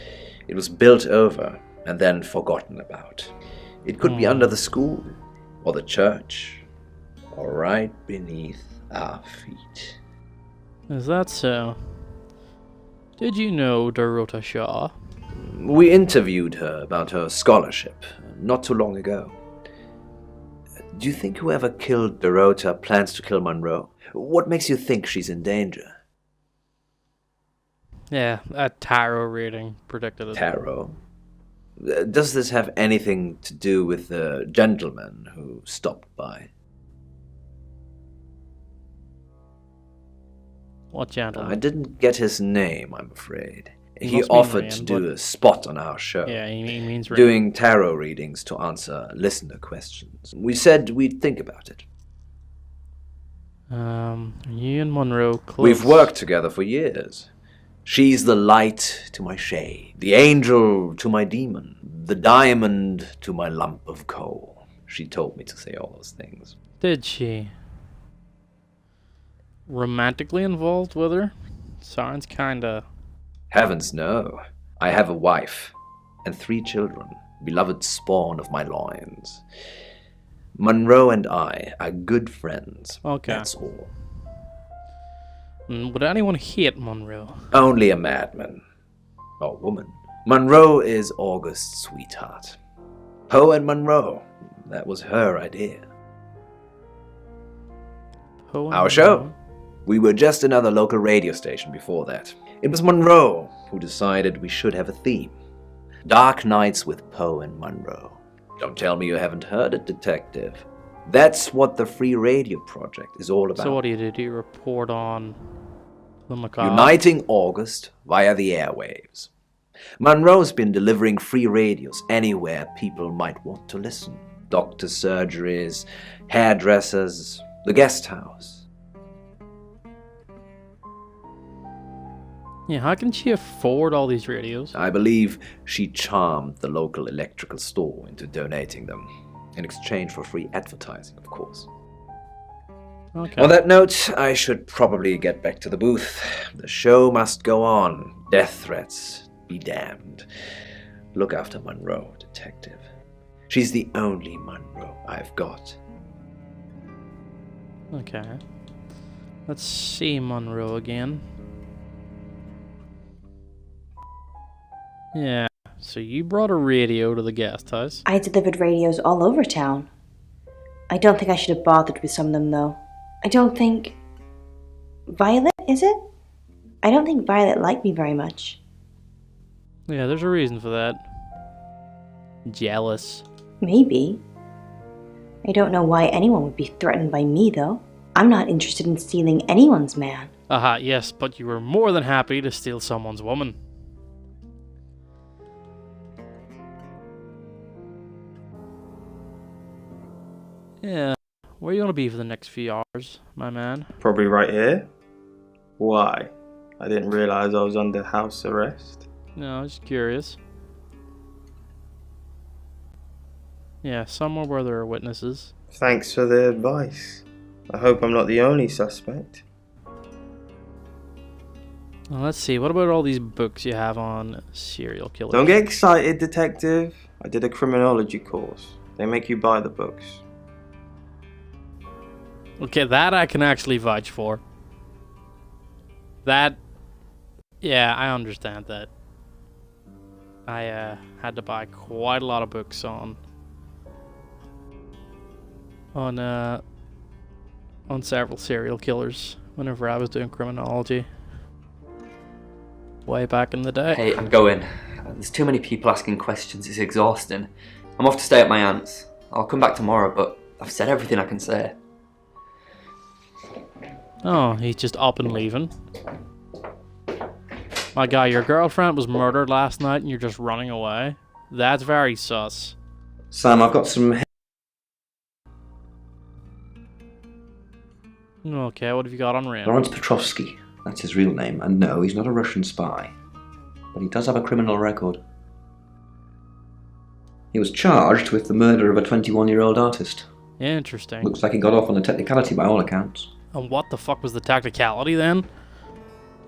it was built over and then forgotten about. It could be under the school, or the church, or right beneath our feet. Is that so? Did you know Dorota Shaw? We interviewed her about her scholarship not too long ago. Do you think whoever killed Dorota plans to kill Monroe? What makes you think she's in danger? Yeah, a tarot reading predicted it. Tarot? Does this have anything to do with the gentleman who stopped by? What gentleman? I didn't get his name, I'm afraid. He Must mean offered Rand, to do but- a spot on our show. Yeah, he means Rand. doing tarot readings to answer listener questions. We said we'd think about it. You and Monroe close. We've worked together for years. She's the light to my shade, the angel to my demon, the diamond to my lump of coal. She told me to say all those things. Did she? Romantically involved with her? Sounds kinda... Heavens no. I have a wife and 3 children, beloved spawn of my loins. Monroe and I are good friends. Okay. That's all. Would anyone hate Monroe? Only a madman. Or woman. Monroe is August's sweetheart. Poe and Monroe. That was her idea. Poe and Our show? We were just another local radio station before that. It was Monroe who decided we should have a theme. Dark Nights with Poe and Monroe. Don't tell me you haven't heard it, Detective. That's what the Free Radio Project is all about. So what do you do? Do you report on the macabre? Uniting August via the airwaves. Monroe's been delivering free radios anywhere people might want to listen. Doctor's surgeries, hairdressers, the guest house. Yeah, how can she afford all these radios? I believe she charmed the local electrical store into donating them, in exchange for free advertising, of course. Okay. On that note, I should probably get back to the booth. The show must go on. Death threats be damned. Look after Monroe, Detective. She's the only Monroe I've got. Okay. Let's see Monroe again. Yeah, so you brought a radio to the guest house. I delivered radios all over town. I don't think I should have bothered with some of them, though. I don't think... Violet, is it? I don't think Violet liked me very much. Yeah, there's a reason for that. Jealous. Maybe. I don't know why anyone would be threatened by me, though. I'm not interested in stealing anyone's man. Aha, yes, but you were more than happy to steal someone's woman. Yeah, where you gonna be for the next few hours, my man? Probably right here. Why? I didn't realize I was under house arrest. No, I was just curious. Yeah, somewhere where there are witnesses. Thanks for the advice. I hope I'm not the only suspect. Well, let's see, what about all these books you have on serial killers? Don't get excited, Detective. I did a criminology course. They make you buy the books. Okay, that I can actually vouch for. That... Yeah, I understand that. I had to buy quite a lot of books on several serial killers whenever I was doing criminology. Way back in the day. Hey, I'm going. There's too many people asking questions, it's exhausting. I'm off to stay at my aunt's. I'll come back tomorrow, but I've said everything I can say. Oh, he's just up and leaving. My guy, your girlfriend was murdered last night and you're just running away? That's very sus. Sam, I've got some... Okay, what have you got on Rain? Lawrence Petrovsky, that's his real name, and no, he's not a Russian spy. But he does have a criminal record. He was charged with the murder of a 21-year-old artist. Interesting. Looks like he got off on a technicality by all accounts. And what the fuck was the tacticality then?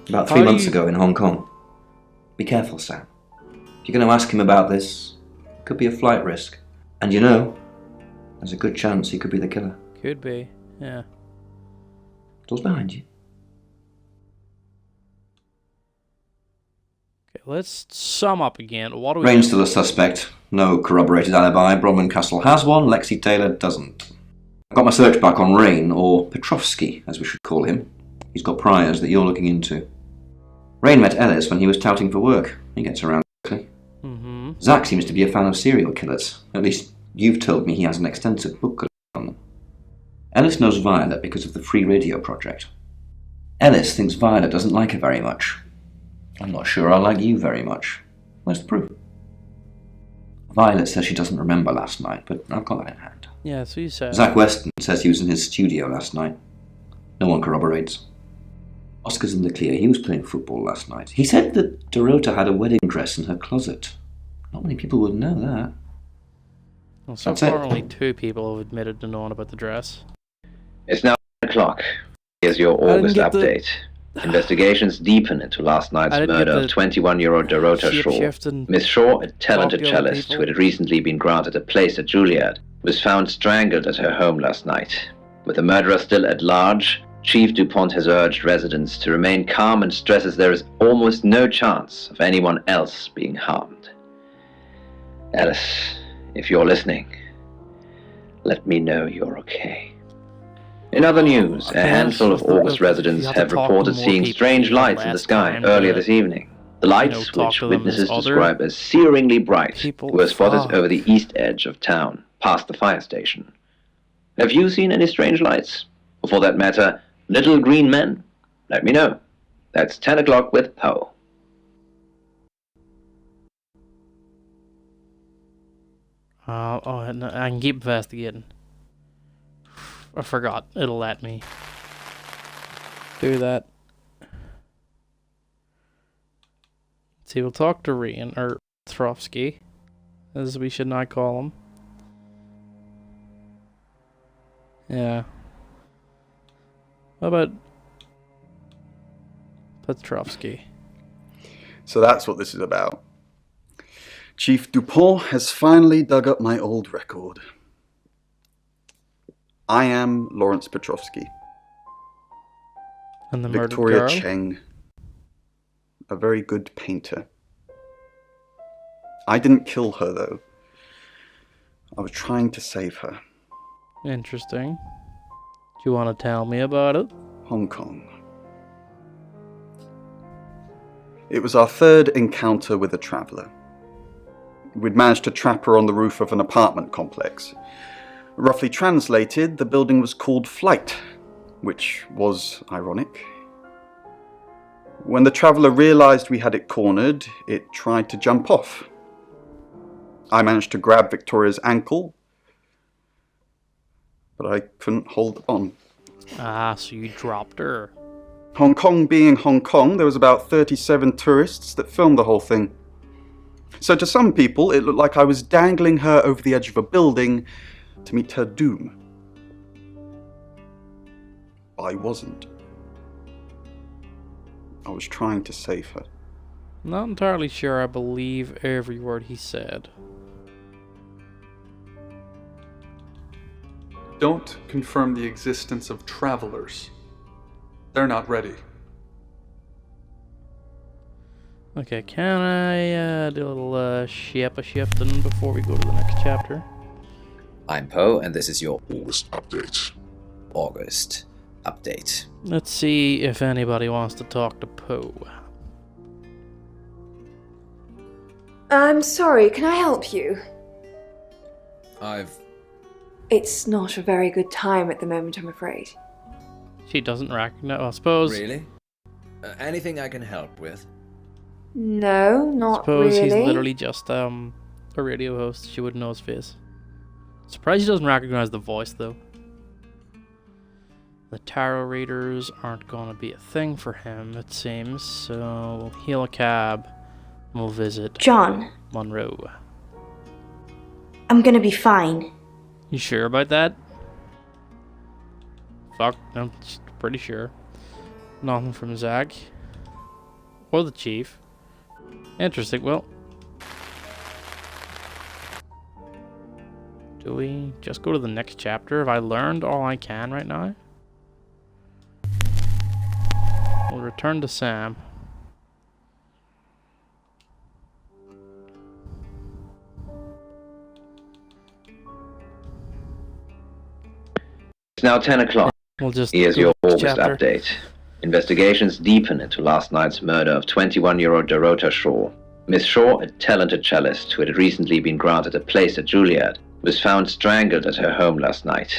About 3 months ago in Hong Kong. Be careful, Sam. If you're going to ask him about this, it could be a flight risk. And you know, there's a good chance he could be the killer. Could be, yeah. Door's behind you. Okay, let's sum up again. What do we Rain's do? still a suspect. No corroborated alibi. Bronwyn Castle has one. Lexi Taylor doesn't. I got my search back on Rain, or Petrovsky, as we should call him. He's got priors that you're looking into. Rain met Ellis when he was touting for work. He gets around quickly. Zach seems to be a fan of serial killers. At least, you've told me he has an extensive book collection on them. Ellis knows Violet because of the free radio project. Ellis thinks Violet doesn't like her very much. I'm not sure I like you very much. Where's the proof? Violet says she doesn't remember last night, but I've got that in hand. Yeah, so you said. Zach Weston says he was in his studio last night. No one corroborates. Oscar's in the clear. He was playing football last night. He said that Dorota had a wedding dress in her closet. Not many people would know that. Well, so That's far it. only 2 people have admitted to knowing about the dress. It's now 10 o'clock. Here's your August update. Investigations deepen into last night's murder of 21-year-old Dorota Shaw. Miss Shaw, a talented cellist who had recently been granted a place at Juilliard, was found strangled at her home last night. With the murderer still at large, Chief DuPont has urged residents to remain calm and stresses there is almost no chance of anyone else being harmed. Alice, if you're listening, let me know you're okay. In other news, a handful of August residents have reported seeing strange lights in the sky earlier this evening. The lights, which witnesses describe as searingly bright, were spotted over the east edge of town, past the fire station. Have you seen any strange lights? Or for that matter, little green men? Let me know. That's 10 o'clock with Poe. No, I can keep investigating. I forgot. It'll let me do that. See, we'll talk to Rian, or Throfsky, as we should not call him. Yeah. What about Petrovsky? So that's what this is about. Chief DuPont has finally dug up my old record. I am Lawrence Petrovsky. And the murdered Victoria girl? Cheng. A very good painter. I didn't kill her, though. I was trying to save her. Interesting. Do you want to tell me about it? Hong Kong. It was our third encounter with a traveller. We'd managed to trap her on the roof of an apartment complex. Roughly translated, the building was called Flight, which was ironic. When the traveller realised we had it cornered, it tried to jump off. I managed to grab Victoria's ankle, but I couldn't hold on. Ah, so you dropped her. Hong Kong being Hong Kong, there was about 37 tourists that filmed the whole thing. So to some people, it looked like I was dangling her over the edge of a building to meet her doom. I wasn't. I was trying to save her. Not entirely sure I believe every word he said. Don't confirm the existence of travelers. They're not ready. Okay, can I do a little shapeshifting before we go to the next chapter? I'm Poe, and this is your August update. August update. Let's see if anybody wants to talk to Poe. I'm sorry, can I help you? I've... It's not a very good time at the moment, I'm afraid. She doesn't recognize, well, I suppose. Really? Anything I can help with? No, not Suppose really. he's literally just a radio host. She wouldn't know his face. Surprised he doesn't recognize the voice, though. The tarot readers aren't going to be a thing for him, it seems. So we'll hail a cab and we'll visit John. Monroe. I'm gonna be fine. You sure about that? Fuck, I'm pretty sure. Nothing from Zach. Or the chief. Interesting, well. Do we just go to the next chapter? Have I learned all I can right now? We'll return to Sam. It's now 10 o'clock. We'll just Here's go your to August chapter. update. Investigations deepen into last night's murder of 21-year-old Dorota Shaw. Miss Shaw, a talented cellist who had recently been granted a place at Juilliard, was found strangled at her home last night.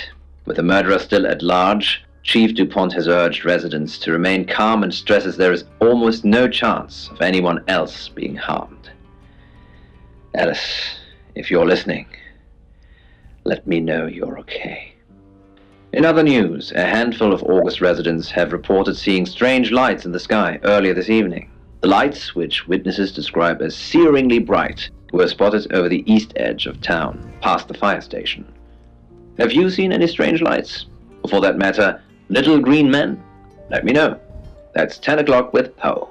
With the murderer still at large, Chief DuPont has urged residents to remain calm and stresses there is almost no chance of anyone else being harmed. Alice, if you're listening, let me know you're okay. In other news, a handful of August residents have reported seeing strange lights in the sky earlier this evening. The lights, which witnesses describe as searingly bright, were spotted over the east edge of town, past the fire station. Have you seen any strange lights? Or for that matter, little green men? Let me know. That's 10 o'clock with Poe.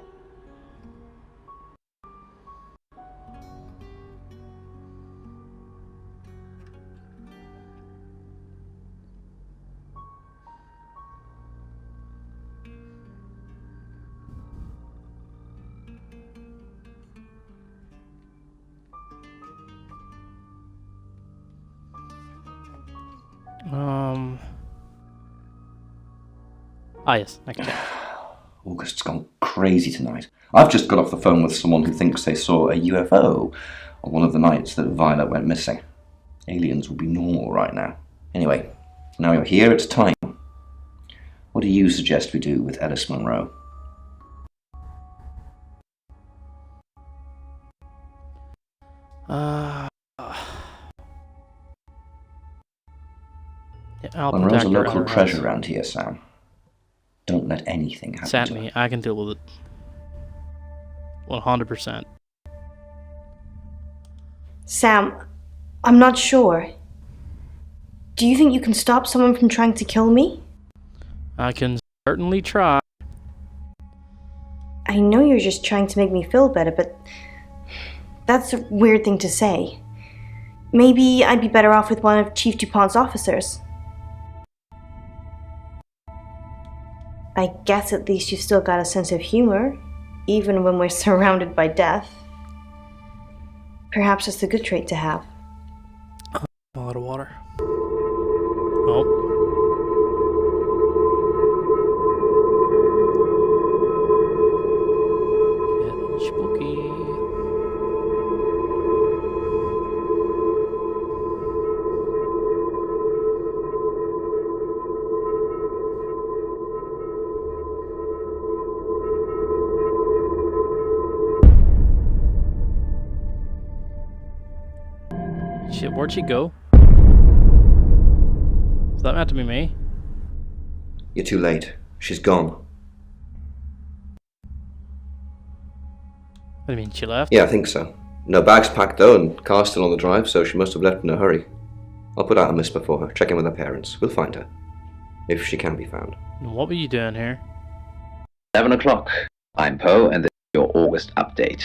Yes, next chapter. August's gone crazy tonight. I've just got off the phone with someone who thinks they saw a UFO on one of the nights that Violet went missing. Aliens would be normal right now. Anyway, now you're here, it's time. What do you suggest we do with Alice Monroe? I'll Monroe's protect a her at local her treasure house. around here, Sam. Don't let anything happen Sent to me. her. I can deal with it. 100%. Sam, I'm not sure. Do you think you can stop someone from trying to kill me? I can certainly try. I know you're just trying to make me feel better, but that's a weird thing to say. Maybe I'd be better off with one of Chief DuPont's officers. I guess at least you've still got a sense of humor, even when we're surrounded by death. Perhaps it's a good trait to have. A lot of water. Oh. Getting spooky. Shit, where'd she go? Is that meant to be me? You're too late. She's gone. What do you mean, she left? Yeah, I think so. No bags packed though, and car's still on the drive, so she must have left in a hurry. I'll put out a miss before her, check in with her parents. We'll find her. If she can be found. What were you doing here? 11 o'clock. I'm Poe, and this is your August update.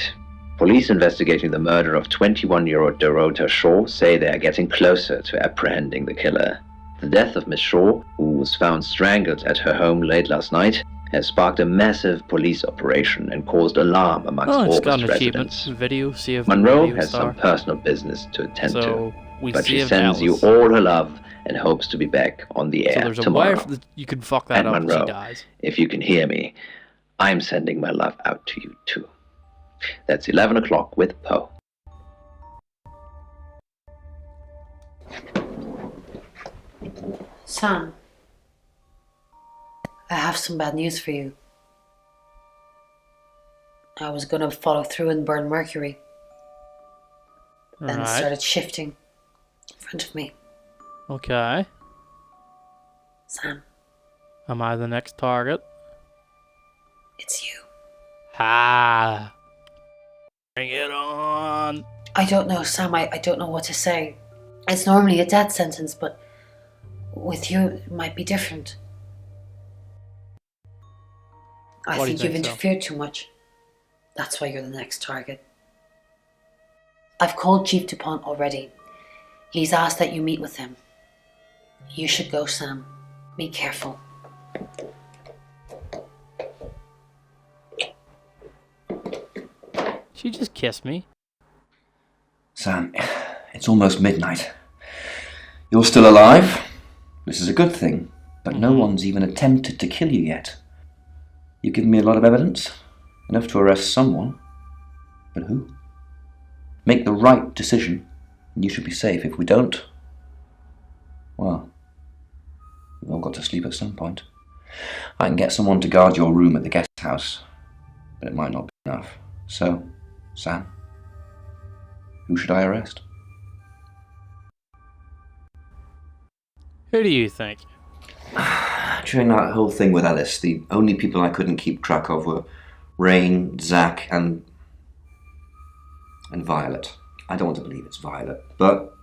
Police investigating the murder of 21-year-old Dorota Shaw say they are getting closer to apprehending the killer. The death of Miss Shaw, who was found strangled at her home late last night, has sparked a massive police operation and caused alarm amongst Oh, it's got August an achievement. residents. Video, see if Monroe video has star. some personal business to attend So, to, we but she saved sends you Alice. all her love and hopes to be back on the So air there's a tomorrow. wife that you could fuck that And up if Monroe, she dies. if you can hear me, I'm sending my love out to you too. That's 11 o'clock with Poe. Sam, I have some bad news for you. I was gonna follow through and burn Mercury. Then it started shifting in front of me. Okay. Sam, Am I the next target? it's you. Ha! Bring it on! I don't know, Sam. I don't know what to say. It's normally a death sentence, but with you, it might be different. I think you've interfered too much. That's why you're the next target. I've called Chief DuPont already. He's asked that you meet with him. You should go, Sam. Be careful. She just kissed me. Sam, it's almost midnight. You're still alive. This is a good thing, but no one's even attempted to kill you yet. You've given me a lot of evidence, enough to arrest someone. But who? Make the right decision, and you should be safe. If we don't, well, we've all got to sleep at some point. I can get someone to guard your room at the guest house, but it might not be enough. So, Sam, who should I arrest? Who do you think? During that whole thing with Alice, the only people I couldn't keep track of were Rain, Zach, and Violet. I don't want to believe it's Violet, but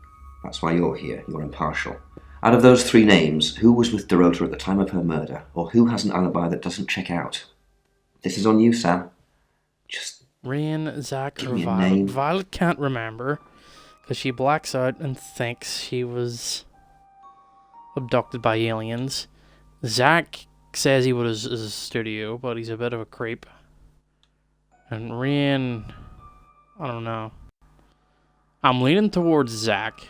that's why you're here. You're impartial. Out of those three names, who was with Dorota at the time of her murder, or who has an alibi that doesn't check out? This is on you, Sam. Just Rain, Zach, or give me a Violet? name. Violet can't remember because she blacks out and thinks she was abducted by aliens. Zach says he was a studio, but he's a bit of a creep. And Rain, I don't know. I'm leaning towards Zach.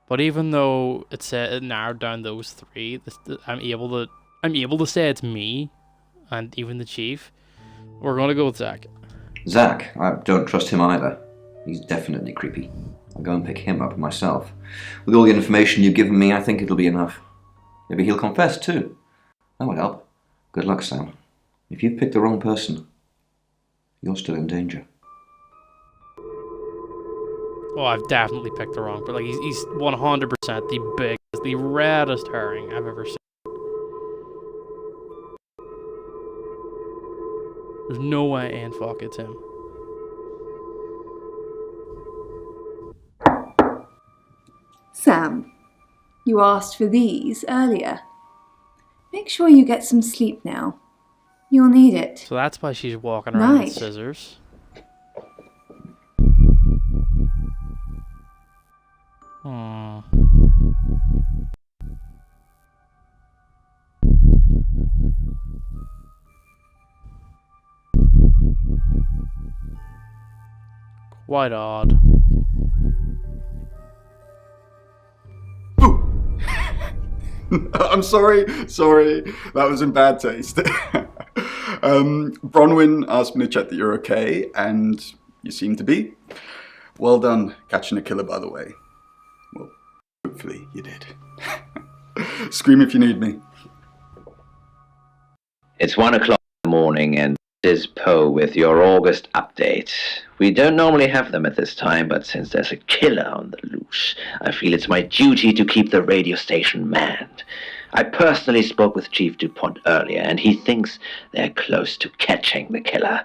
But even though it narrowed down those three, I'm able to say it's me, and even the chief. We're gonna go with Zach. Zach, I don't trust him either. He's definitely creepy. I'll go and pick him up myself. With all the information you've given me, I think it'll be enough. Maybe he'll confess too. That would help. Good luck, Sam. If you've picked the wrong person, you're still in danger. Oh, I've definitely picked the wrong, but like he's 100% the biggest, the reddest herring I've ever seen. There's no way, and fuck, it's him. Sam, you asked for these earlier. Make sure you get some sleep now. You'll need it. So that's why she's walking around with Right. scissors. Hmm. Quite odd. I'm sorry. That was in bad taste. Bronwyn asked me to check that you're okay, and you seem to be. Well done catching a killer, by the way. Well, hopefully you did. Scream if you need me. It's 1 o'clock in the morning, and this is Poe with your August update. We don't normally have them at this time, but since there's a killer on the loose, I feel it's my duty to keep the radio station manned. I personally spoke with Chief DuPont earlier, and he thinks they're close to catching the killer.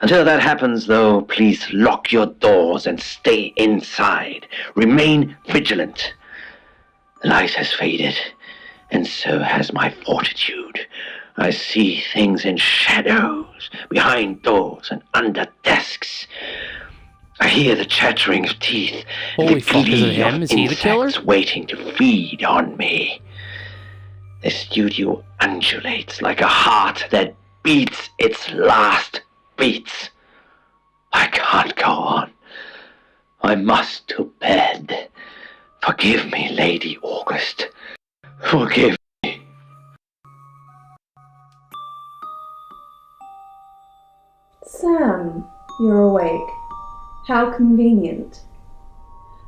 Until that happens, though, please lock your doors and stay inside. Remain vigilant. The light has faded, and so has my fortitude. I see things in shadows, behind doors and under desks. I hear the chattering of teeth and Holy the fuck, is it glee him? of Is he the killer? insects waiting to feed on me. The studio undulates like a heart that beats its last beats. I can't go on. I must to bed. Forgive me, Lady August. Forgive me. Sam, you're awake. How convenient.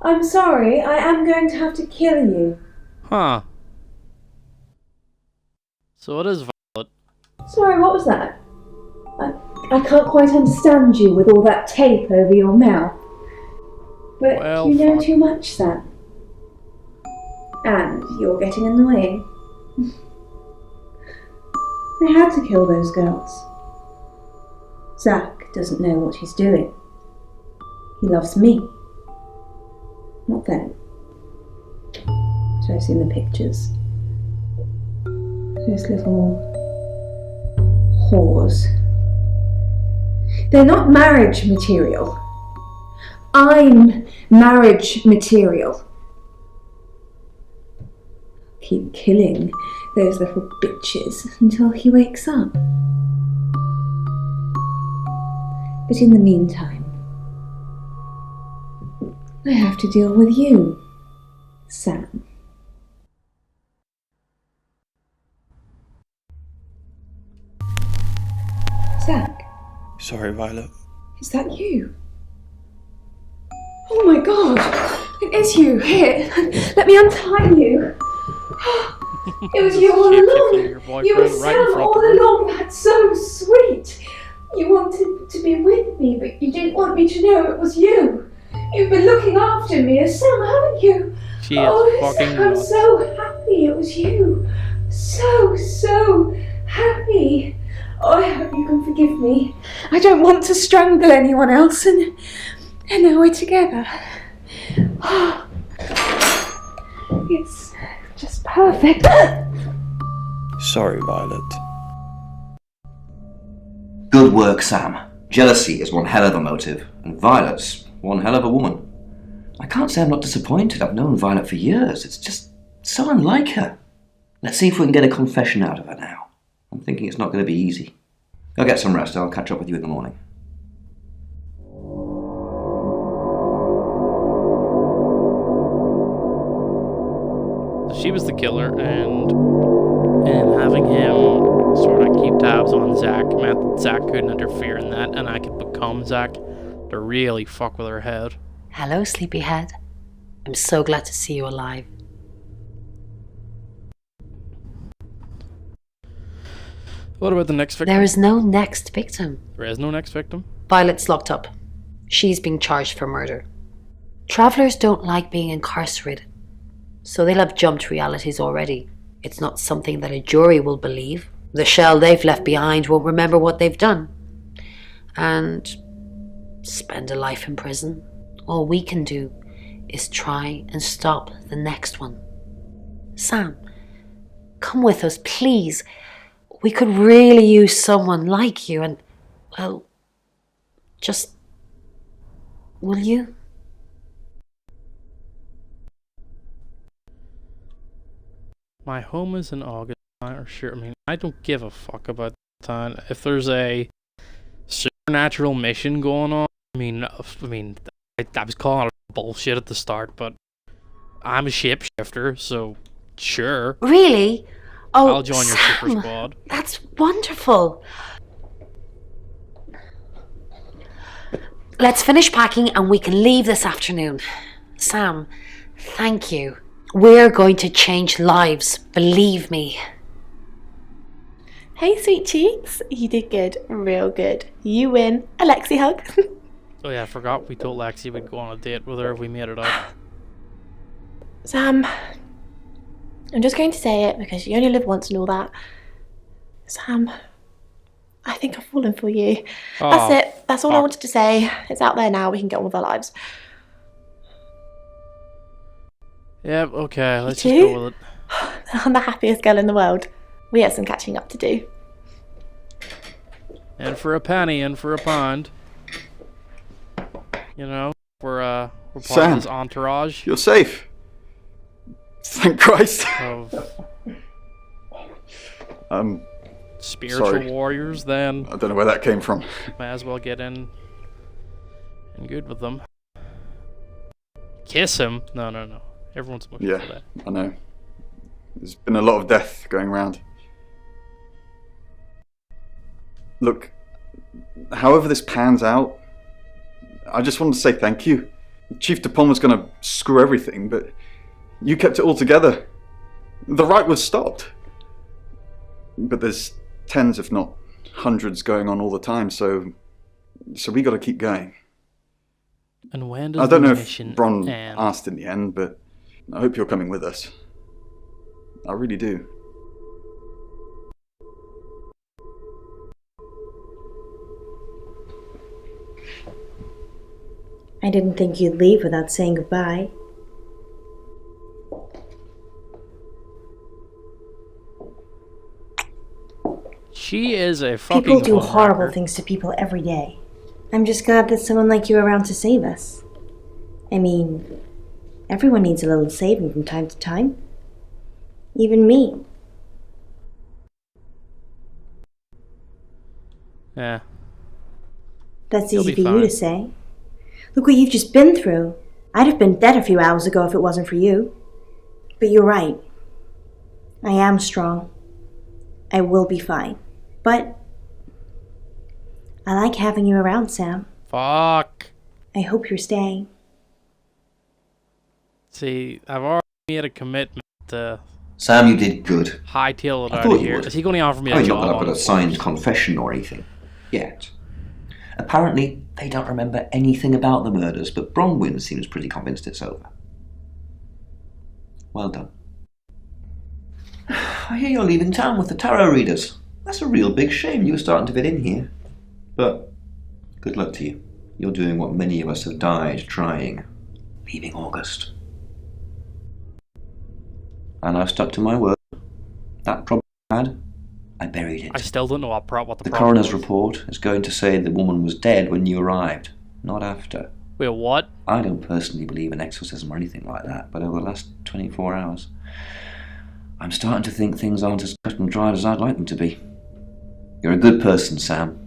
I'm sorry, I am going to have to kill you. Huh. So it is Violet. Sorry, what was that? I can't quite understand you with all that tape over your mouth. But well, you know fuck. too much, Sam. And you're getting annoying. I had to kill those girls. Zach doesn't know what he's doing. He loves me, not them. So I've seen the pictures. Those little whores. They're not marriage material. I'm marriage material. Keep killing those little bitches until he wakes up. But in the meantime, I have to deal with you, Sam. Zach, Sorry, Violet. is that you? Oh my god! It is you! Here, let me untie you! It was you all along! You were Sam all along! That's so sweet! You wanted to be with me, but you didn't want me to know it was you! You've been looking after me as Sam, haven't you? She is fucking Sam, I'm nuts. so happy it was you! So happy! Oh, I hope you can forgive me. I don't want to strangle anyone else, and now we're together. It's just perfect. Sorry, Violet. Good work, Sam. Jealousy is one hell of a motive, and Violet's one hell of a woman. I can't say I'm not disappointed. I've known Violet for years. It's just so unlike her. Let's see if we can get a confession out of her now. I'm thinking it's not going to be easy. I'll get some rest. I'll catch up with you in the morning. She was the killer, and having him sort of keep tabs on Zach meant that Zach couldn't interfere in that, and I could become Zach to really fuck with her head. Hello, sleepyhead. I'm so glad to see you alive. What about the next victim? There is no next victim. There is no next victim? Violet's locked up. She's being charged for murder. Travelers don't like being incarcerated, so they'll have jumped realities already. It's not something that a jury will believe. The shell they've left behind won't remember what they've done. And spend a life in prison. All we can do is try and stop the next one. Sam, come with us, please. We could really use someone like you, and, well, just, will you? My home is in August. Sure, I mean, I don't give a fuck about the time. If there's a supernatural mission going on, I was calling it bullshit at the start, but I'm a shapeshifter, so sure. Really? Oh, I'll join your Sam, super squad. That's wonderful. Let's finish packing and we can leave this afternoon. Sam, thank you. We're going to change lives, believe me. Hey, sweet cheeks. You did good. Real good. You win. A Lexi hug. Oh yeah, I forgot we told Lexi we'd go on a date with her if we made it out. Sam, I'm just going to say it because you only live once and all that. Sam, I think I've fallen for you. Oh, that's it. That's all I wanted to say. It's out there now. We can get on with our lives. Yep, okay, let's You just too? go with it. I'm the happiest girl in the world. We have some catching up to do. And for a penny, and for a pound. You know, we're part Sam, of this entourage. You're safe. Thank Christ. Of spiritual sorry. warriors, then. I don't know where that came from. Might as well get in and good with them. Kiss him? No. Everyone's looking for Yeah, that. I know. There's been a lot of death going around. Look, however this pans out, I just wanted to say thank you. Chief DuPont was going to screw everything, but you kept it all together. The right was stopped. But there's tens, if not hundreds, going on all the time, so we got to keep going. And when does I don't the know mission if Bron end? asked in the end, but I hope you're coming with us. I really do. I didn't think you'd leave without saying goodbye. She is a fucking People do homewrecker. horrible things to people every day. I'm just glad there's someone like you around to save us. I mean, everyone needs a little saving from time to time. Even me. Yeah. That's You'll easy be for fine. you to say. Look what you've just been through. I'd have been dead a few hours ago if it wasn't for you. But you're right. I am strong. I will be fine. But I like having you around, Sam. Fuck. I hope you're staying. See, I've already made a commitment to Sam, you did good. hightail it I out thought of you here. would. Is he going to offer me I a mean, not job? that I've on got a the signed force? confession or anything. Yet. Apparently, they don't remember anything about the murders, but Bronwyn seems pretty convinced it's over. Well done. I hear you're leaving town with the tarot readers. That's a real big shame. You were starting to fit in here. But good luck to you. You're doing what many of us have died trying. Leaving August. And I've stuck to my word. That problem I had, I buried it. I still don't know what the The problem coroner's was. report is going to say the woman was dead when you arrived, not after. Wait, what? I don't personally believe in exorcism or anything like that, but over the last 24 hours, I'm starting to think things aren't as cut and dried as I'd like them to be. You're a good person, Sam.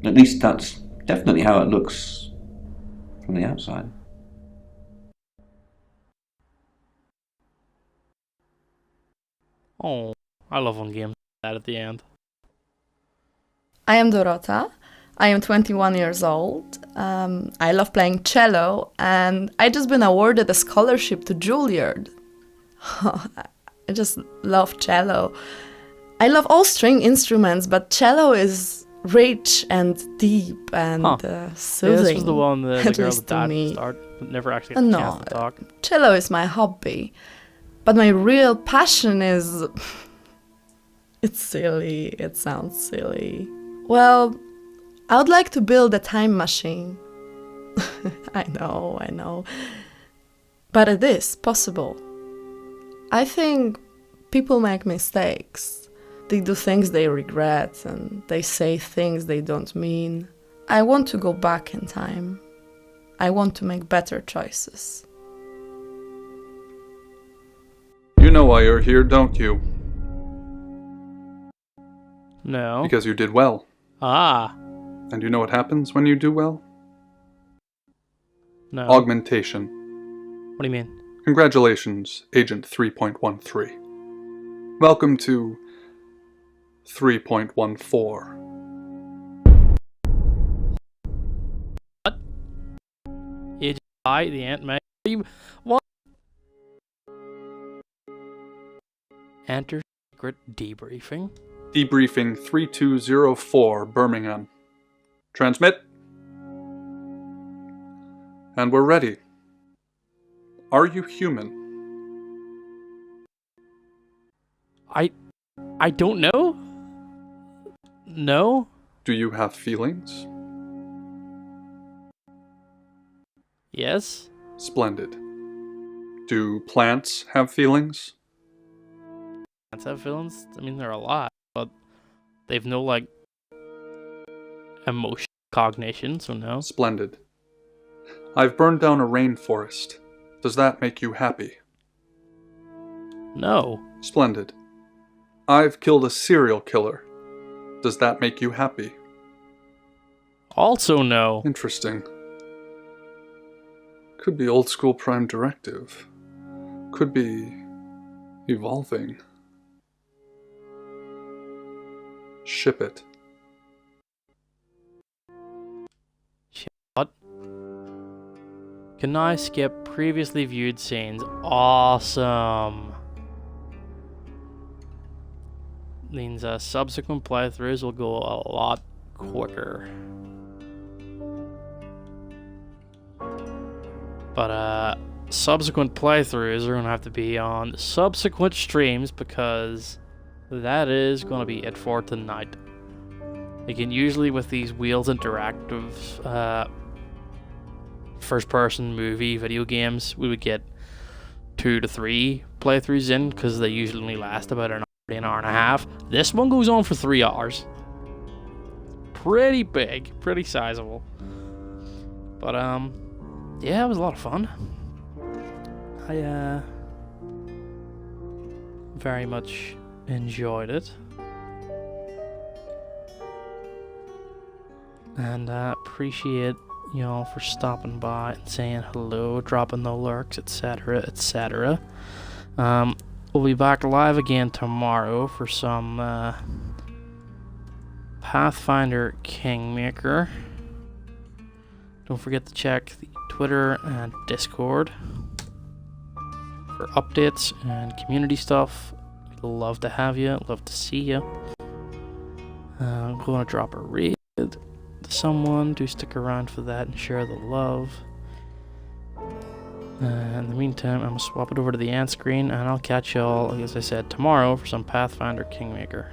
At least that's definitely how it looks from the outside. Oh, I love when games do that at the end. I am Dorota. I am 21 years old. I love playing cello, and I just been awarded a scholarship to Juilliard. I just love cello. I love all string instruments, but cello is rich and deep and soothing. Yeah, this was the one the at girl least that died to at the me. start, but never actually got a chance to talk. Cello is my hobby, but my real passion is... It's silly, it sounds silly. Well, I would like to build a time machine. I know. But it is possible. I think people make mistakes. They do things they regret and they say things they don't mean. I want to go back in time. I want to make better choices. You know why you're here, don't you? No. Because you did well. Ah. And you know what happens when you do well? No. Augmentation. What do you mean? Congratulations, Agent 3.13. Welcome to 3.14. What? Agent I, the Ant-Man. What? Enter secret debriefing. Debriefing 3204, Birmingham. Transmit. And we're ready. Are you human? I don't know? No? Do you have feelings? Yes? Splendid. Do plants have feelings? Plants have feelings? I mean, there are a lot, but they've no, like, emotion cognition, so no. Splendid. I've burned down a rainforest. Does that make you happy? No. Splendid. I've killed a serial killer. Does that make you happy? Also no. Interesting. Could be old school Prime Directive. Could be evolving. Ship it. What? Can now skip previously viewed scenes. Awesome. Means subsequent playthroughs will go a lot quicker. But subsequent playthroughs are going to have to be on subsequent streams because that is going to be it for tonight. Again, usually with these Wheels Interactive first-person movie video games, we would get 2 to 3 playthroughs in because they usually only last about an hour and a half. This one goes on for 3 hours. Pretty big, pretty sizable. But yeah, it was a lot of fun. I very much enjoyed it. And I appreciate y'all for stopping by and saying hello, dropping the lurks, etc., etc. We'll be back live again tomorrow for some Pathfinder Kingmaker. Don't forget to check the Twitter and Discord for updates and community stuff. We'd love to have you, love to see you. I'm going to drop a raid to someone. Do stick around for that and share the love. In the meantime, I'm going to swap it over to the end screen, and I'll catch y'all, as I said, tomorrow for some Pathfinder Kingmaker.